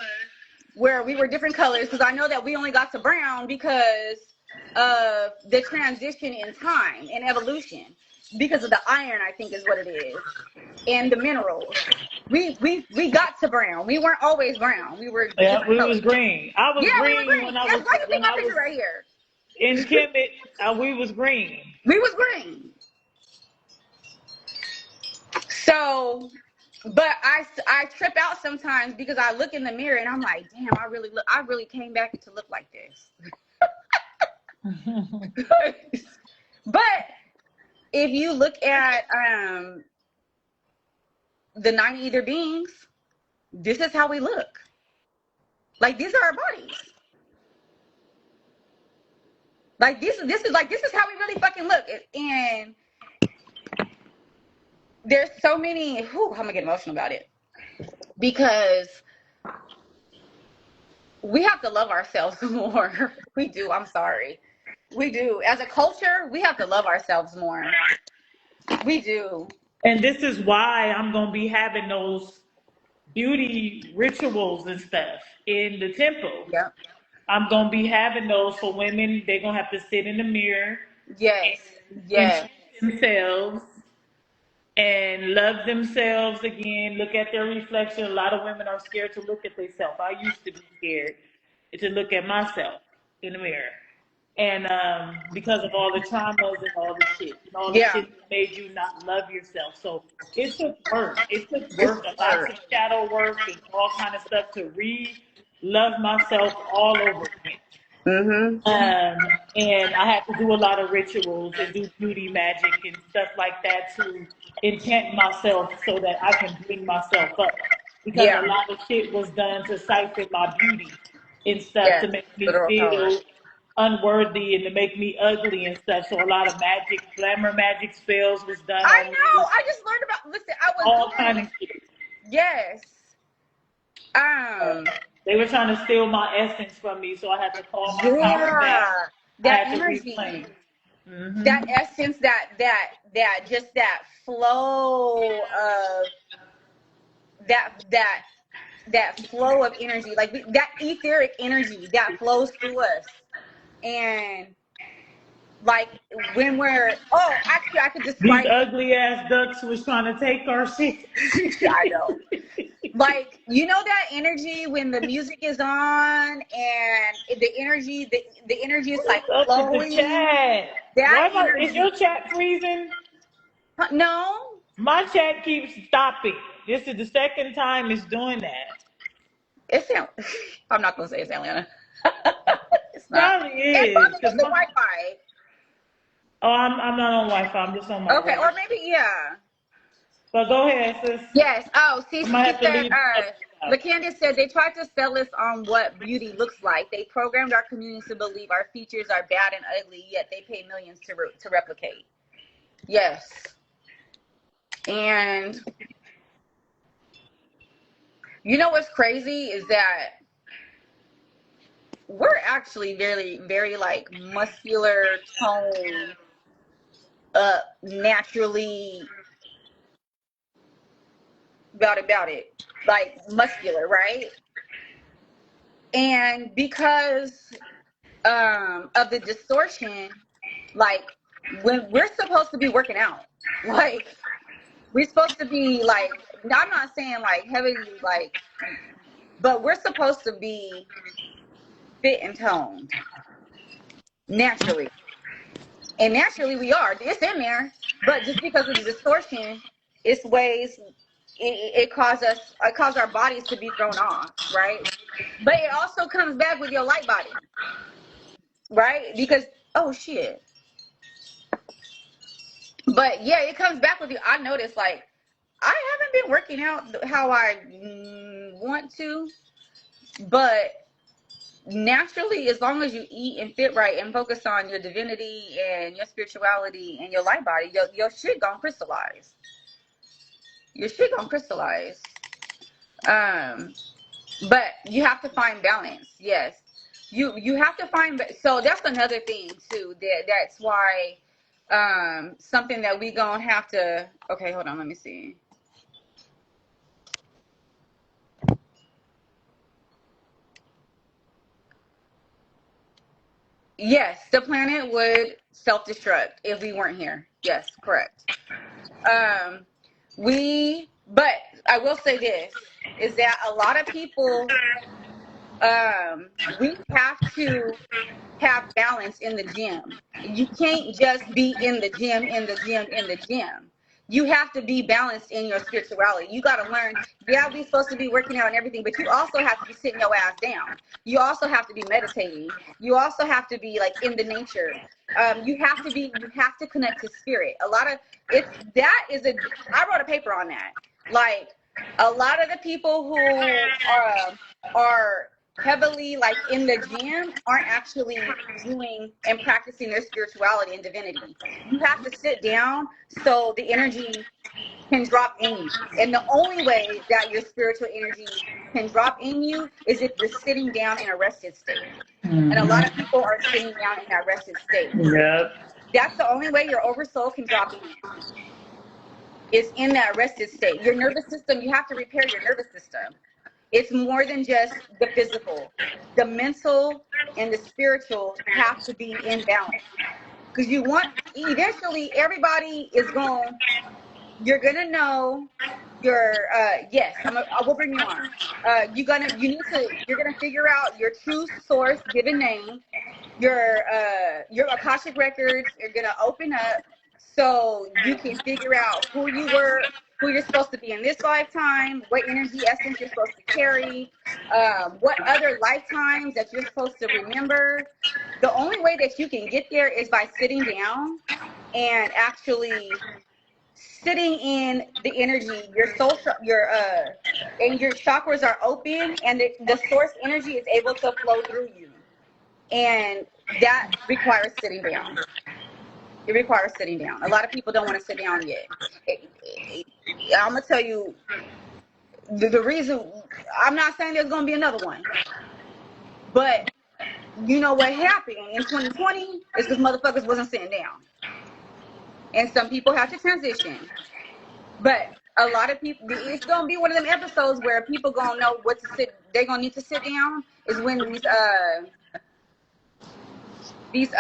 where we were different colors, because I know that we only got to brown because of the transition in time and evolution, because of the iron, I think is what it is, and the minerals. We got to brown. We weren't always brown. We were Yeah, we colors. was green. I was Yeah, green, we were green. when I That's was why you see when my I picture was right here. in Kemet. We was green. We was green. So, but I trip out sometimes because I look in the mirror and I'm like, damn, I really came back to look like this. But if you look at the 90 ether beings, this is how we look. Like, these are our bodies. Like, this is how we really fucking look. And there's so many, I'm gonna get emotional about it, because we have to love ourselves more. We do. I'm sorry. We do. As a culture, we have to love ourselves more. We do. And this is why I'm gonna be having those beauty rituals and stuff in the temple. Yep. I'm gonna be having those for women. They're gonna have to sit in the mirror Yes. and Yes. treat themselves and love themselves again. Look at their reflection. A lot of women are scared to look at themselves. I used to be scared to look at myself in the mirror. And because of all the traumas and all the shit and all the Yeah. shit that made you not love yourself. So it took work. It took It's work, a lot hard. of shadow work and all kind of stuff to re-love myself all over again. Mm-hmm. And I had to do a lot of rituals and do beauty magic and stuff like that to enchant myself so that I can bring myself up. Because a Yeah. lot of shit was done to siphon my beauty and stuff Yes. to make me Literal power. feel unworthy and to make me ugly and stuff. So a lot of magic, glamour magic spells was done I on know. me. I just learned about. Listen, I was All kind doing. of shit. Yes. They were trying to steal my essence from me, so I had to call my power Yeah. back. I That had to reclaim. energy. that essence, that just that flow of that flow of energy, like that etheric energy that flows through us. And like when we're, oh, actually I could These describe ugly ass ducks was trying to take our shit. I know. Like, you know that energy when the music is on and the energy is like What's up with the flowing. chat? That Is energy. your chat freezing? No, My chat keeps stopping. This is the second time it's doing that. it's I'm not gonna say it's Atlanta. It's not. Probably It is. probably is the Wi-Fi. Oh, I'm not on Wi-Fi. I'm just on my Okay, or regular. maybe yeah. But go ahead, sis. Yes. Oh, see, I might she have to said. leave. LaCandice said they tried to sell us on what beauty looks like. They programmed our community to believe our features are bad and ugly, yet they pay millions to replicate. Yes. And you know what's crazy is that we're actually very, very like muscular tone, naturally about it, like muscular, right? And because of the distortion, like when we're supposed to be working out, like we're supposed to be like, I'm not saying like heavily, like, but we're supposed to be fit and toned naturally. And naturally we are. It's in there. But just because of the distortion, it's ways it caused our bodies to be thrown off, right? But it also comes back with your light body, right? Because oh shit. But yeah, it comes back with you. I noticed like I haven't been working out how I want to, but naturally, as long as you eat and fit right and focus on your divinity and your spirituality and your light body, your shit gonna crystallize. Your shit gonna crystallize. But you have to find balance. Yes, you have to find. So that's another thing too. That's why something that we gonna have to. Okay, hold on. Let me see. Yes, the planet would self-destruct if we weren't here. Yes, correct. But I will say this is that a lot of people, we have to have balance in the gym. You can't just be in the gym. You have to be balanced in your spirituality. You got to learn, yeah, we're supposed to be working out and everything, but you also have to be sitting your ass down. You also have to be meditating. You also have to be like in the nature. You have to connect to spirit. I wrote a paper on that. Like a lot of the people who are heavily like in the gym aren't actually doing and practicing their spirituality and divinity. You have to sit down so the energy can drop in you. And the only way that your spiritual energy can drop in you is if you're sitting down in a rested state. And a lot of people are sitting down in that rested state. Yep. That's the only way your oversoul can drop in. Is in that rested state. Your nervous system, you have to repair your nervous system. It's more than just the physical. The mental and the spiritual have to be in balance. Because eventually everybody is you're going to know yes, I will bring you on. You're going to figure out your true source, given name, your Akashic records are going to open up so you can figure out who you were, who you're supposed to be in this lifetime, what energy essence you're supposed to carry, what other lifetimes that you're supposed to remember. The only way that you can get there is by sitting down and actually sitting in the energy. Your soul, and your chakras are open, and the source energy is able to flow through you. And that requires sitting down. It requires sitting down. A lot of people don't want to sit down yet. I'm going to tell you the reason. I'm not saying there's going to be another one. But you know what happened in 2020 is because motherfuckers wasn't sitting down. And some people have to transition. But a lot of people, it's gonna be one of them episodes where people gonna know what to sit. They're gonna need to sit down. Is when these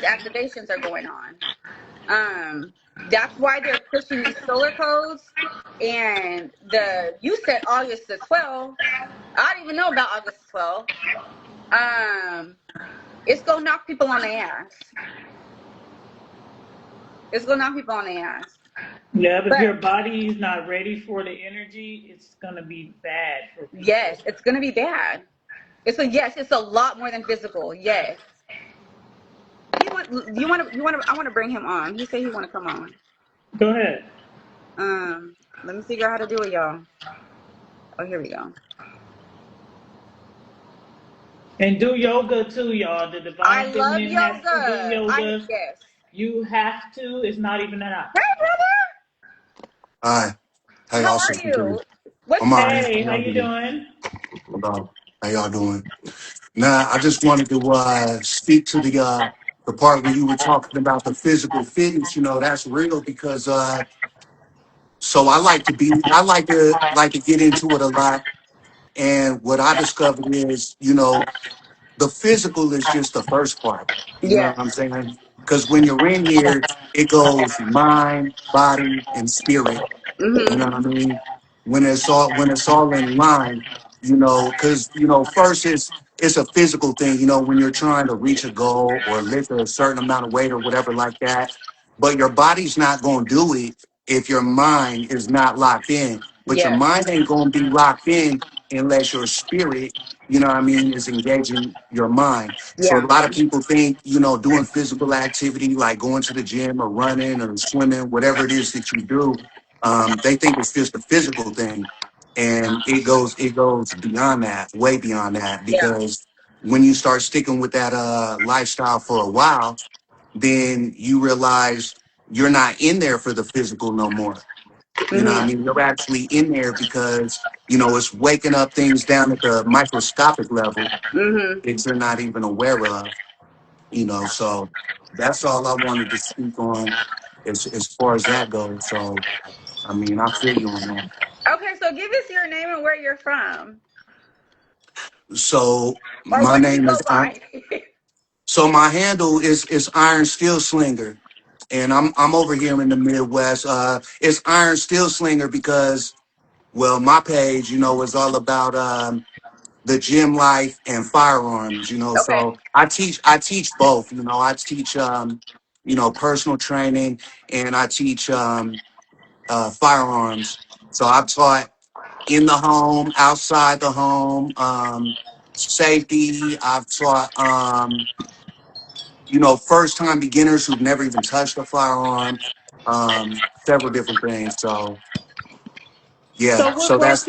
activations are going on. That's why they're pushing these solar codes. And you said August the 12th. I didn't even know about August the 12th. It's gonna knock people on their ass. It's gonna knock people on their ass. Yeah, but if your body is not ready for the energy, it's gonna be bad for people. Yes, it's gonna be bad. It's a lot more than physical. Yes. I want to bring him on. He said he want to come on. Go ahead. Let me figure out how to do it, y'all. Oh, here we go. And do yoga too, y'all. The divine feminine has to do yoga. Yes. You have to. It's not even an option. Hey, brother. Hi. Hey, How also are you? I'm all right. Hey, How how y'all you doing? doing? Hold on. How y'all doing? Now, I just wanted to speak to the part where you were talking about the physical fitness. You know, that's real because so I like to get into it a lot. And what I discovered is, you know, the physical is just the first part. You know what I'm Yes. saying? Because when you're in here, it goes mind, body, and spirit. You know Mhm. what I mean? When it's all in line, you know, because you know, first it's a physical thing, you know, when you're trying to reach a goal or lift a certain amount of weight or whatever like that. But your body's not gonna do it if your mind is not locked in. But your Yes. mind ain't gonna be locked in unless your spirit, you know what I mean, is engaging your mind. So a Yeah. lot of people think, you know, doing physical activity like going to the gym or running or swimming, whatever it is that you do, they think it's just a physical thing, and it goes beyond that, way beyond that, Yeah. because when you start sticking with that lifestyle for a while, then you realize you're not in there for the physical no more. You know what I Mhm. mean? You're actually in there because, you know, it's waking up things down at the microscopic level Mhm. that you're not even aware of, you know. So that's all I wanted to speak on as far as that goes. So I mean, I feel you on that. Okay, so give us your name and where you're from, So or my what do you name go is by? so my handle is Iron Steel Slinger, and I'm over here in the Midwest. It's Iron Steel Slinger because, well, my page, you know, is all about the gym life and firearms. You know, Okay. so I teach both. You know, I teach you know, personal training, and I teach firearms. So I've taught in the home, outside the home, safety. I've taught, you know, first time beginners who've never even touched a firearm, several different things. So yeah, So so that's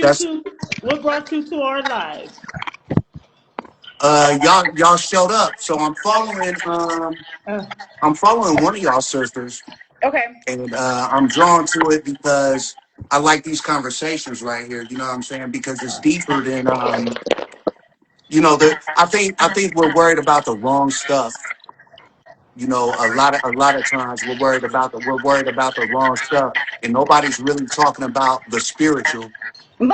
what brought you to our lives? y'all showed up. So Uh, I'm following one of y'all sisters, Okay. and I'm drawn to it because I like these conversations right here. You know what I'm saying? Because it's deeper than you know, I think we're worried about the wrong stuff. You know, a lot of times we're worried about the wrong stuff, and nobody's really talking about the spiritual,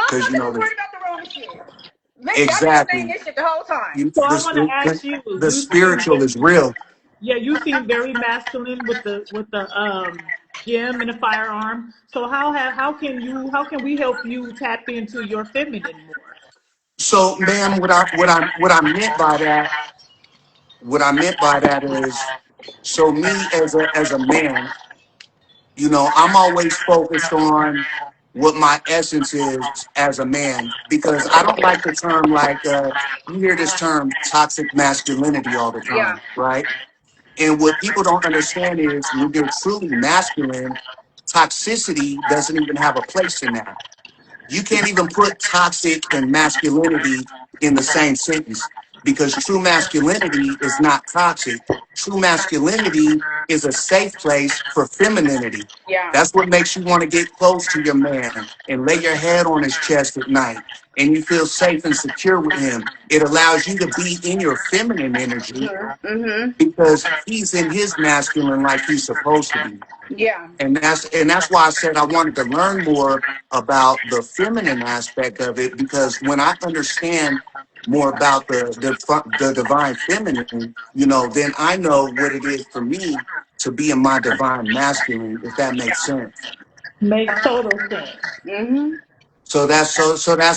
because you Motherfuckers know is worried about the wrong shit. Maybe I've been saying exactly. this shit the whole time. You, so I want to the, ask you. the spiritual is real. Yeah, you seem very masculine with the gym and the firearm. So how can we help you tap into your feminine more? So, ma'am, what I meant by that is, so me as a man, you know, I'm always focused on what my essence is as a man, because I don't like the term, like you hear this term toxic masculinity all the Yeah. time, right? And what people don't understand is when you're truly masculine, toxicity doesn't even have a place in that. You can't even put toxic and masculinity in the same sentence. because true masculinity is not toxic. True masculinity is a safe place for femininity. Yeah. That's what makes you want to get close to your man and lay your head on his chest at night. And you feel safe and secure with him. It allows you to be in your feminine energy Mm-hmm. because he's in his masculine like he's supposed to be. Yeah. And that's why I said I wanted to learn more about the feminine aspect of it, because when I understand more about the divine feminine, then I know what it is for me to be in my divine masculine, if that makes sense. Makes total sense. Mm-hmm. So that's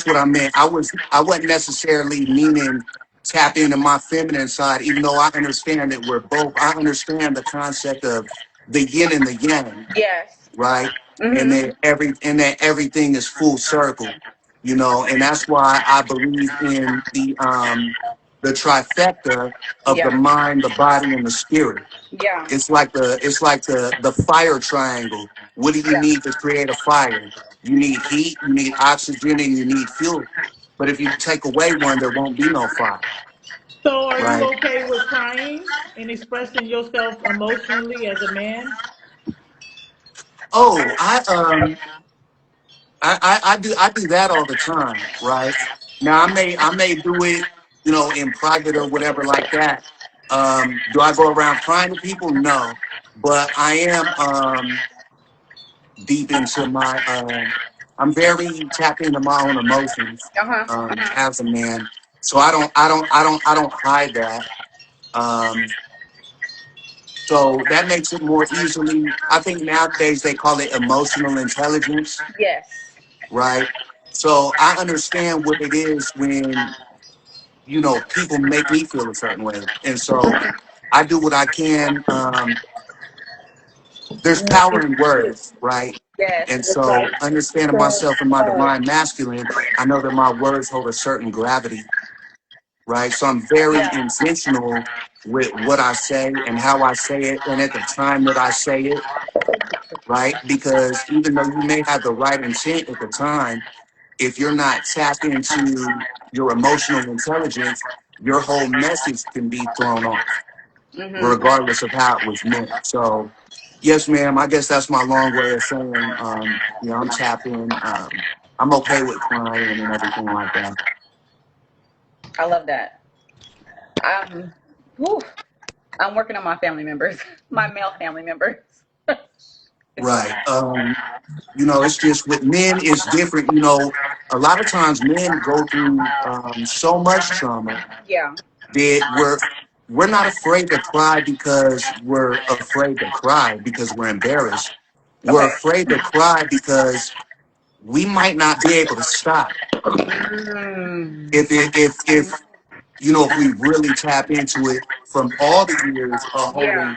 what I meant. I wasn't necessarily meaning tap into my feminine side, even though I understand that we're both. I understand the concept of the yin and the yang, Yes. right? And Mm-hmm. that everything is full circle, and that's why I believe in the trifecta of the Yeah. mind, the body, and the spirit. Yeah. It's like the fire triangle. What do you Yeah. need to create a fire? You need heat, you need oxygen, and you need fuel. But if you take away one, there won't be no fire, So, are you right? okay with crying and expressing yourself emotionally as a man? Oh, I do that all the time, right? Now I may do it, in private or whatever like that. Do I go around crying to people? No, but I am deep into my. I'm very tapped into my own emotions Uh-huh. as a man, so I don't hide that. Um, so that makes it more easily. I think nowadays they call it emotional intelligence, Yes. right? So I understand what it is when, people make me feel a certain way. And so I do what I can. There's power in words, right? Yes. And It's like so understanding myself and my divine masculine, I know that my words hold a certain gravity, right? So I'm very yeah. intentional with what I say and how I say it and at the time that I say it, right? Because even though you may have the right intent at the time, if you're not tapped into your emotional intelligence, your whole message can be thrown off, Mm-hmm. regardless of how it was meant. So, yes, ma'am, I guess that's my long way of saying, I'm tapped in. I'm okay with crying and everything like that. I love that. Um, whew, I'm working on my family members, my male family members. It's Right. It's just with men, it's different. A lot of times men go through so much trauma yeah. that we're not afraid to cry because we're afraid to cry because we're embarrassed. We're Okay. afraid to cry because we might not be able to stop Mm. if we really tap into it from all the years of Yeah.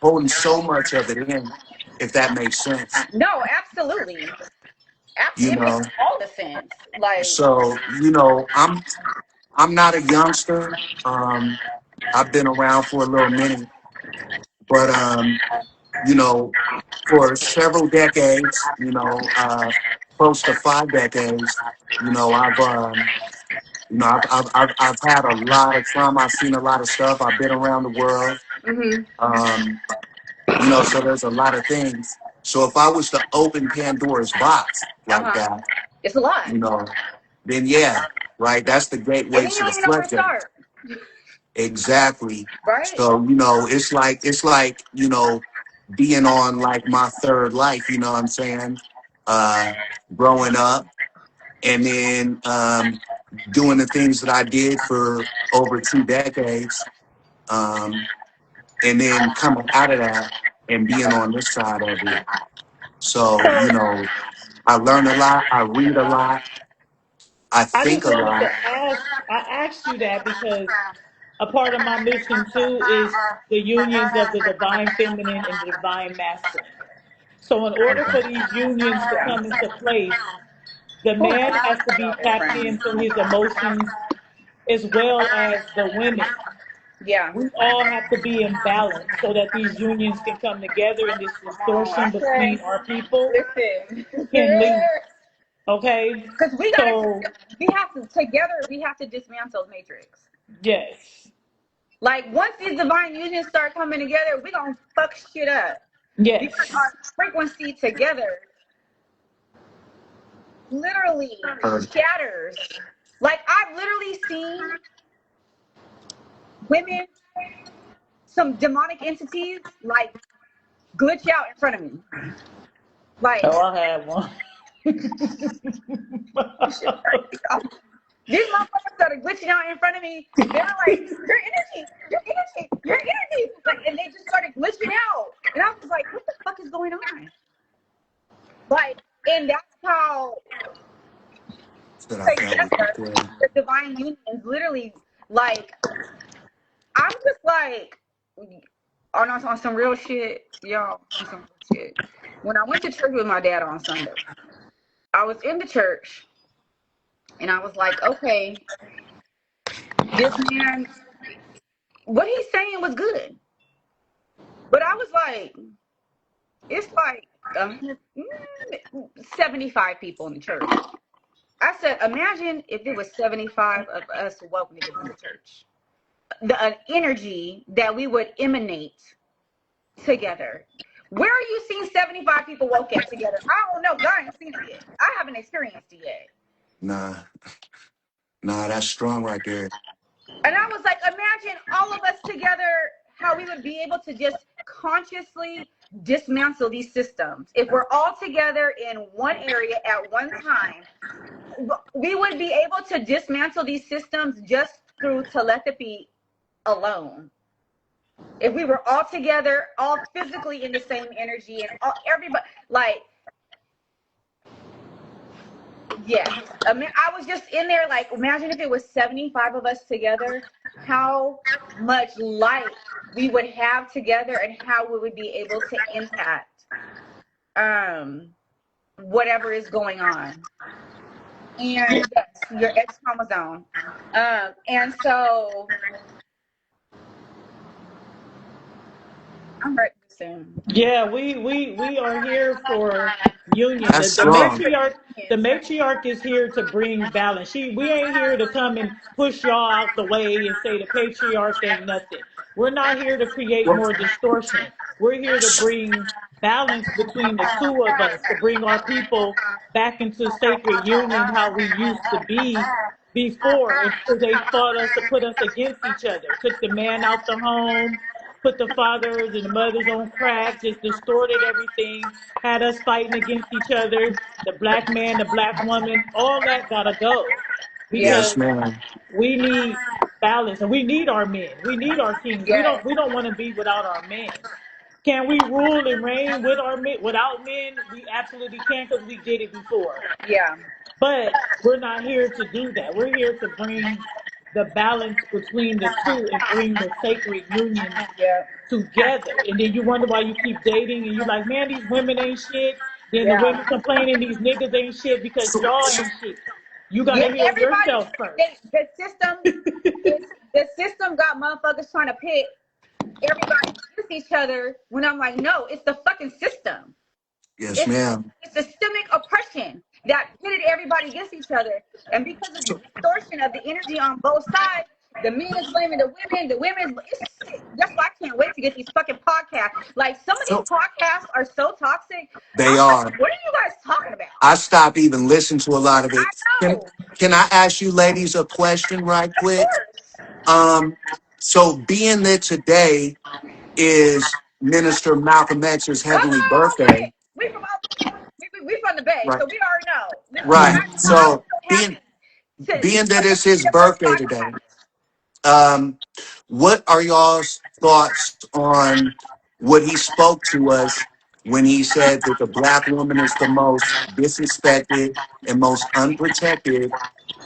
holding so much of it in, if that makes sense. No, absolutely. You It makes know, all the sense. Like, so I'm not a youngster. I've been around for a little minute, but you know, for several decades, close to 5 decades, you know, I've I've had a lot of trauma. I've seen a lot of stuff. I've been around the world. mm-hmm. Um, so there's a lot of things. So if I was to open Pandora's box like Uh-huh. that, It's a lot. you know, then yeah, right, that's the And gateway then you to don't the even know where to floodgates. start. Exactly. Right? So, it's like, being on like my third life, you know what I'm saying? Uh, growing up and then doing the things that I did for over 2 decades. Um, and then coming out of that and being on this side of it. So, I learn a lot, I read a lot, I I think just a wanted lot. to ask, I asked you that because a part of my mission too is the unions of the divine feminine and the divine masculine. So, in order for these unions to come into place, the Who am man has to be I? tapped into his emotions as well as the women. Yeah. We all have to be in balance so that these unions can come together and this distortion between Okay. our people Listen. can leave. Okay? Because So, we have to, together, we have to dismantle the matrix. Yes. Like once these divine unions start coming together, we gonna fuck shit up because Yes. our frequency together literally shatters. Like I've literally seen women, some demonic entities, like glitch out in front of me. Like Oh, I had one. shit crazy. These motherfuckers started glitching out in front of me. They were like, your energy, your energy, your energy. Like, and they just started glitching out. And I was like, what the fuck is going on? Like, and that's how that I felt with together you. the divine union is literally like, I'm just like, on some real shit, y'all, on some real shit. When I went to church with my dad on Sunday, I was in the church and I was like, okay, this man, what he's saying was good. But I was like, it's like 75 people in the church. I said, imagine if it was 75 of us woke niggas in the church. The energy that we would emanate together. Where are you seeing 75 people woke at together? I don't know. God ain't seen it yet. I haven't experienced it yet. Nah, that's strong right there. And I was like, imagine all of us together, how we would be able to just consciously dismantle these systems. If we're all together in one area at one time, we would be able to dismantle these systems just through telepathy alone. If we were all together, all physically in the same energy, and everybody, like, yes. I mean, I was just in there, like, imagine if it was 75 of us together, how much light we would have together and how we would be able to impact whatever is going on. And yes, your X chromosome. And so I'm ready to soon. Yeah, we are here for union. That's The strong. matriarch is here to bring balance. We ain't here to come and push y'all out the way and say the patriarchs ain't nothing. We're not here to create more distortion. We're here to bring balance between the two of us, to bring our people back into sacred union how we used to be before, until they fought us to put us against each other, took the man out the home, put the fathers and the mothers on crack, just distorted everything, had us fighting against each other, the black man, the black woman, all that gotta go. Yeah. Because Yes, ma'am. we need balance and we need our men. We need our kings. Yes. We don't want to be without our men. Can we rule and reign with our men without men? We absolutely can, because we did it before. Yeah. But we're not here to do that. We're here to bring the balance between the two and bring the sacred union Yeah. together. And then you wonder why you keep dating and you're like, man, these women ain't shit. Then the Yeah. women complaining these niggas ain't shit because y'all ain't shit. You Yeah. gotta heal Everybody, yourself first. the system got motherfuckers trying to pit everybody against each other when I'm like, no, it's the fucking system. Yes, It's ma'am. systemic oppression that pitted everybody against each other. And because of the distortion of the energy on both sides, the men is blaming the women, it's sick. That's why I can't wait to get these fucking podcasts. Like, some of these So podcasts are so toxic. they I'm like, are. what are you guys talking about? I stopped even listening to a lot of it. I know. Can I ask you ladies a question right Of quick? course. So being that today is Minister Malcolm X's Come heavenly on, birthday, we from we from the Bay, right? so we already know. Right. I'm So so happy being for that the it's his first birthday today, podcast. um, what are y'all's thoughts on what he spoke to us when he said that the black woman is the most disrespected and most unprotected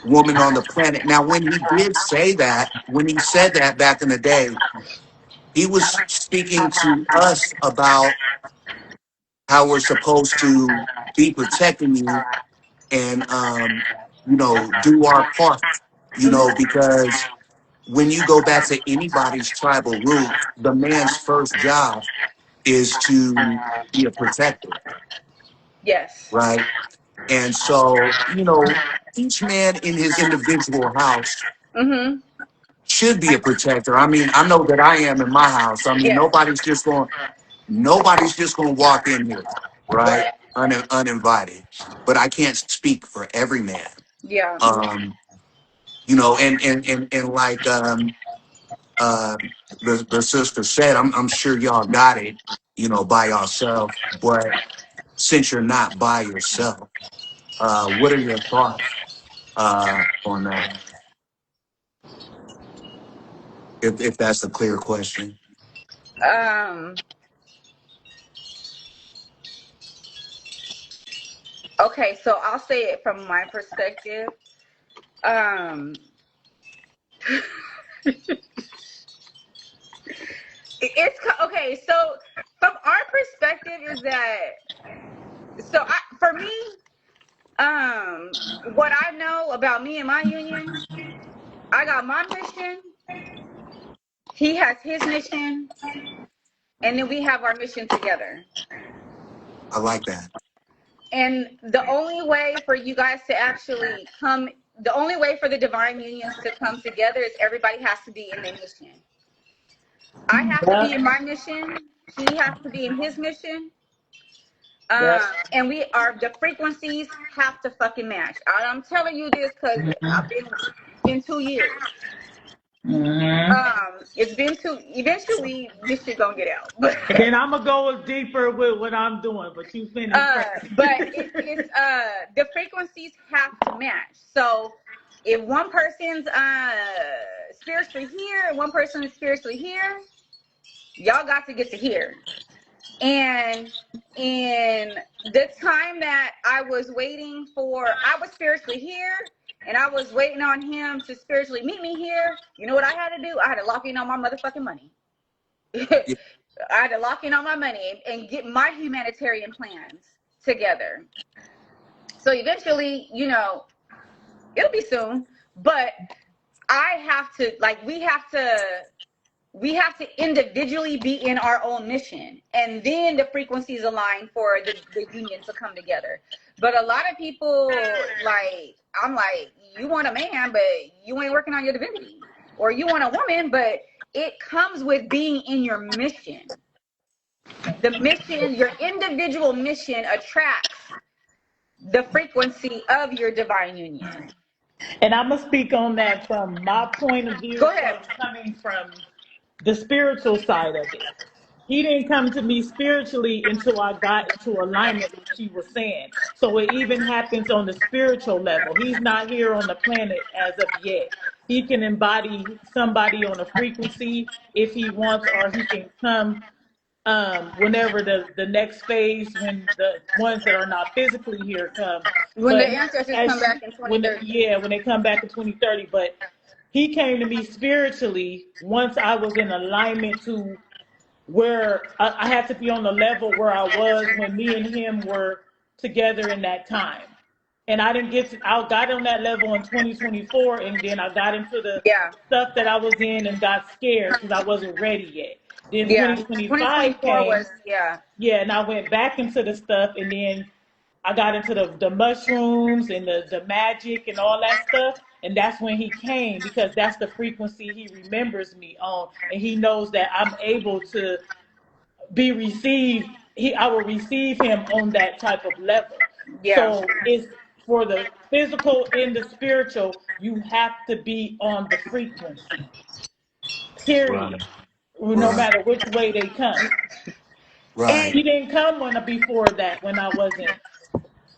woman on the planet? Now, when he did say that, when he said that back in the day, he was speaking to us about how we're supposed to be protecting you and, do our part, because when you go back to anybody's tribal root, the man's first job is to be a protector, Yes. right? And so, each man in his individual house, Mm-hmm. should be a protector. I mean, I know that I am in my house. I mean, Yes. nobody's just going to walk in here, right? Right. Uninvited. But I can't speak for every man. Yeah. You know, and like uh, the sister said, I'm sure y'all got it, you know, by yourself. But since you're not by yourself, what are your thoughts on that? If that's a clear question. Um. Okay, so I'll say it from my perspective. Um. Okay. So from our perspective is that for me, what I know about me and my union, I got my mission. He has his mission, and then we have our mission together. I like that. And the only way for you guys to actually come, the only way for the divine unions to come together is everybody has to be in their mission. I have to be in my mission. He has to be in his mission. And the frequencies have to fucking match. I'm telling you this because I've been 2 years. It's been eventually this shit gonna get out. And I'm gonna go deeper with what I'm doing, but you finish. But it's the frequencies have to match. So if one person's spiritually here and one person is spiritually here, y'all got to get to here. And in the time that I was spiritually here and I was waiting on him to spiritually meet me here, you know what I had to do? I had to lock in on my motherfucking money. I had to lock in on my money and get my humanitarian plans together. So eventually, you know, it'll be soon, but I have to, like, we have to individually be in our own mission, and then the frequencies align for the union to come together. But a lot of people, like, I'm like, you want a man, but you ain't working on your divinity. Or you want a woman, but it comes with being in your mission. The mission, your individual mission attracts the frequency of your divine union. And I'm gonna speak on that from my point of view. Go ahead. Coming from the spiritual side of it. He didn't come to me spiritually until I got into alignment with what she was saying. So it even happens on the spiritual level. He's not here on the planet as of yet. He can embody somebody on a frequency if he wants, or he can come whenever the next phase, when the ones that are not physically here come. When But the ancestors come back in 2030. when they come back in 2030. But he came to me spiritually once I was in alignment to where I had to be on the level where I was when me and him were together in that time. And I got on that level in 2024, and then I got into the stuff that I was in and got scared because I wasn't ready yet. Then 2025 came, and I went back into the stuff, and then I got into the mushrooms and the magic and all that stuff. And that's when he came, because that's the frequency he remembers me on. And he knows that I'm able to be received. I will receive him on that type of level. Yeah. So it's for the physical and the spiritual, you have to be on the frequency. Period. Right. No matter which way they come. Right. And he didn't come before that when I wasn't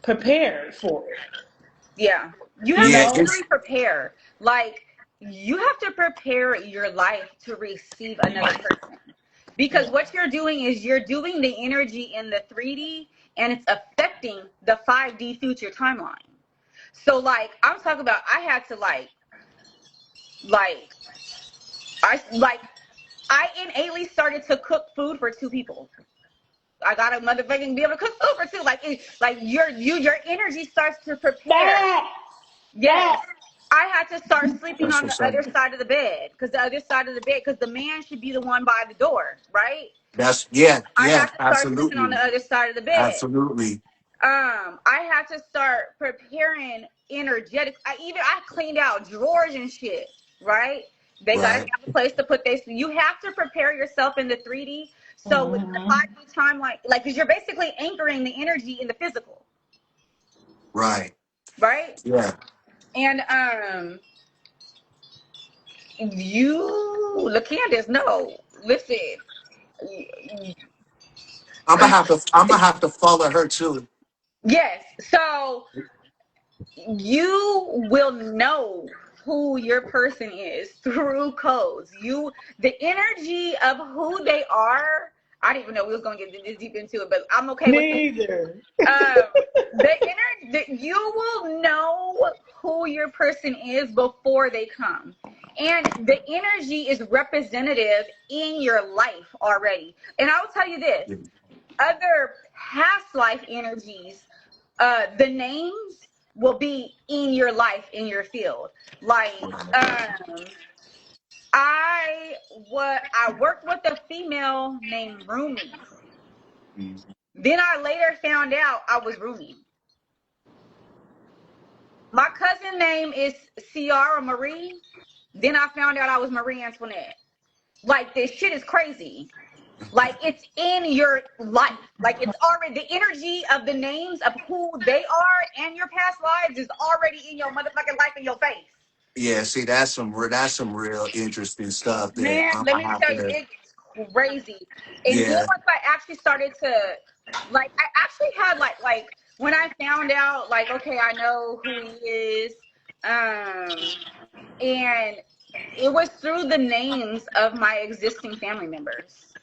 prepared for it. Yeah. You have to really prepare. Like, you have to prepare your life to receive another person. Because what you're doing is you're doing the energy in the 3D, and it's affecting the 5D future timeline. So, like, I'm talking about, I had to, I innately started to cook food for 2 people. I gotta motherfucking be able to cook food for 2. Your energy starts to prepare. Yes. I had to start sleeping on the other side of the bed, because the man should be the one by the door, right? I had to start sleeping on the other side of the bed. Absolutely. I had to start preparing energetics. I cleaned out drawers and shit, right? They got to Right. have a place to put this. You have to prepare yourself in the 3D. So with the Mm-hmm. 5D timeline, like, because you're basically anchoring the energy in the physical, Right. right? Yeah. And LaCandace, no, listen. I'm gonna have to follow her too. Yes. So you will know who your person is through codes. The energy of who they are. I didn't even know we was going to get this deep into it, but I'm okay with it. Me either. You will know who your person is before they come. And the energy is representative in your life already. And I will tell you this, other past life energies, the names will be in your life, in your field. Like, I worked with a female named Rumi. Then I later found out I was Rumi. My cousin name is Ciara Marie. Then I found out I was Marie Antoinette. Like, this shit is crazy. Like, it's in your life. Like, it's already, the energy of the names of who they are and your past lives is already in your motherfucking life, in your face. Yeah, see, that's some real interesting stuff that Man, I'm let gonna me have tell you, to. it's crazy. And then Yeah. once I actually started to, like, I actually had like when I found out, like, okay, I know who he is, and it was through the names of my existing family members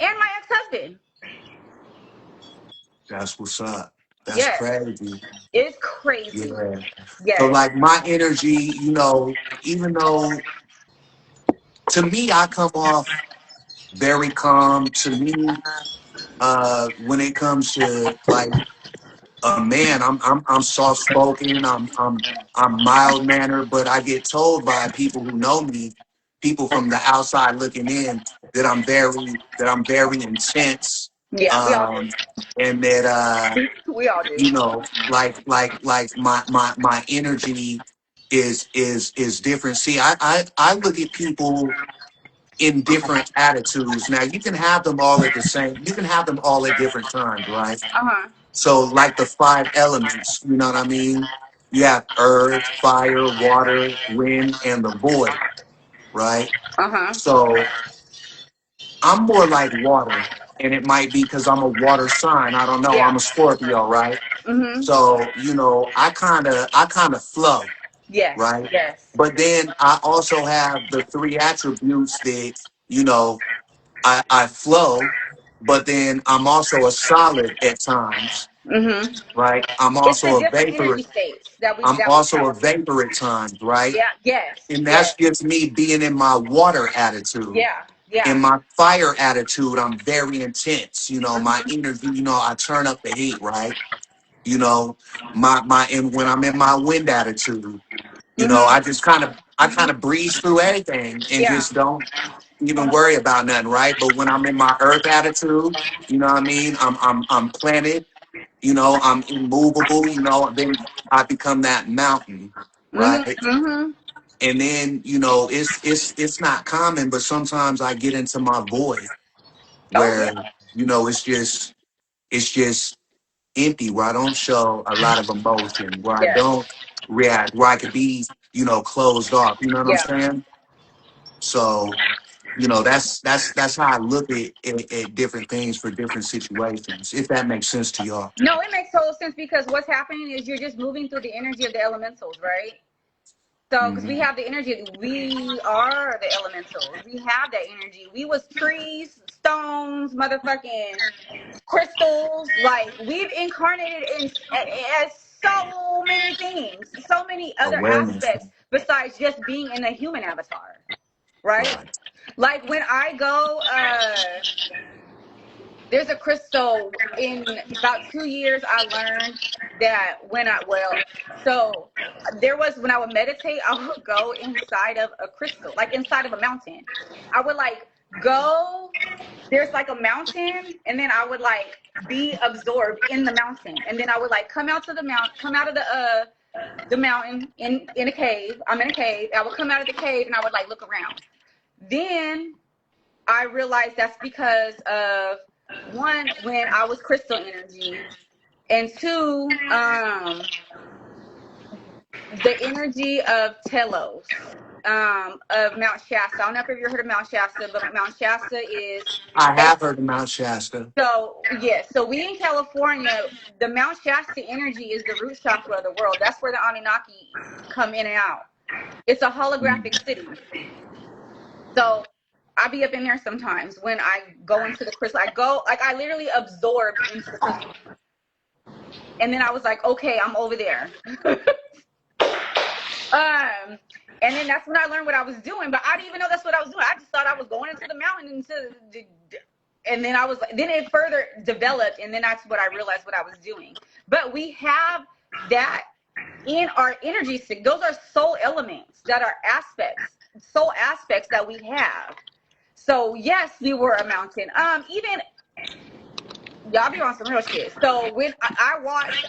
and my ex-husband. That's what's up. That's Yes, crazy. it's crazy. Yeah. So Yes. like my energy, even though to me I come off very calm. To me, when it comes to like a man, I'm soft spoken. I'm mild mannered, but I get told by people who know me, people from the outside looking in, that I'm very intense, Yeah, we all um, and that we all do. like my energy is different. See, I look at people in different attitudes. Now you can have them all at the same. You can have them all at different times, right? Uh-huh. So like the five elements, you know what I mean? You have earth, fire, water, wind, and the void, right? Uh-huh. So I'm more like water, and it might be because I'm a water sign. I don't know. Yeah. I'm a Scorpio, right? Mm-hmm. So I kind of flow, Yes. right? Yes. But then I also have the three attributes that you know I flow, but then I'm also a solid at times, Mm-hmm. right? I'm It's the also a different vapor. energy states that we I'm also a travel through. vapor at times, right? Yeah. Yes. And that's Yes. just me being in my water attitude. Yeah. Yeah. In my fire attitude, I'm very intense. My Mm-hmm. energy, I turn up the heat, right? You know, and when I'm in my wind attitude, I Mm-hmm. just kind of breeze through anything and Yeah. just don't even worry about nothing, right? But when I'm in my earth attitude, you know what I mean? I'm planted, I'm immovable, then I become that mountain, right? Mm-hmm. Mm-hmm. And then, it's not common, but sometimes I get into my void Oh yeah. where, it's just empty, where I don't show a lot of emotion, where I Yes. don't react, where I could be, closed off. You know what I'm Yeah. saying? So, that's how I look at different things for different situations, if that makes sense to y'all. No, it makes total sense because what's happening is you're just moving through the energy of the elementals, right? So, because we Hmm. have the energy, we are the elementals. We have that energy. We was trees, stones, motherfucking crystals. Like, we've incarnated as so many things, so many other Awareness. aspects besides just being in a human avatar, right? Right. Like when I go, there's a crystal. In about 2 years I learned that so there was, when I would meditate, I would go inside of a crystal, like inside of a mountain. I would like go, there's like a mountain, and then I would like be absorbed in the mountain, and then I would like come out of the the mountain in a cave. I'm in a cave. I would come out of the cave and I would like look around. Then I realized that's because of one, when I was crystal energy, and two, the energy of Telos, of Mount Shasta. I don't know if you've ever heard of Mount Shasta, but Mount Shasta is I have heard of Mount Shasta. so yes. So we in California, the Mount Shasta energy is the root chakra of the world. That's where the Anunnaki come in and out. It's a holographic city. So I be up in there sometimes when I go into the crystal. I literally absorbed into the crystal. And then I was like, okay, I'm over there. And then that's when I learned what I was doing, but I didn't even know that's what I was doing. I just thought I was going into the mountain and then then it further developed, and then that's what I realized what I was doing. But we have that in our energy stick. Those are soul elements that are soul aspects that we have. So yes, we were a mountain. Even y'all be on some real shit. So when I watch,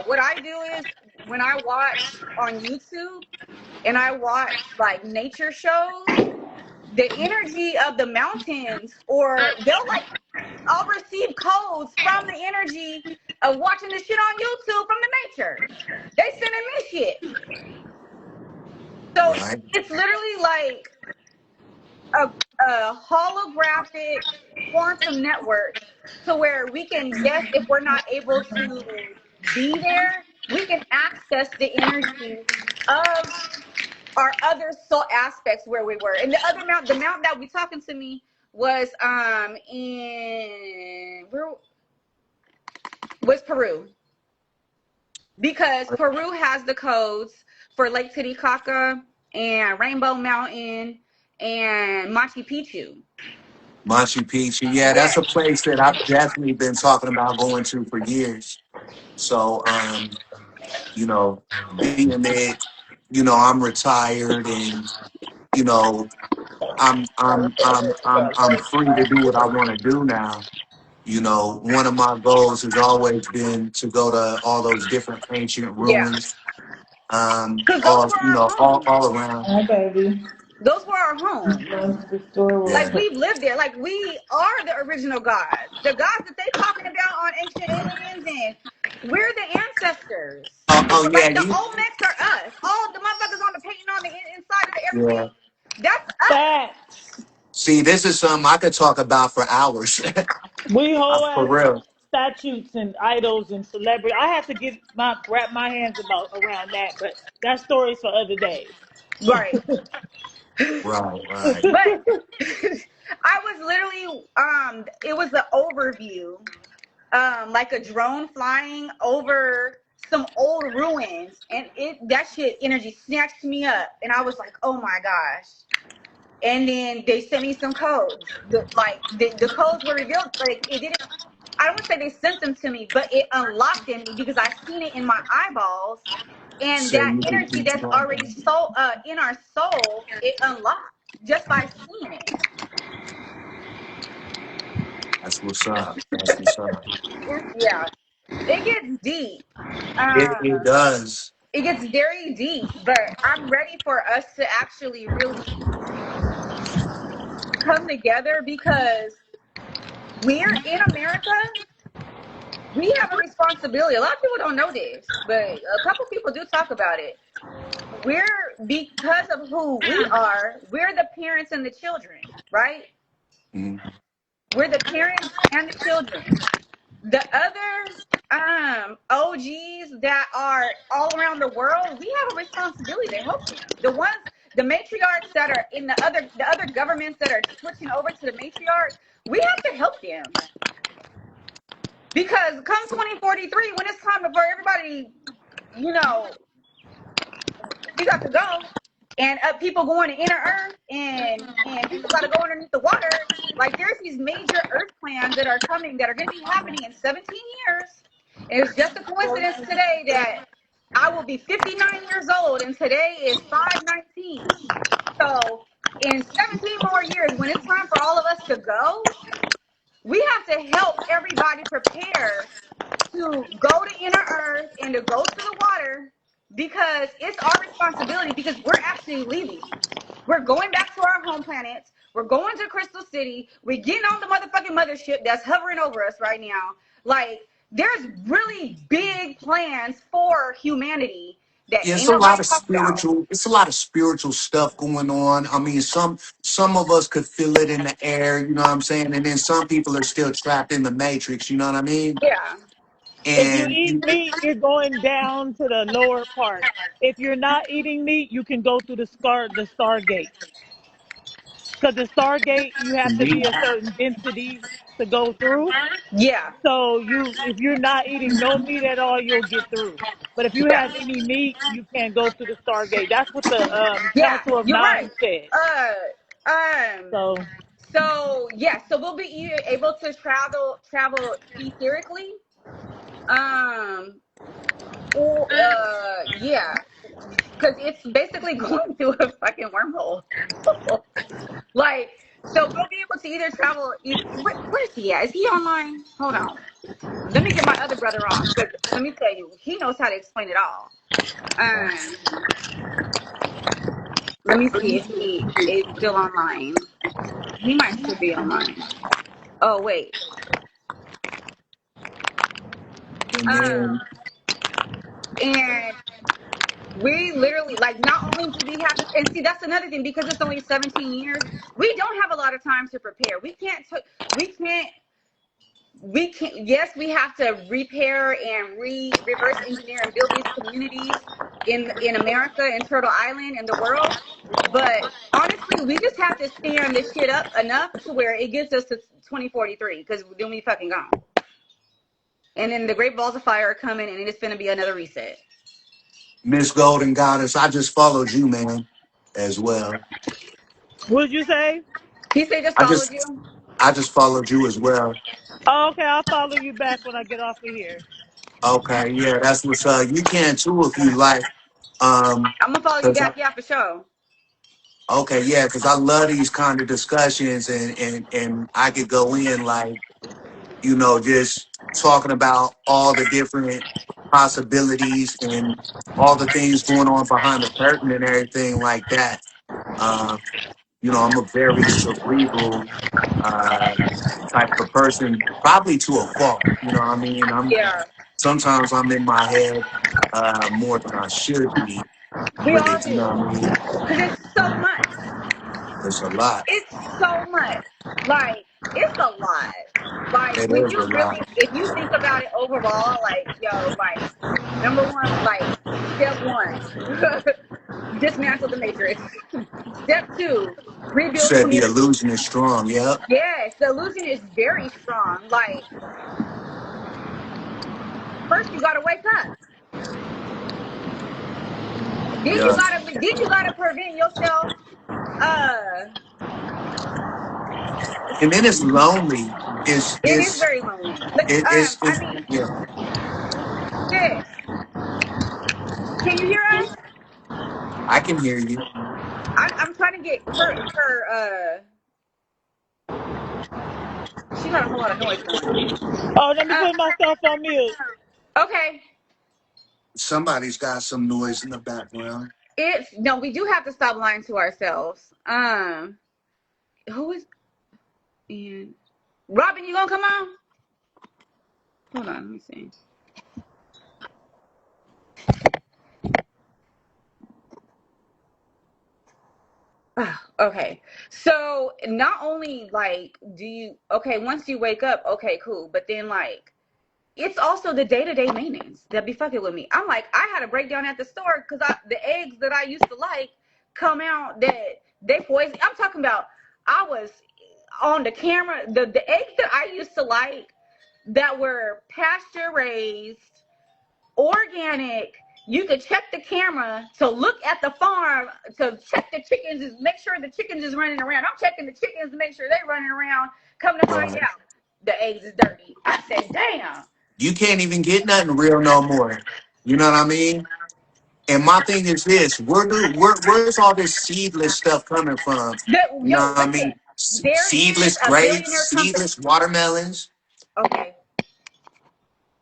what I do is when I watch on YouTube and I watch like nature shows, the energy of the mountains, or I'll receive codes from the energy of watching this shit on YouTube from the nature. They sending me shit. So Right. it's literally like a holographic quantum network, to where we can, yes, if we're not able to be there, we can access the energy of our other soul aspects where we were. And the mountain that we talking to me was Peru, because Peru has the codes for Lake Titicaca and Rainbow Mountain and Machu Picchu. Machu Picchu, yeah, that's a place that I've definitely been talking about going to for years. So, you know, being that, I'm retired and, you know, I'm free to do what I want to do now. One of my goals has always been to go to all those different ancient Yeah, ruins, because those were our homes. all around. Hi, baby. Those were our homes. Going to the store. Like, Yeah. we've lived there. Like, we are the original gods. The gods that they talking about on Ancient Aliens, and we're the ancestors. Oh yeah, Like, the Olmecs are us. All the motherfuckers on the painting on the inside of yeah. everything, that's us. Facts. See, this is something I could talk about for hours. We whole For ass real. statutes and idols and celebrity. I have to wrap my hands around that, but that story's for other days. Right. Right. But I was literally, it was an overview, like a drone flying over some old ruins, and that shit energy snatched me up, and I was like, oh my gosh. And then they sent me some codes. The codes were revealed. Like, it didn't. I don't want to say they sent them to me, but it unlocked in me because I seen it in my eyeballs, and So that you can energy keep that's already talking. in our soul, it unlocked just by seeing it. That's what's up. That's what's up. Yeah, it gets deep. It does. It gets very deep, but I'm ready for us to actually really come together, because we're in America. We have a responsibility. A lot of people don't know this, but a couple people do talk about it. Because of who we are, we're the parents and the children, right? Mm-hmm. We're the parents and the children. The other OGs that are all around the world, we have a responsibility to help them. The matriarchs that are in the other governments that are switching over to the matriarch, we have to help them. Because come 2043, when it's time for everybody, we got to go, and people going to inner Earth, and people got to go underneath the water. Like, there's these major Earth plans that are coming, that are going to be happening in 17 years. And it's just a coincidence today that I will be 59 years old, and today is 5/19. So in 17 more years, when it's time for all of us to go, we have to help everybody prepare to go to inner Earth and to go to the water because it's our responsibility, because we're actually leaving. We're going back to our home planets. We're going to Crystal City. We're getting on the motherfucking mothership that's hovering over us right now. Like, there's really big plans for humanity that Yeah, ain't nobody talking about. it's a lot of spiritual stuff going on. I mean, some of us could feel it in the air, you know what I'm saying? And then some people are still trapped in the matrix, you know what I mean? Yeah, If you And eat meat, you're going down to the lower part. If you're not eating meat, you can go through the Stargate. Because the Stargate, you have to be a certain density to go through. yeah, So if you're not eating no meat at all, you'll get through. But if you yeah, have any meat, you can't go through the Stargate. That's what the yeah. Council of You're right. Nine said. Um. So So yeah, so we'll be able to travel etherically. Um. Or yeah, because it's basically going through a fucking wormhole. Like, so we'll be able to either travel. Where's he at? Is he online? Hold on. Let me get my other brother on, because let me tell you, he knows how to explain it all. Um, let me see if he is still online. He might still be online. Oh wait. Um, then and we literally, like, not only do we have to, and see, that's another thing, because it's only 17 years. We don't have a lot of time to prepare. We can't yes, we have to repair and reverse engineer and build these communities in America and Turtle Island and the world. But honestly, we just have to stand this shit up enough to where it gets us to 2043, because then we fucking gone. And then the great balls of fire are coming, and it's gonna be another reset. Miss Golden Goddess, I just followed you, man, as well. what'd you say? He said just I followed just you. I just followed you as well. Oh, okay, I'll follow you back when I get off of here. Okay, yeah, that's what's up. You can too if you like. I'm gonna follow you 'Cause back, yeah, for sure. okay, yeah, because I love these kind of discussions, and I could go in like, you know, just talking about all the different possibilities and all the things going on behind the curtain and everything like that. Um, you know, I'm a very cerebral uh, type of person, probably to a fault. You know what I mean? Yeah, Sometimes I'm in my head more than I should be we with all it. You know what I do, mean? because it's so much. It's a lot. It's so much. Like, it's a lot. Like, It when is a you really, lot. if you think about it overall, like, yo, like, number one, like, step one, dismantle the matrix. Step two, rebuild Said the community. illusion is strong. Yep. Yes, the illusion is very strong. Like, first you gotta wake up. Yeah. Then you gotta prevent yourself. Uh, And then it's lonely. It's it is it's very lonely. Look, I it's mean, yeah. sis, can you hear us? I can hear you. I'm trying to get she got a whole lot of noise going on. Oh, let me Uh, put myself on mute. okay. Somebody's got some noise in the background. It's no, we do have to stop lying to ourselves. Who is and Robin, you gonna come on? Hold on, let me see. Okay. So not only like do you okay, once you wake up, okay, cool. But then like it's also the day-to-day maintenance that be fucking with me. I'm like, I had a breakdown at the store because the eggs that I used to like come out that they poison. I'm talking about I was on the camera, the eggs that I used to like that were pasture raised, organic. You could check the camera to look at the farm to check the chickens, make sure the chickens is running around. I'm checking the chickens to make sure they're running around. Come to find Right. out, the eggs is dirty. I said, damn. You can't even get nothing real no more. You know what I mean? And my thing is this: where's all this seedless stuff coming from? You know Yo, what I listen, mean? there is Seedless a grapes, billionaire company. seedless watermelons. Okay,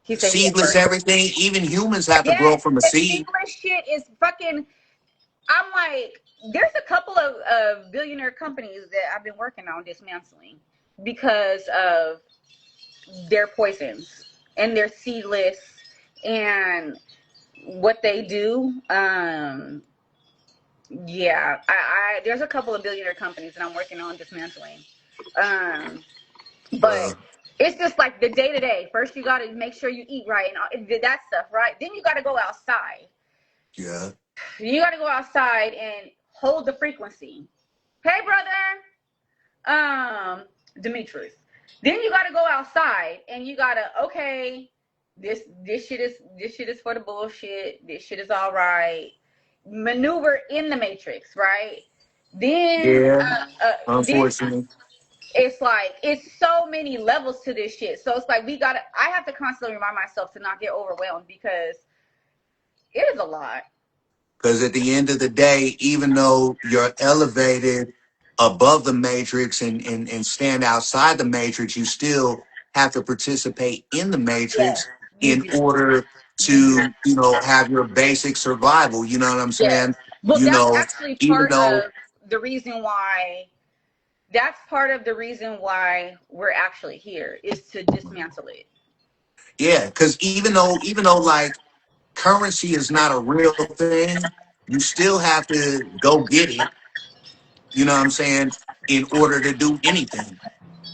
He said he at Seedless work. everything. Even humans have to grow Yes, from a the seed. seamless shit is fucking. I'm like, there's a couple of billionaire companies that I've been working on dismantling because of their poisons and their seedless and what they do. Yeah, I there's a couple of billionaire companies that I'm working on dismantling. Um, but Uh, it's just like the day to day. First, you got to make sure you eat right and that stuff, right? Then you got to go outside. yeah. You got to go outside and hold the frequency. Hey, brother, Demetrius. Then you got to go outside and you got to okay. This shit is for the bullshit. This shit is all right. Maneuver in the matrix, right? Then, Yeah. then Unfortunately. it's like it's so many levels to this shit. So it's like I have to constantly remind myself to not get overwhelmed because it is a lot. Because at the end of the day, even though you're elevated above the matrix and stand outside the matrix, you still have to participate in the Yes, matrix you in do. order You do. to, have your basic survival. You know what I'm Yes. saying? Well, You that's know, actually even part though, of the reason why. That's part of the reason why we're actually here is to dismantle it. yeah, because even though like currency is not a real thing, you still have to go get it, you know what I'm saying, in order to do anything,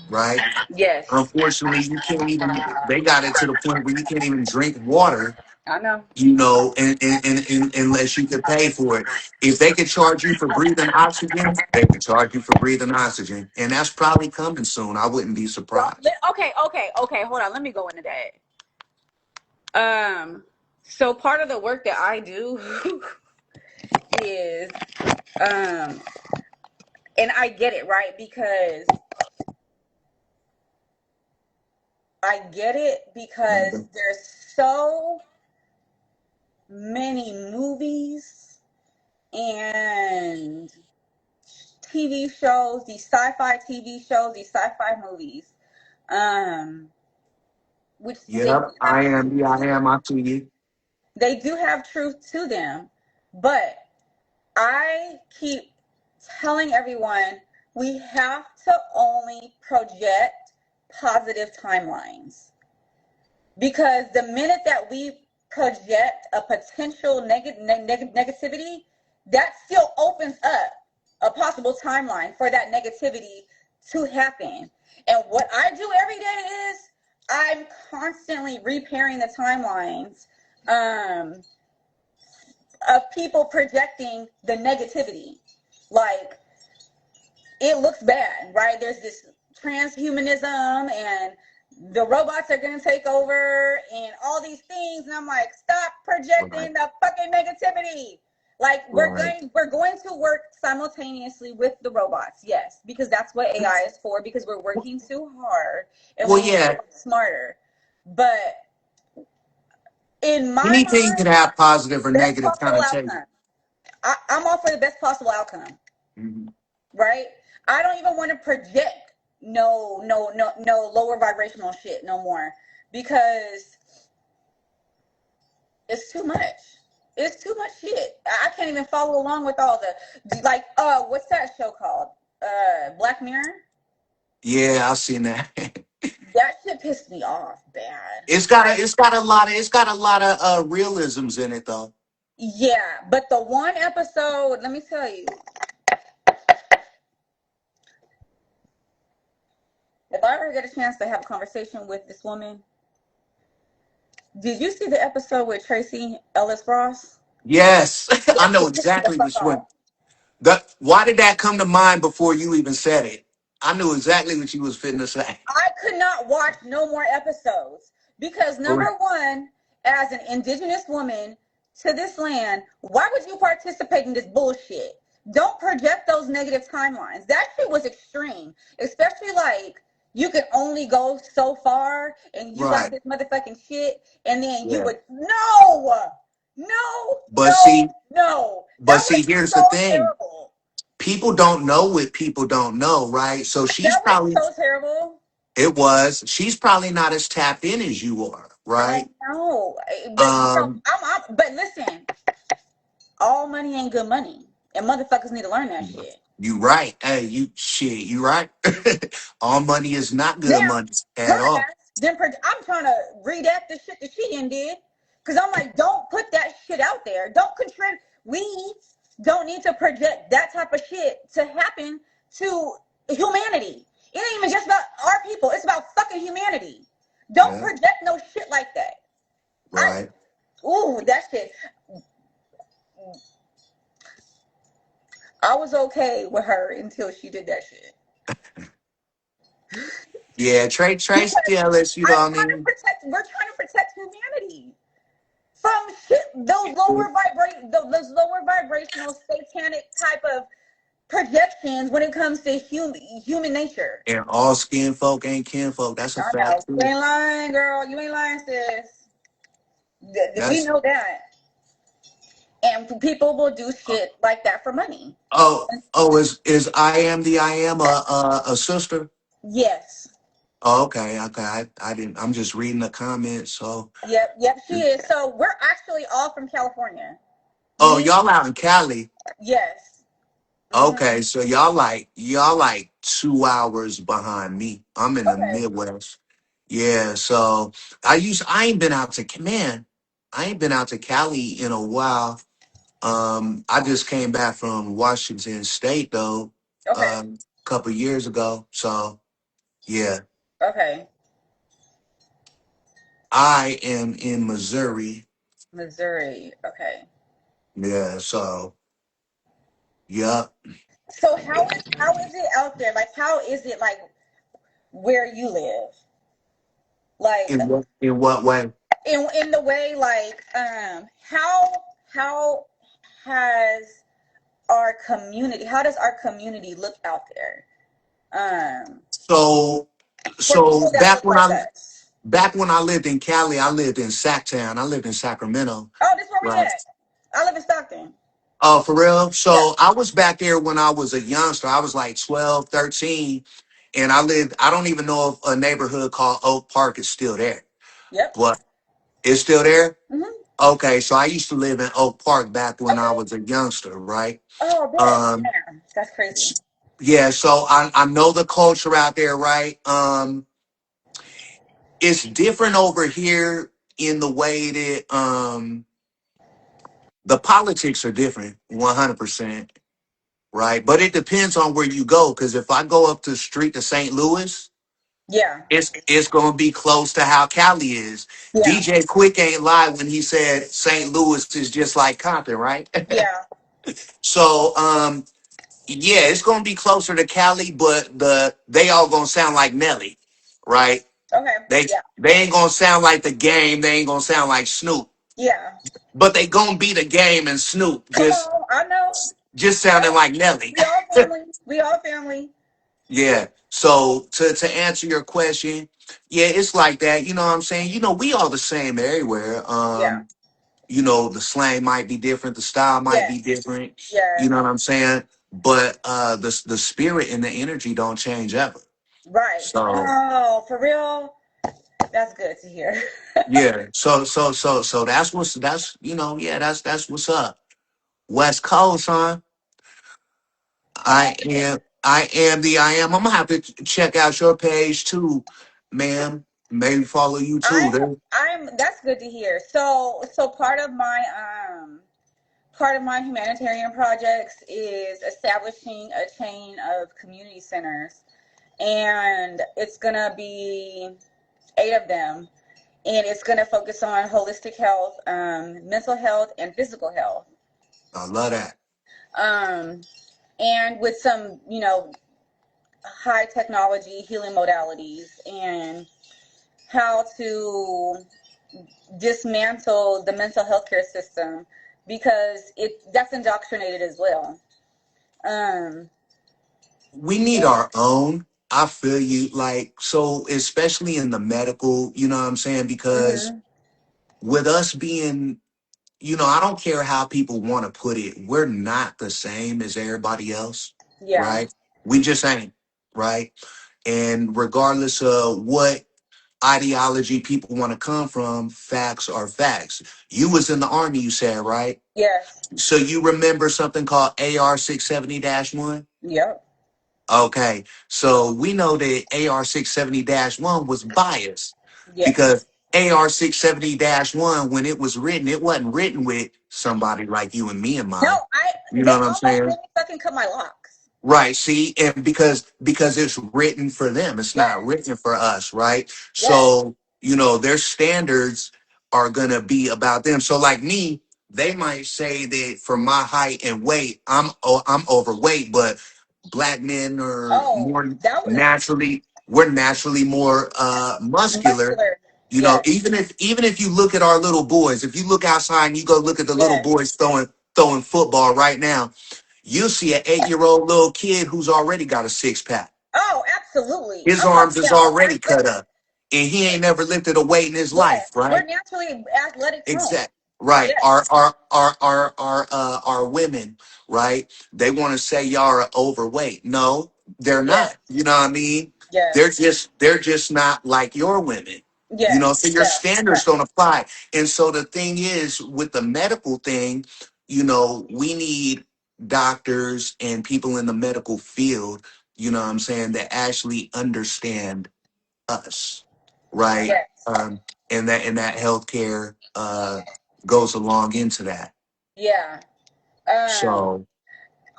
right? Yes, Unfortunately, you can't even. They got it to the point where you can't even drink water. I know. Unless you could pay for it. If they could charge you for breathing oxygen, they could charge you for breathing oxygen, and that's probably coming soon. I wouldn't be surprised. Okay. Hold on. Let me go into that. So part of the work that I do is, um, and I get it right because there's so many movies and TV shows, these sci-fi TV shows, these sci-fi movies, um, which they do Yep, have I am. truth Yeah, to I them. am. I see you. They do have truth to them, but I keep telling everyone we have to only project positive timelines because the minute that we project a potential negativity, that still opens up a possible timeline for that negativity to happen. And what I do every day is I'm constantly repairing the timelines um, of people projecting the negativity. Like, it looks bad, right? There's this transhumanism and the robots are going to take over and all these things. And I'm like, stop Right, projecting the fucking negativity. Like, right. we're going to work simultaneously with the robots, yes, because that's what AI is for, because we're working too hard and Well, we need to yeah. work smarter. But in my Anything could mind, have positive or best negative possible connotation. outcome. I'm all for the best possible outcome, Mhm. right? I don't even want to project no lower vibrational shit no more because it's too much. It's too much shit. I can't even follow along with all the like. What's that show called? Black Mirror. Yeah, I've seen that. That shit pissed me off bad. Like, It's got a lot of realisms in it though. yeah, but the one episode, let me tell you, if I ever get a chance to have a conversation with this woman, did you see the episode with Tracy Ellis Ross? Yes, I That know shit pissed me the exactly fuck which one. off. Why did that come to mind before you even said it? I knew exactly what you was fitting to say. I could not watch no more episodes because number Correct. one, as an indigenous woman to this land, why would you participate in this bullshit? Don't project those negative timelines. That shit was extreme, especially like you can only go so far and you got Right. this motherfucking shit and then you Yeah. would no, But no, see, no. but That was see, here's so the thing. terrible. People don't know what people don't know, right? So That was so terrible. she's probably not as tapped in as you are, I right? know, but Um, but listen, all money ain't good money, and motherfuckers need to learn that shit. you right. Hey, you right. All money is not good Now, money at her all. ass, I'm trying to read at the shit that she did. Because I'm like, don't put that shit out there. Don't contribute. We don't need to project that type of shit to happen to humanity. It ain't even just about our people. It's about fucking humanity. Don't Yeah, project no shit like that. I, right. ooh, that shit. I was okay with her until she did that shit. Yeah, Tracy Because Ellis, you know what I mean? we're trying to protect humanity from shit, those lower vibrational satanic type of projections when it comes to human nature. And all skin folk ain't kin folk. That's a I know. fact You too. ain't lying, girl. You ain't lying, sis. We That's know that. And people will do shit like that for money. is I am the I am a sister? Yes. Oh, okay. I didn't. I'm just reading the comments. So, Yep, she is. So we're actually all from California. oh, Me, y'all out in Cali? yes. Hmm. Okay, so y'all like 2 hours behind me. I'm in the Okay. Midwest. Yeah, so I ain't been out to man. I ain't been out to Cali in a while. I just came back from Washington State though, Okay. a couple years ago. So yeah, Okay. I am in Missouri. Missouri. Okay. Yeah, so yeah. So how is it out there? Like how is it like where you live? Like In what way? in the way like how has how does our community look out there? Um So for so people that look like us. back when I lived in Cali, I lived in Sacktown. I lived in Sacramento. Oh, this is where we Right. at. I live in Stockton. Oh, for real? Yeah. So I was back there when I was a youngster. I was like 12, 13, and I don't even know if a neighborhood called Oak Park is still there, Yep. but it's still there? Hmm. Okay, so I used to live in Oak Park back when I Okay. was a youngster, right? Oh, bet. Um, Damn, that's crazy. yeah, so I know the culture out there, right? It's different over here in the way that the politics are different, 100%, right? But it depends on where you go. Because if I go up the street to St. Louis, Yeah. it's gonna be close to how Cali is. Yeah. DJ Quick ain't lie when he said St. Louis is just like Compton, right? Yeah. So yeah, it's gonna be closer to Cali, but they all gonna sound like Nelly, right? Okay. Yeah. They ain't gonna sound like the game. They ain't gonna sound like Snoop, Yeah. but they gonna be the game and Snoop Come on. I know. just sounding like Nelly. We all family. We all family. Yeah. So to answer your question, yeah, it's like that. You know what I'm saying? We all the same everywhere. Yeah. The slang might be different, the style might be Yes. different. You Yes. know what I'm saying? But the spirit and the energy don't change ever. Right. So Oh, for real? That's good to hear. yeah. So that's what's up. West Coast, huh? Um, I am the I am. I'm gonna have to check out your page too, ma'am. Maybe follow you too. that's good to hear. So part of my humanitarian projects is establishing a chain of community centers, and it's gonna be 8 of them, and it's gonna focus on holistic health, mental health, and physical health, I love that. um, and with some high technology healing modalities and how to dismantle the mental health care system because that's indoctrinated as well. Um, We need our own. I feel you. Like, so especially in the medical, you know what I'm saying? Because mhm. with us being, I don't care how people want to put it, we're not the same as everybody else, Yeah. right? We just ain't, right? And regardless of what ideology people want to come from, facts are facts. You was in the army, you said, right? Yes. So you remember something called AR 670 1? Yep. Okay, so we know that AR 670 1 was biased Yes. because AR 670 1, when it was written, it wasn't written with somebody like you and me in No, mind. You they know what I'm almost made saying? me fucking cut my locks. Right. See, and because it's written for them, it's not Yes. written for us, right? Yes. So, their standards are gonna be about them. So like me, they might say that for my height and weight, I'm overweight, but black men are Oh, more that was naturally we're naturally more muscular. muscular. Yes. Even if you look at our little boys, if you look outside and you go look at the little Yes. boys throwing football right now, you'll see an 8-year-old little kid who's already got a six pack. Oh, absolutely. His I'm talking arms is about already cut athletic. up, and he ain't never lifted a weight in his Yes. life, We're right? naturally athletic prone. Exact. Right. Yes. Our women, right? They want to say y'all are overweight. No, they're Yes. not. You know what I mean? They're Yes. just not like your women. So Yes. your Yes. standards don't apply. And so the thing is with the medical thing, we need doctors and people in the medical field, you know what I'm saying, that actually understand us, right? Yes. And that healthcare goes along into that. Yeah. Um. So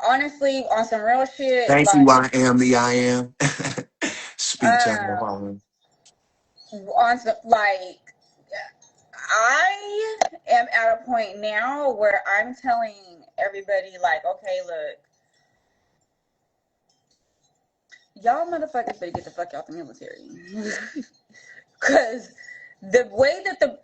Honestly, on some real shit, thank you, like, I am the I am. Speak to the um, Harlem. on some like, I am at a point now where I'm telling everybody, like, okay, look, y'all motherfuckers better get the fuck out the military. Because the way that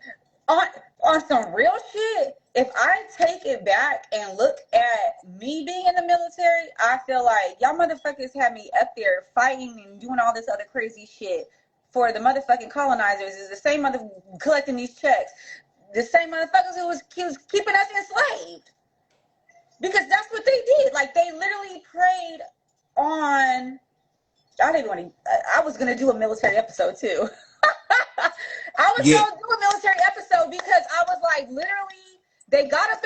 on, on some real shit, if I take it back and look at me being in the military, I feel like y'all motherfuckers had me up there fighting and doing all this other crazy shit for the motherfucking colonizers. Is the same mother collecting these checks, the same motherfuckers who was keeping us enslaved, because that's what they did. Like, they literally preyed on. I didn't want to. I was gonna do a military episode too. I was Yeah, gonna do a military episode because I was like, literally, they got us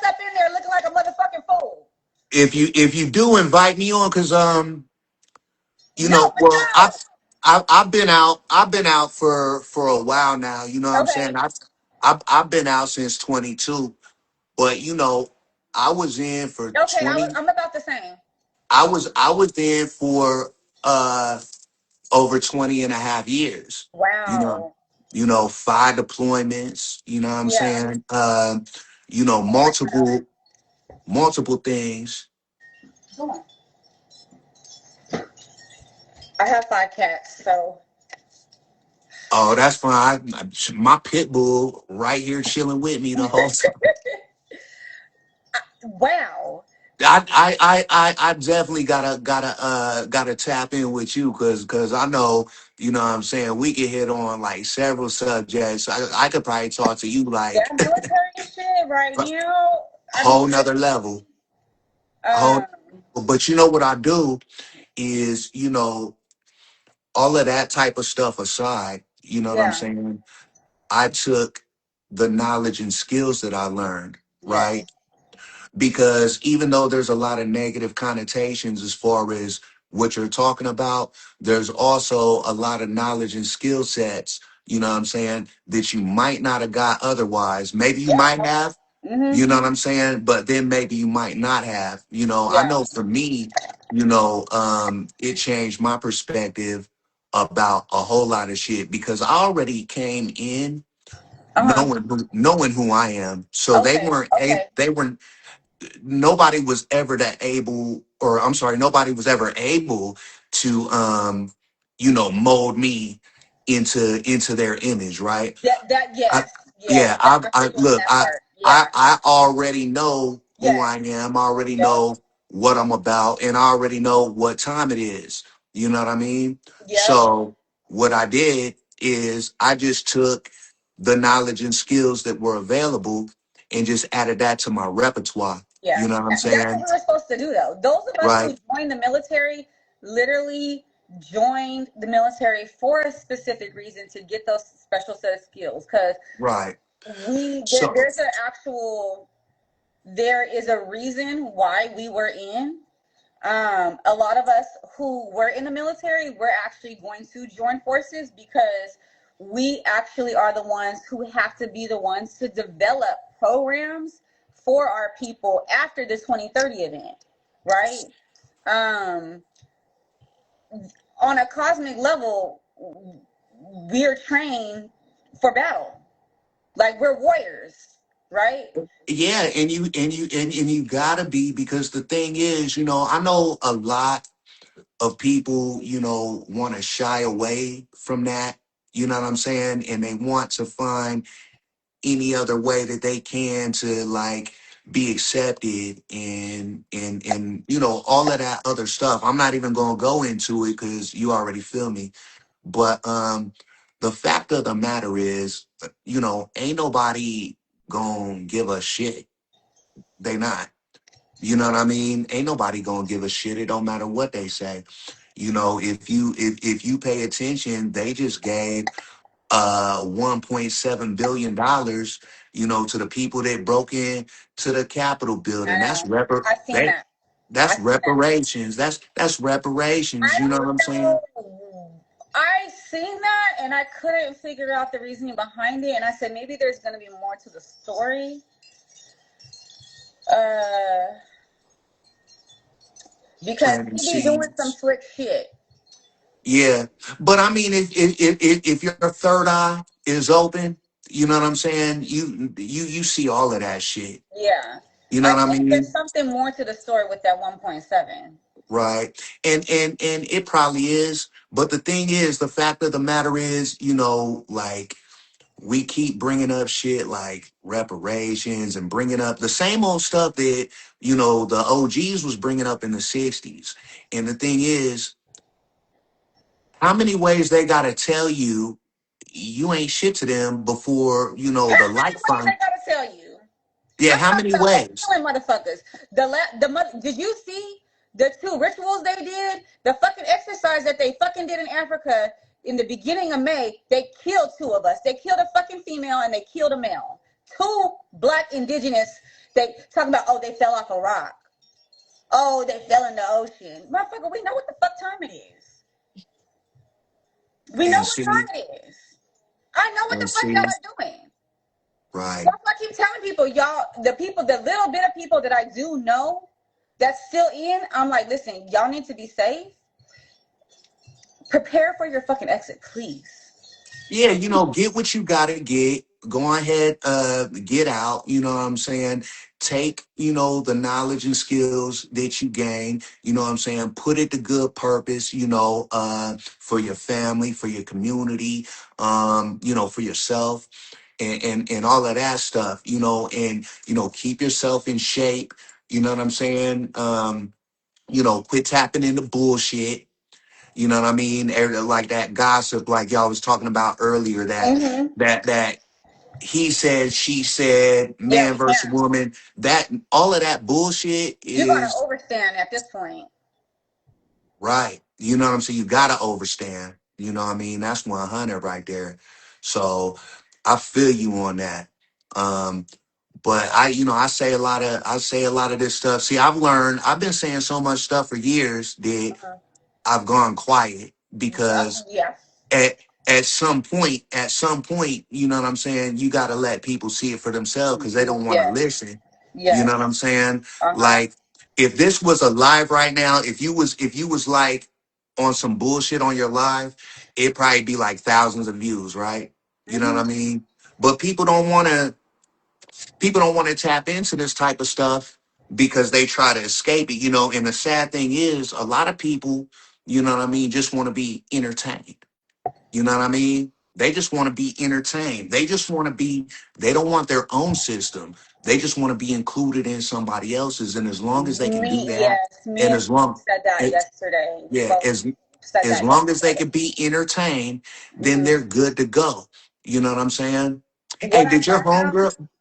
up in there looking like a motherfucking fool. if you do invite me on, because No, for well, sure. I've been out for a while now. You know what I'm saying? Okay. I've been out since 22, but I was in for Okay. 20. I'm about the same. I was in for over 20 and a half years. You know, Wow. 5 deployments, you know what I'm Yeah. saying? Oh my god. Multiple things. Come on. I have 5 cats, so. Oh, that's fine. My pit bull right here chilling with me the whole time. Wow. I definitely gotta tap in with you because I know what I'm saying, we could hit on like several subjects. I could probably talk to you like That military shit right a now. I whole mean, nother level. um, Whole, but you know what I do is all of that type of stuff aside. You know what I'm yeah. saying? I took the knowledge and skills that I learned, Yes. right? Because even though there's a lot of negative connotations as far as what you're talking about, there's also a lot of knowledge and skill sets, you know what I'm saying, that you might not have got otherwise. Maybe you Yeah. might have, you Mhm. know what I'm saying, but then maybe you might not have. I Yeah. know for me, it changed my perspective about a whole lot of shit because I already came in Uh huh. knowing who I am. So they Okay. weren't a Okay. they were nobody was ever that able, or I'm sorry, nobody was ever able to mold me into their image, right? That I, yes, yes. yeah, I I feel you on look, that part. Yeah. I already know who Yes. I am. I already Yep. know what I'm about, and I already know what time it is. You know what I mean? Yep. So what I did is I just took the knowledge and skills that were available and just added that to my repertoire. You Yeah. know what I'm That's what saying? we were supposed to do, though. Those of us who Right? joined the military, literally. joined the military for a specific reason to get those special set of skills. Because Right. So there's an actual, there is a reason why we were in. A lot of us who were in the military, we're actually going to join forces because we actually are the ones who have to be the ones to develop programs for our people after the 2030 event, right? Um, on a cosmic level, we're trained for battle. Like we're warriors, right? yeah, and you gotta be, because the thing is, I know a lot of people, want to shy away from that. You know what I'm saying? And they want to find any other way that they can to like be accepted and all of that other stuff. I'm not even gonna go into it because you already feel me. But the fact of the matter is, ain't nobody gonna give a shit. They not. You know what I mean? Ain't nobody gonna give a shit. It don't matter what they say. If you pay attention, they just gave 1.7 billion dollars, to the people that broke in to the Capitol I building. know. I've seen that. That's I've seen that. reparations. That's reparations. I You know what I'm don't saying? know. I seen that and I couldn't figure out the reasoning behind it. And I said maybe there's gonna be more to the story. Uh, because Planting he be doing some seeds. slick shit. Yeah, but I mean, if your third eye is open, you know what I'm saying. You see all of that shit. Yeah. You know I what I think there's mean? something more to the story with that 1.7. Right. And it probably is. But the thing is, the fact of the matter is, like we keep bringing up shit like reparations and bringing up the same old stuff that, the OGs was bringing up in the 60s. And the thing is, how many ways they got to tell you you ain't shit to them before, the How many light ways I find. gotta tell you? Yeah, First how off, many y'all, they ways? killing motherfuckers. Did you see the two rituals they did? The fucking exercise that they fucking did in Africa in the beginning of May. They killed two of us. They killed a fucking female and they killed a male. Two black indigenous. They talking about, oh, they fell off a rock. Oh, they fell in the ocean. Motherfucker, we know what the fuck time it is. We know And what time see, it is. I know what the and fuck y'all see, are doing. right. That's why I keep telling people, y'all, the little bit of people that I do know that's still in, I'm like, listen, y'all need to be safe. Prepare for your fucking exit, please. Yeah, get what you gotta get. Go ahead, get out. You know what I'm saying? Take, the knowledge and skills that you gain, what I'm saying, put it to good purpose, for your family, for your community, for yourself and all of that stuff, and keep yourself in shape, you know what I'm saying? Quit tapping into bullshit. You know what I mean? Like that gossip, like y'all was talking about earlier, that Mm-hmm. that that he said, she said, Yeah, man we versus can't. woman. That all of that bullshit You're gonna is overstand at this point. right. You know what I'm saying? You gotta overstand. You know what I mean? That's 100 right there. So I feel you on that. Um, but I say a lot of this stuff. See, I've been saying so much stuff for years that I've gone quiet because Yes. at at some point, you know what I'm saying, you got to let people see it for themselves because they don't want to Yes. listen. You know Yes. what I'm saying? Uh-huh. Like if this was a live right now, if you was like on some bullshit on your live, it'd probably be like thousands of views, right? You know what Mm-hmm. I mean? But people don't want to tap into this type of stuff because they try to escape it, and the sad thing is a lot of people, just want to be entertained. You know what I mean? They just want to be entertained. They don't want their own system. They just want to be included in somebody else's. And as long as they can do that, Me and and as long, said that it, yesterday. yeah, Both said as that long as they yesterday. can be entertained, then Mm-hmm. they're good to go. You know what I'm saying? Hey, What I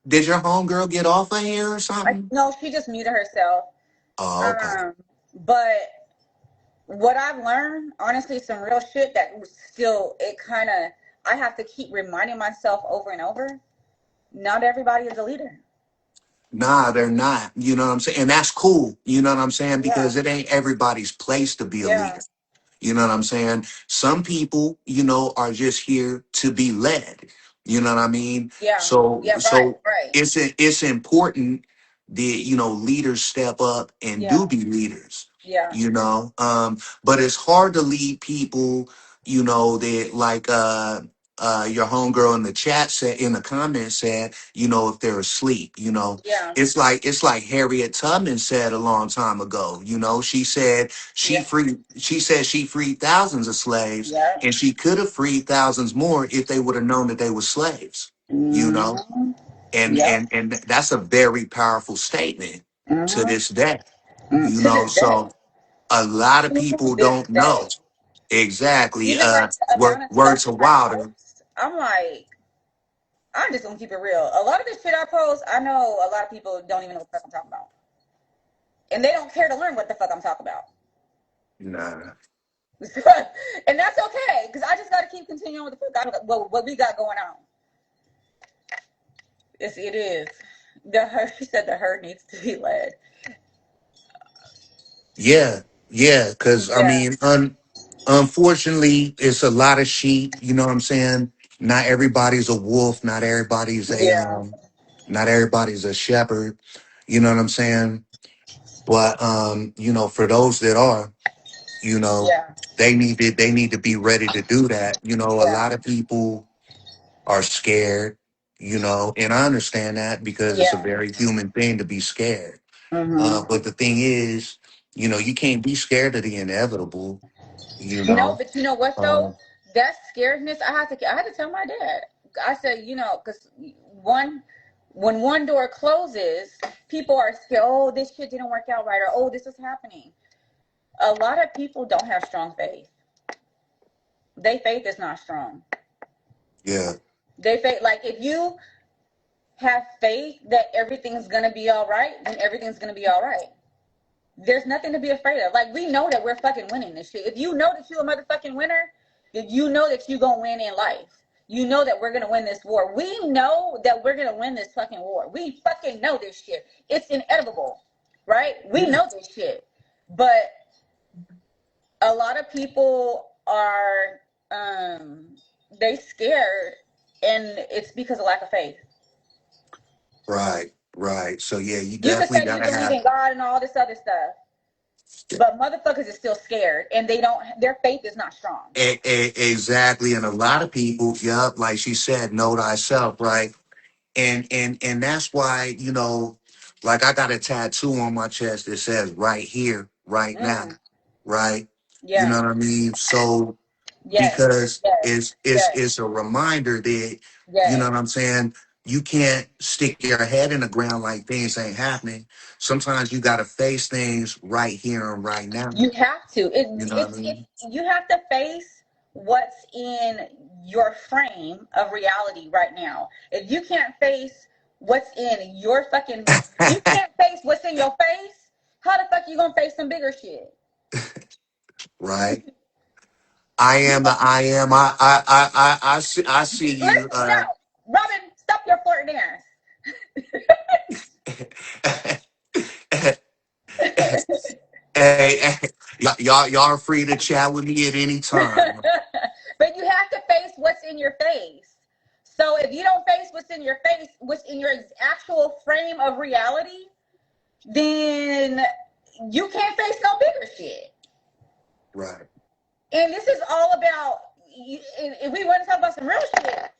did your homegirl get off of here or something? no, she just muted herself. Oh, okay. Um, but what I've learned, honestly, some real shit that still, I have to keep reminding myself over and over. Not everybody is a leader. Nah, they're not. You know what I'm saying? And that's cool. You know what I'm saying? Yeah. Because it ain't everybody's place to be a Yeah. leader. You know what I'm saying? Some people, are just here to be led. You know what I mean? Yeah. So Yeah. Right. so Right. it's important that leaders step up and Yeah. do be leaders. Yeah. But it's hard to lead people, that like your homegirl in the chat said in the comments said, if they're asleep, Yeah. it's like Harriet Tubman said a long time ago. She said Yeah. she freed thousands of slaves, Yeah. and she could have freed thousands more if they would have known that they were slaves. You know, Mm-hmm. and Yep. and that's a very powerful statement to Mm-hmm. this day. To this day. So a lot of To people this don't know day. exactly. Even like the amount of stuff Words to that I Wilder. post, I'm like, I'm just gonna keep it real. A lot of this shit I post, I know a lot of people don't even know what the fuck I'm talking about, and they don't care to learn what the fuck I'm talking about. Nah. And that's okay, because I just got to keep continuing with the fuck what we got going on. It is. She said the herd needs to be led. Yeah, yeah, because I Yeah, mean, unfortunately, it's a lot of sheep. You know what I'm saying? Not everybody's a wolf. yeah, Not everybody's a shepherd. You know what I'm saying? But for those that are, you know, yeah, they need to be ready to do that. A yeah, lot of people are scared. And I understand that because it's a yeah. very human thing to be scared. Mm-hmm. But the thing is, you can't be scared of the inevitable. You No, know, but you know what though? um, That scaredness, I had to tell my dad. I said, because one, when one door closes, people are scared. Oh, this shit didn't work out right, or oh, this is happening. A lot of people don't have strong faith. Their faith is not strong. yeah, They faith, like, if you have faith that everything's gonna be all right, then everything's gonna be all right. There's nothing to be afraid of. Like, we know that we're fucking winning this shit. If you know that you're a motherfucking winner, if you know that you're gonna win in life, you know that we're gonna win this war. We know that we're gonna win this fucking war. We fucking know this shit. It's inevitable, right? We know this shit. But a lot of people are they scared, and it's because of lack of faith. right, right. So yeah, you You could definitely say you gotta believe have in God and all this other stuff, but motherfuckers is still scared, and their faith is not strong. exactly. And a lot of people, yep, like she said, know thyself, right? And that's why like I got a tattoo on my chest that says right here, right now, Mm, right? You know yeah. what I mean? So Yes. because Yes. Yes. it's a reminder that Yes. what I'm saying, you can't stick your head in the ground like things ain't happening. Sometimes you got to face things right here and right now. You have to. You know what I It's mean? you have to face what's in your frame of reality right now. If you can't face what's in your fucking, you can't face what's in your face. How the fuck you gonna face some bigger shit? Right. I am the I am. I see you. Listen, no, Robin, stop your flirting ass. Hey, y'all are free to chat with me at any time. But you have to face what's in your face. So if you don't face what's in your face, what's in your actual frame of reality, then you can't face no bigger shit. Right. And this is all about, if we want to talk about some real shit,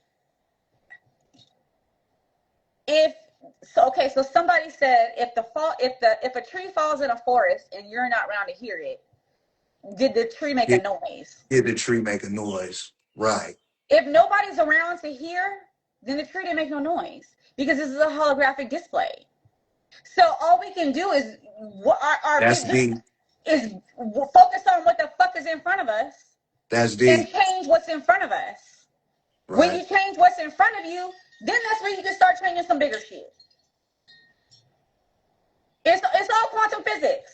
if so, okay, so somebody said if a tree falls in a forest and you're not around to hear it, did the tree make a Hear, noise? hear the tree make a noise. Right. If nobody's around to hear, then the tree didn't make no noise because this is a holographic display. So all we can do is our That's vision deep. is focus on what the fuck is in front of us That's and deep. change what's in front of us. When Right. you change what's in front of you, then that's where you can start changing some bigger shit. It's all quantum physics.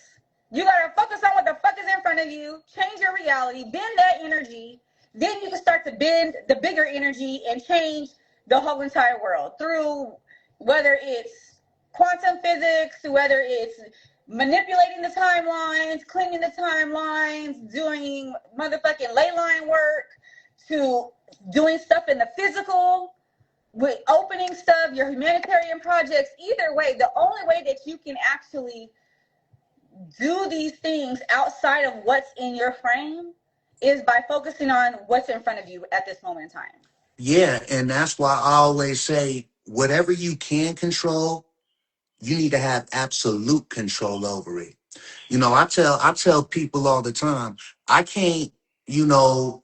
You gotta focus on what the fuck is in front of you, change your reality, bend that energy. Then you can start to bend the bigger energy and change the whole entire world through whether it's quantum physics, whether it's manipulating the timelines, cleaning the timelines, doing motherfucking ley line work, to doing stuff in the physical, with opening stuff, your humanitarian projects. Either way, the only way that you can actually do these things outside of what's in your frame is by focusing on what's in front of you at this moment in time. Yeah, and that's why I always say whatever you can control, you need to have absolute control over it. I tell people all the time, I can't, you know,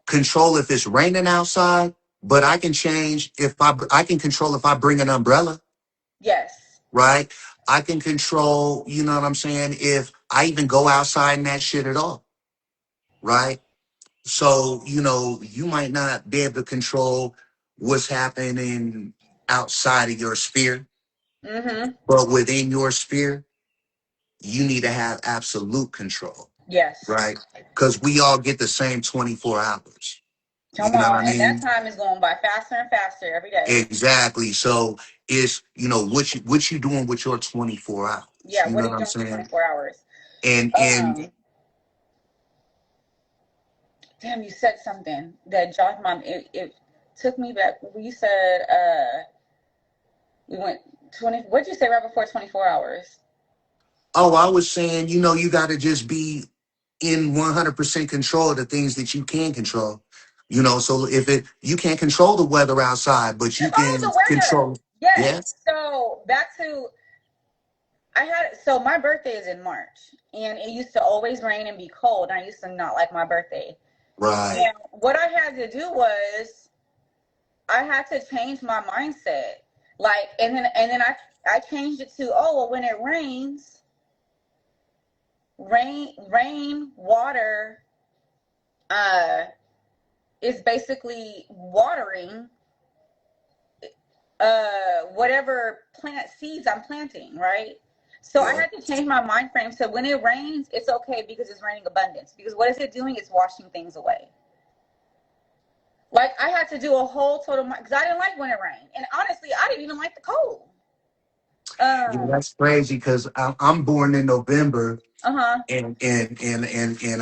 control if it's raining outside, but I can change if I can control if I bring an umbrella, Yes. right? I can control, you know what I'm saying, if I even go outside and that shit at all, right? So, you might not be able to control what's happening outside of your sphere, Mm-hmm. but within your sphere, you need to have absolute control, Yes. right? Because we all get the same 24 hours. You Come know what I on. And that mean? time is going by faster and faster every day. Exactly. So it's, what you doing with your 24 hours. Yeah, You what know are what you I'm doing for saying? 24 hours? And Damn, you said something that jogged my, it took me back. We said, we went 20, what'd you say right before 24 hours? oh, I was saying, you got to just be in 100% control of the things that you can control. So if you can't control the weather outside, but you Oh, can the weather. control, Yes. yeah, So back to, so my birthday is in March, and it used to always rain and be cold. And I used to not like my birthday. right. And what I had to do was I had to change my mindset. Like, and then I changed it to, oh, well, when it rains, rain water uh is basically watering whatever plant seeds I'm planting, right? So I Yeah. had to change my mind frame. So when it rains, it's okay because it's raining abundance. Because what is it doing? It's washing things away. Like, I had to do a whole total, because I didn't like when it rained, and honestly, I didn't even like the cold. That's crazy because I'm born in November, Uh-huh. and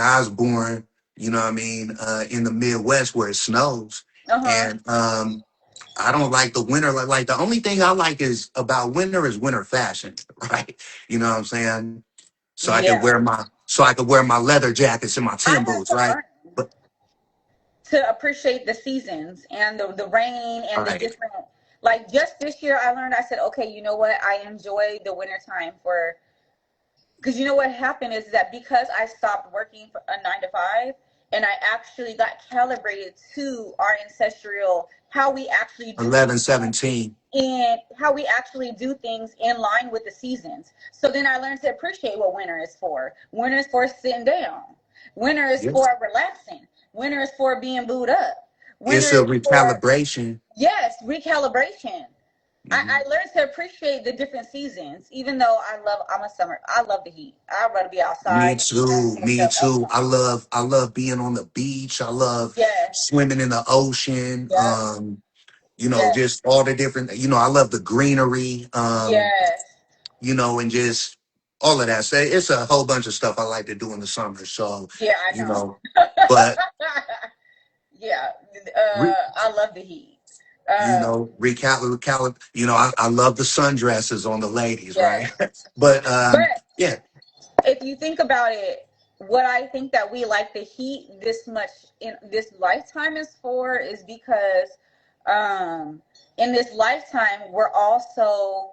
I was born, what I mean, in the Midwest where it snows. Uh-huh. And I don't like the winter. Like the only thing I like is about winter is winter fashion, right? You know what I'm saying? Yeah. So I could wear my leather jackets and my I tin had boots, to right? learn But to appreciate the seasons and the rain and the right, different, like, just this year I learned, I said, okay, you know what? I enjoy the winter time for, because you know what happened is that because I stopped working for a 9 to 5, and I actually got calibrated to our ancestral, how we actually do 11, things, 17. and how we actually do things in line with the seasons. So then I learned to appreciate what winter is for. Winter is for sitting down. Winter is Yes. for relaxing. Winter is for being booed up. Winter It's a is for, recalibration. yes, recalibration. Hmm. I learned to appreciate the different seasons, even though I'm a summer. I love the heat. I'd rather be Me outside and be too. Me too. outside. I love being on the beach. I love Yes, swimming in the ocean. yep, yes, Just all the different, I love the greenery. yes. And just all of that. So it's a whole bunch of stuff I like to do in the summer. So, Yeah, I you know. know, but Yeah, re, I love the heat. Um, I love the sundresses on the ladies, right? yes, But but yeah, if you think about it, what I think that we like the heat this much in this lifetime is for is because um, in this lifetime we're also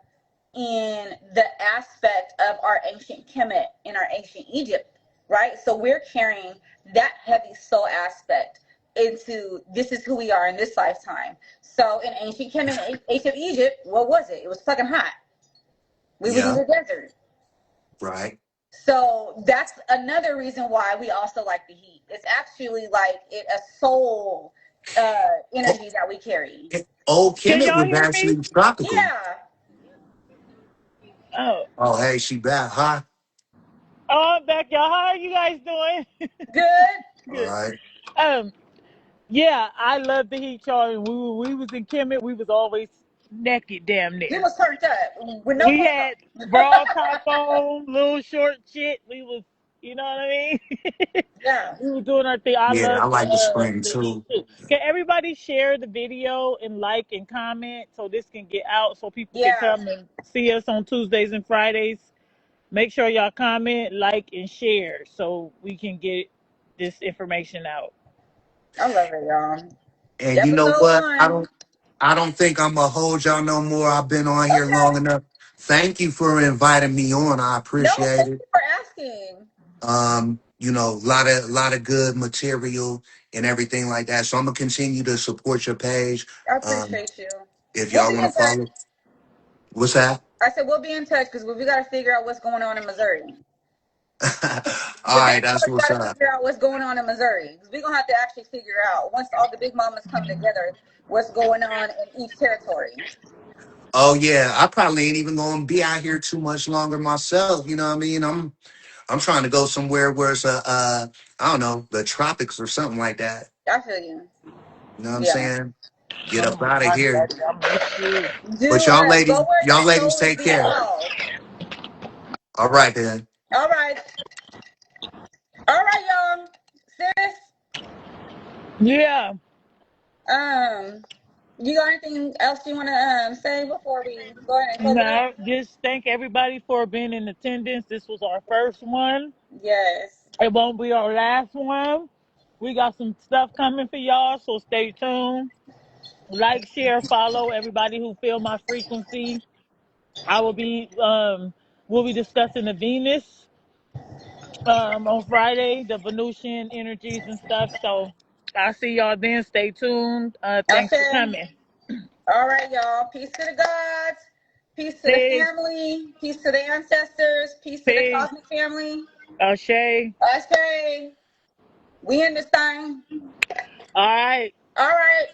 in the aspect of our ancient Kemet in our ancient Egypt, right? So we're carrying that heavy soul aspect into this is who we are in this lifetime. So in ancient Kemet, ancient Egypt, what was it? It was fucking hot. We was in yeah, the desert. right. So that's another reason why we also like the heat. It's actually like a soul Oh, energy that we carry. Old Can Kemet y'all was hear me? actually tropical. Yeah. Oh, Oh, hey, she back, huh? Oh, I'm back, y'all. How are you guys doing? Good. All Good. right. Um, yeah, I love the heat, Charlie. We was in Kemet. We was always naked, damn He near. was turned up with no We clothes had on. bra top on, little short shit. We was, you know what I mean? Yeah. We were doing our thing. I Yeah, I love like the spring the heat too. too. Can everybody share the video and like and comment so this can get out so people can Yeah. come and see us on Tuesdays and Fridays? Make sure y'all comment, like, and share so we can get this information out. I love it, y'all. And you know Episode what? one. I don't think I'm gonna hold y'all no more. I've been on here long Okay. enough. Thank you for inviting me on. I No, appreciate thank it. you for asking. A lot of good material and everything like that. So I'm gonna continue to support your page. I Um, appreciate you. if We'll y'all be want to in touch. follow, what's that? I said we'll be in touch because we got to figure out what's going on in Missouri. All The right, big that's mamas what's got to up. figure out what's going on in Missouri. 'Cause we're gonna have to actually figure out once all the big mamas come together what's going on in each territory. Oh yeah, I probably ain't even gonna be out here too much longer myself. You know what I mean? I'm trying to go somewhere where it's I don't know, the tropics or something like that. I feel you. You know what I'm Yeah. saying? Get Oh up my out of God, here. Daddy, I miss you. But Do go where y'all your ladies soul is take being care. called. All right then. All right. All right, y'all. Sis, Yeah. you got anything else you want to say before we go ahead and close it out? No, just thank everybody for being in attendance. This was our first one. Yes. It won't be our last one. We got some stuff coming for y'all, so stay tuned. Like, share, follow everybody who feel my frequency. I will be we'll be discussing the Venus on Friday, the Venusian energies and stuff. So I'll see y'all then. Stay tuned. Thanks for Okay. coming. All right, y'all. Peace to the gods. Peace to the Peace. family. Peace to the ancestors. Peace to the Peace. cosmic family. Ashe. Okay. We in this thing. All right. All right.